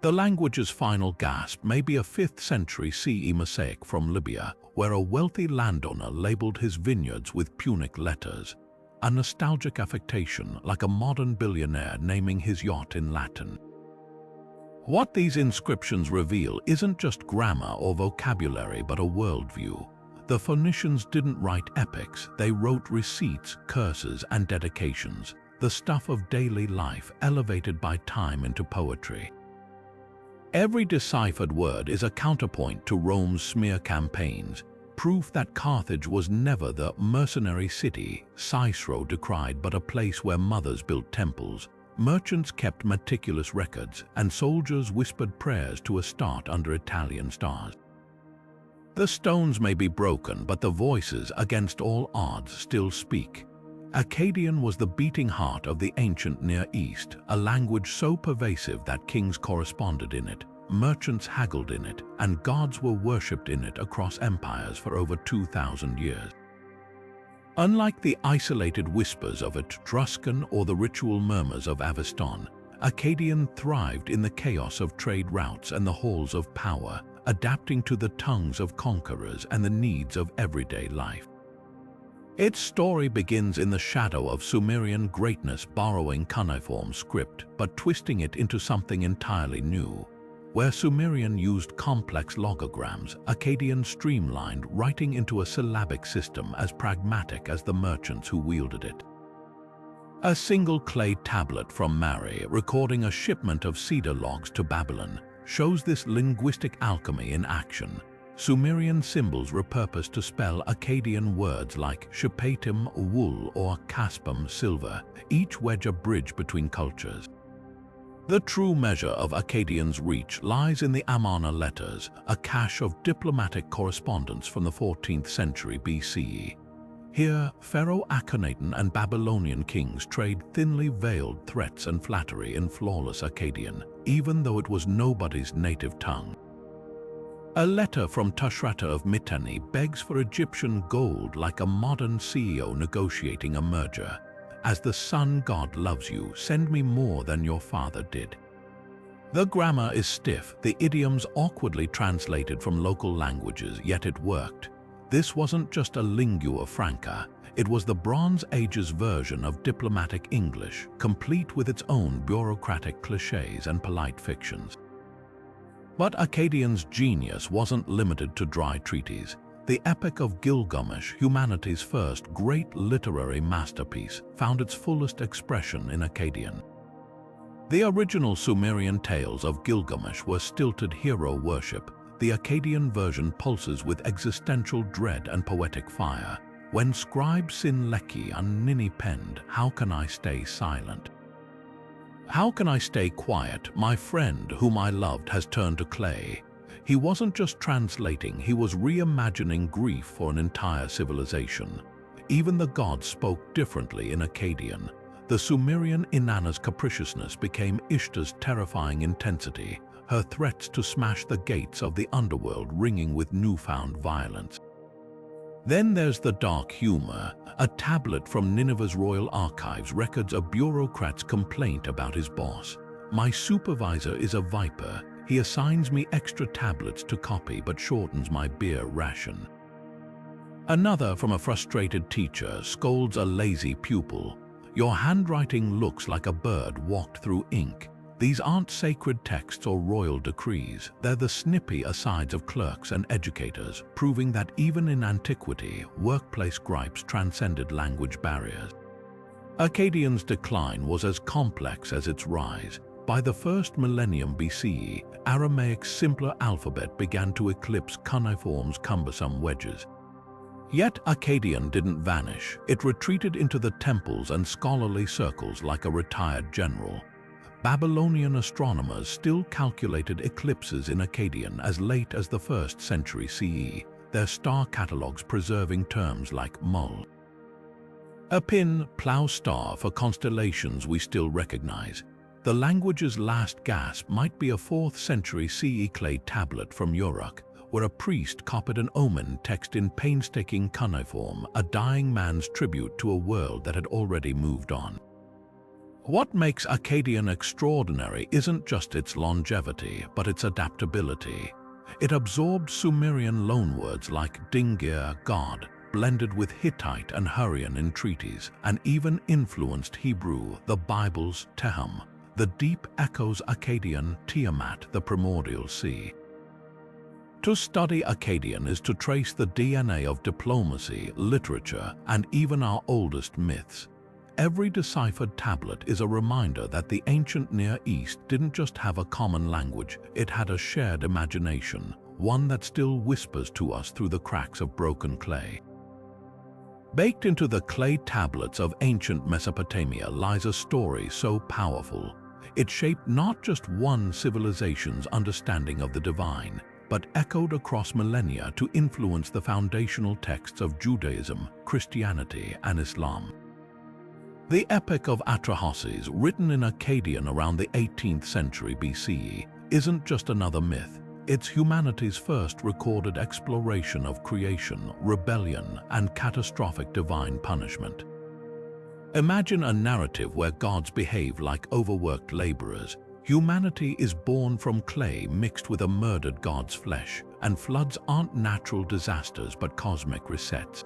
The language's final gasp may be a 5th century CE mosaic from Libya, where a wealthy landowner labeled his vineyards with Punic letters, a nostalgic affectation like a modern billionaire naming his yacht in Latin. What these inscriptions reveal isn't just grammar or vocabulary but a worldview. The Phoenicians didn't write epics, they wrote receipts, curses, and dedications, the stuff of daily life elevated by time into poetry. Every deciphered word is a counterpoint to Rome's smear campaigns, proof that Carthage was never the mercenary city Cicero decried but a place where mothers built temples, merchants kept meticulous records, and soldiers whispered prayers to Astarte under Italian stars. The stones may be broken, but the voices, against all odds, still speak. Akkadian was the beating heart of the ancient Near East, a language so pervasive that kings corresponded in it, merchants haggled in it, and gods were worshipped in it across empires for over 2,000 years. Unlike the isolated whispers of Etruscan or the ritual murmurs of Avestan, Akkadian thrived in the chaos of trade routes and the halls of power, adapting to the tongues of conquerors and the needs of everyday life. Its story begins in the shadow of Sumerian greatness, borrowing cuneiform script but twisting it into something entirely new. Where Sumerian used complex logograms, Akkadian streamlined writing into a syllabic system as pragmatic as the merchants who wielded it. A single clay tablet from Mari, recording a shipment of cedar logs to Babylon, shows this linguistic alchemy in action. Sumerian symbols repurposed to spell Akkadian words like shapatim, wool, or kaspam, silver, each wedge a bridge between cultures. The true measure of Akkadian's reach lies in the Amarna letters, a cache of diplomatic correspondence from the 14th century BCE. Here, Pharaoh Akhenaten and Babylonian kings trade thinly veiled threats and flattery in flawless Akkadian, even though it was nobody's native tongue. A letter from Tocharian of Mitanni begs for Egyptian gold like a modern CEO negotiating a merger. As the sun god loves you, send me more than your father did. The grammar is stiff, the idioms awkwardly translated from local languages, yet it worked. This wasn't just a lingua franca, it was the Bronze Age's version of diplomatic English, complete with its own bureaucratic clichés and polite fictions. But Akkadian's genius wasn't limited to dry treaties. The Epic of Gilgamesh, humanity's first great literary masterpiece, found its fullest expression in Akkadian. The original Sumerian tales of Gilgamesh were stilted hero worship. The Akkadian version pulses with existential dread and poetic fire. When scribe Sinleki and Nini penned, "How can I stay silent? How can I stay quiet? My friend whom I loved has turned to clay." He wasn't just translating, he was reimagining grief for an entire civilization. Even the gods spoke differently in Akkadian. The Sumerian Inanna's capriciousness became Ishtar's terrifying intensity, her threats to smash the gates of the underworld ringing with newfound violence. Then there's the dark humor. A tablet from Nineveh's royal archives records a bureaucrat's complaint about his boss. "My supervisor is a viper. He assigns me extra tablets to copy but shortens my beer ration." Another, from a frustrated teacher, scolds a lazy pupil. "Your handwriting looks like a bird walked through ink." These aren't sacred texts or royal decrees, they're the snippy asides of clerks and educators, proving that even in antiquity, workplace gripes transcended language barriers. Akkadian's decline was as complex as its rise. By the first millennium BCE, Aramaic's simpler alphabet began to eclipse cuneiform's cumbersome wedges. Yet Akkadian didn't vanish. It retreated into the temples and scholarly circles like a retired general. Babylonian astronomers still calculated eclipses in Akkadian as late as the 1st century CE, their star catalogues preserving terms like mul. A pin, plough star for constellations we still recognize. The language's last gasp might be a 4th century CE clay tablet from Uruk, where a priest copied an omen text in painstaking cuneiform, a dying man's tribute to a world that had already moved on. What makes Akkadian extraordinary isn't just its longevity, but its adaptability. It absorbed Sumerian loanwords like dingir, god, blended with Hittite and Hurrian entreaties, and even influenced Hebrew, the Bible's Tehom. The deep echoes Akkadian, Tiamat, the primordial sea. To study Akkadian is to trace the DNA of diplomacy, literature, and even our oldest myths. Every deciphered tablet is a reminder that the ancient Near East didn't just have a common language, it had a shared imagination, one that still whispers to us through the cracks of broken clay. Baked into the clay tablets of ancient Mesopotamia lies a story so powerful. It shaped not just one civilization's understanding of the divine, but echoed across millennia to influence the foundational texts of Judaism, Christianity, and Islam. The Epic of Atrahasis, written in Akkadian around the 18th century BCE, isn't just another myth. It's humanity's first recorded exploration of creation, rebellion, and catastrophic divine punishment. Imagine a narrative where gods behave like overworked laborers. Humanity is born from clay mixed with a murdered god's flesh, and floods aren't natural disasters but cosmic resets.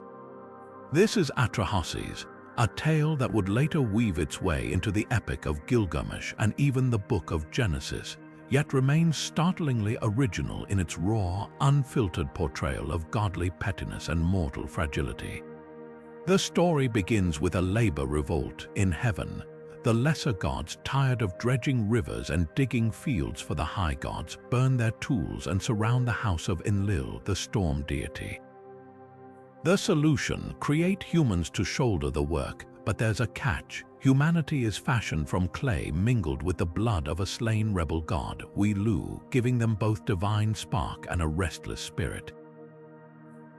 This is Atrahasis, a tale that would later weave its way into the Epic of Gilgamesh and even the Book of Genesis, yet remains startlingly original in its raw, unfiltered portrayal of godly pettiness and mortal fragility. The story begins with a labor revolt in heaven. The lesser gods, tired of dredging rivers and digging fields for the high gods, burn their tools and surround the house of Enlil, the storm deity. The solution: create humans to shoulder the work, but there's a catch. Humanity is fashioned from clay mingled with the blood of a slain rebel god, Wilu, giving them both divine spark and a restless spirit.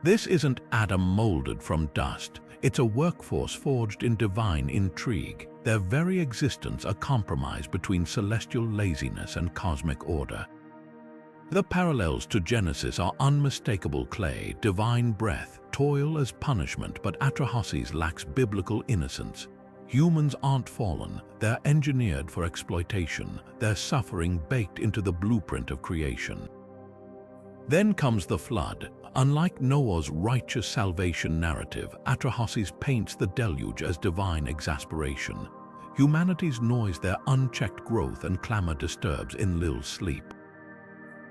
This isn't Adam molded from dust, it's a workforce forged in divine intrigue, their very existence a compromise between celestial laziness and cosmic order. The parallels to Genesis are unmistakable: clay, divine breath, toil as punishment, but Atrahasis lacks biblical innocence. Humans aren't fallen, they're engineered for exploitation, their suffering baked into the blueprint of creation. Then comes the flood. Unlike Noah's righteous salvation narrative, Atrahasis paints the deluge as divine exasperation. Humanity's noise, their unchecked growth and clamor disturbs Enlil's sleep.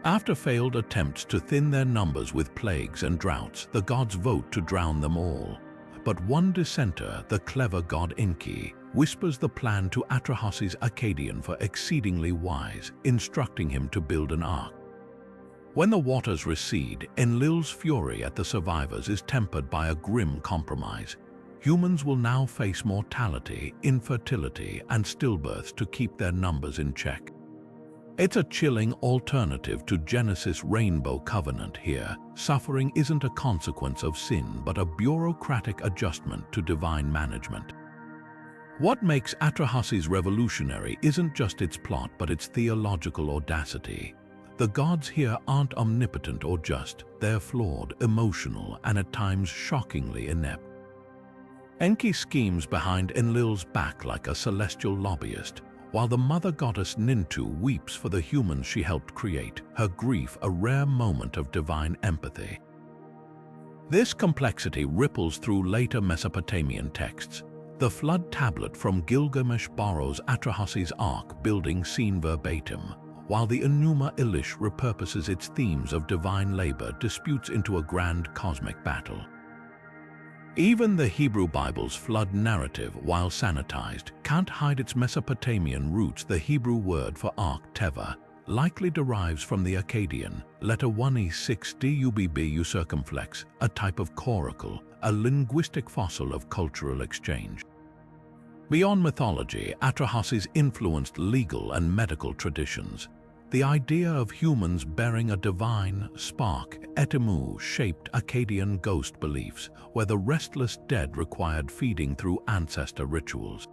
After failed attempts to thin their numbers with plagues and droughts, the gods vote to drown them all. But one dissenter, the clever god Enki, whispers the plan to Atrahasis Akkadian for exceedingly wise, instructing him to build an ark. When the waters recede, Enlil's fury at the survivors is tempered by a grim compromise. Humans will now face mortality, infertility, and stillbirths to keep their numbers in check. It's a chilling alternative to Genesis' rainbow covenant here. Suffering isn't a consequence of sin, but a bureaucratic adjustment to divine management. What makes Atrahasis revolutionary isn't just its plot, but its theological audacity. The gods here aren't omnipotent or just, they're flawed, emotional, and at times shockingly inept. Enki schemes behind Enlil's back like a celestial lobbyist, while the mother goddess Nintu weeps for the humans she helped create, her grief a rare moment of divine empathy. This complexity ripples through later Mesopotamian texts. The flood tablet from Gilgamesh borrows Atrahasis' ark building scene verbatim, while the Enuma Elish repurposes its themes of divine labor disputes into a grand cosmic battle. Even the Hebrew Bible's flood narrative, while sanitized, can't hide its Mesopotamian roots. The Hebrew word for ark, teva, likely derives from the Akkadian, letter 1e6 circumflex, a type of coracle, a linguistic fossil of cultural exchange. Beyond mythology, Atrahasis influenced legal and medical traditions. The idea of humans bearing a divine spark, Etemu, shaped Akkadian ghost beliefs, where the restless dead required feeding through ancestor rituals.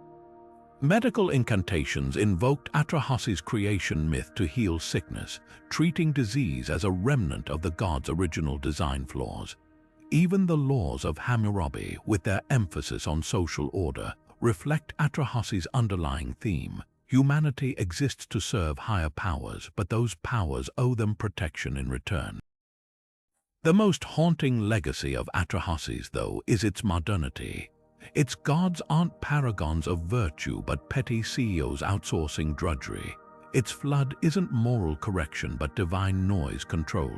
Medical incantations invoked Atrahasis' creation myth to heal sickness, treating disease as a remnant of the god's original design flaws. Even the laws of Hammurabi, with their emphasis on social order, reflect Atrahasis' underlying theme. Humanity exists to serve higher powers, but those powers owe them protection in return. The most haunting legacy of Atrahasis, though, is its modernity. Its gods aren't paragons of virtue, but petty CEOs outsourcing drudgery. Its flood isn't moral correction, but divine noise control.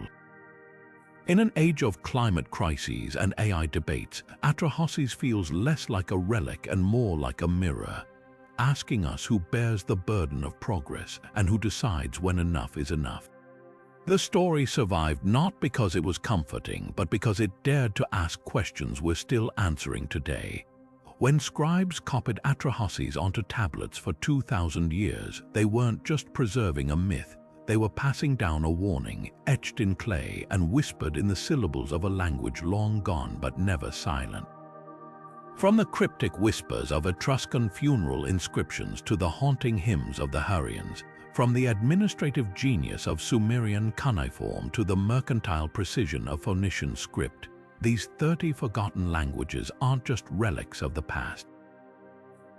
In an age of climate crises and AI debates, Atrahasis feels less like a relic and more like a mirror, asking us who bears the burden of progress and who decides when enough is enough. The story survived not because it was comforting, but because it dared to ask questions we're still answering today. When scribes copied Atrahasis onto tablets for 2,000 years, they weren't just preserving a myth, they were passing down a warning, etched in clay and whispered in the syllables of a language long gone but never silent. From the cryptic whispers of Etruscan funeral inscriptions to the haunting hymns of the Hurrians, from the administrative genius of Sumerian cuneiform to the mercantile precision of Phoenician script, these 30 forgotten languages aren't just relics of the past.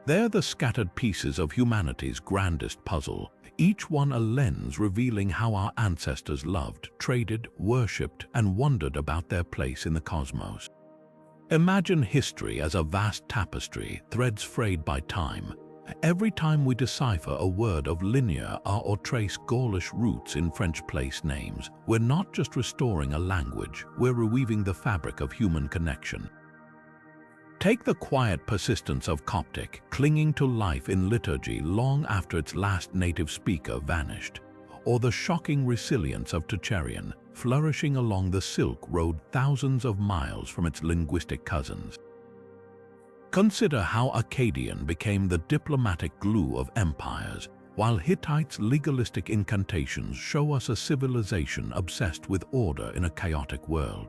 They're the scattered pieces of humanity's grandest puzzle, each one a lens revealing how our ancestors loved, traded, worshipped, and wondered about their place in the cosmos. Imagine history as a vast tapestry, threads frayed by time. Every time we decipher a word of Linear A or trace Gaulish roots in French place names, we're not just restoring a language, we're reweaving the fabric of human connection. Take the quiet persistence of Coptic, clinging to life in liturgy long after its last native speaker vanished, or the shocking resilience of Tocharian, flourishing along the Silk Road thousands of miles from its linguistic cousins. Consider how Akkadian became the diplomatic glue of empires, while Hittite's legalistic incantations show us a civilization obsessed with order in a chaotic world.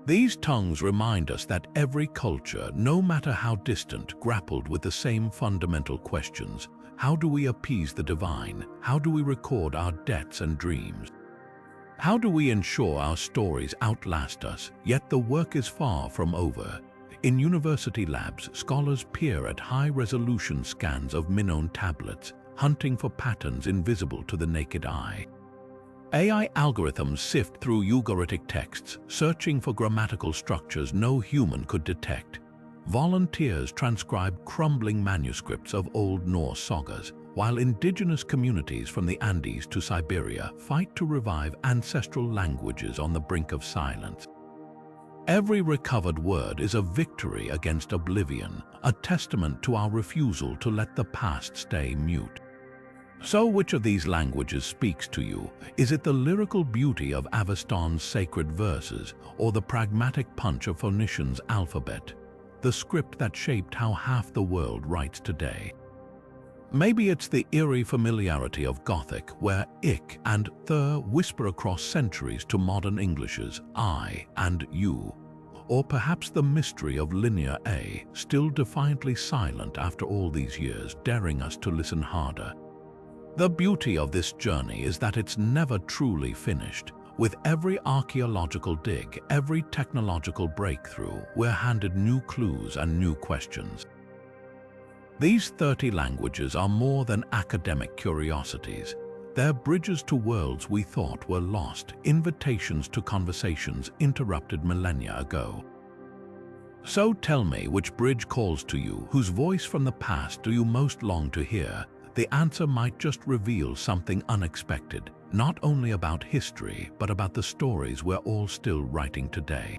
These tongues remind us that every culture, no matter how distant, grappled with the same fundamental questions. How do we appease the divine? How do we record our debts and dreams? How do we ensure our stories outlast us, yet the work is far from over? In university labs, scholars peer at high-resolution scans of Minoan tablets, hunting for patterns invisible to the naked eye. AI algorithms sift through Ugaritic texts, searching for grammatical structures no human could detect. Volunteers transcribe crumbling manuscripts of Old Norse sagas, while indigenous communities from the Andes to Siberia fight to revive ancestral languages on the brink of silence. Every recovered word is a victory against oblivion, a testament to our refusal to let the past stay mute. So which of these languages speaks to you? Is it the lyrical beauty of Aveston's sacred verses, or the pragmatic punch of Phoenician's alphabet, the script that shaped how half the world writes today? Maybe it's the eerie familiarity of Gothic, where ik and the whisper across centuries to modern English's I and you. Or perhaps the mystery of Linear A, still defiantly silent after all these years, daring us to listen harder. The beauty of this journey is that it's never truly finished. With every archaeological dig, every technological breakthrough, we're handed new clues and new questions. These 30 languages are more than academic curiosities. They're bridges to worlds we thought were lost, invitations to conversations interrupted millennia ago. So tell me, which bridge calls to you? Whose voice from the past do you most long to hear? The answer might just reveal something unexpected, not only about history, but about the stories we're all still writing today.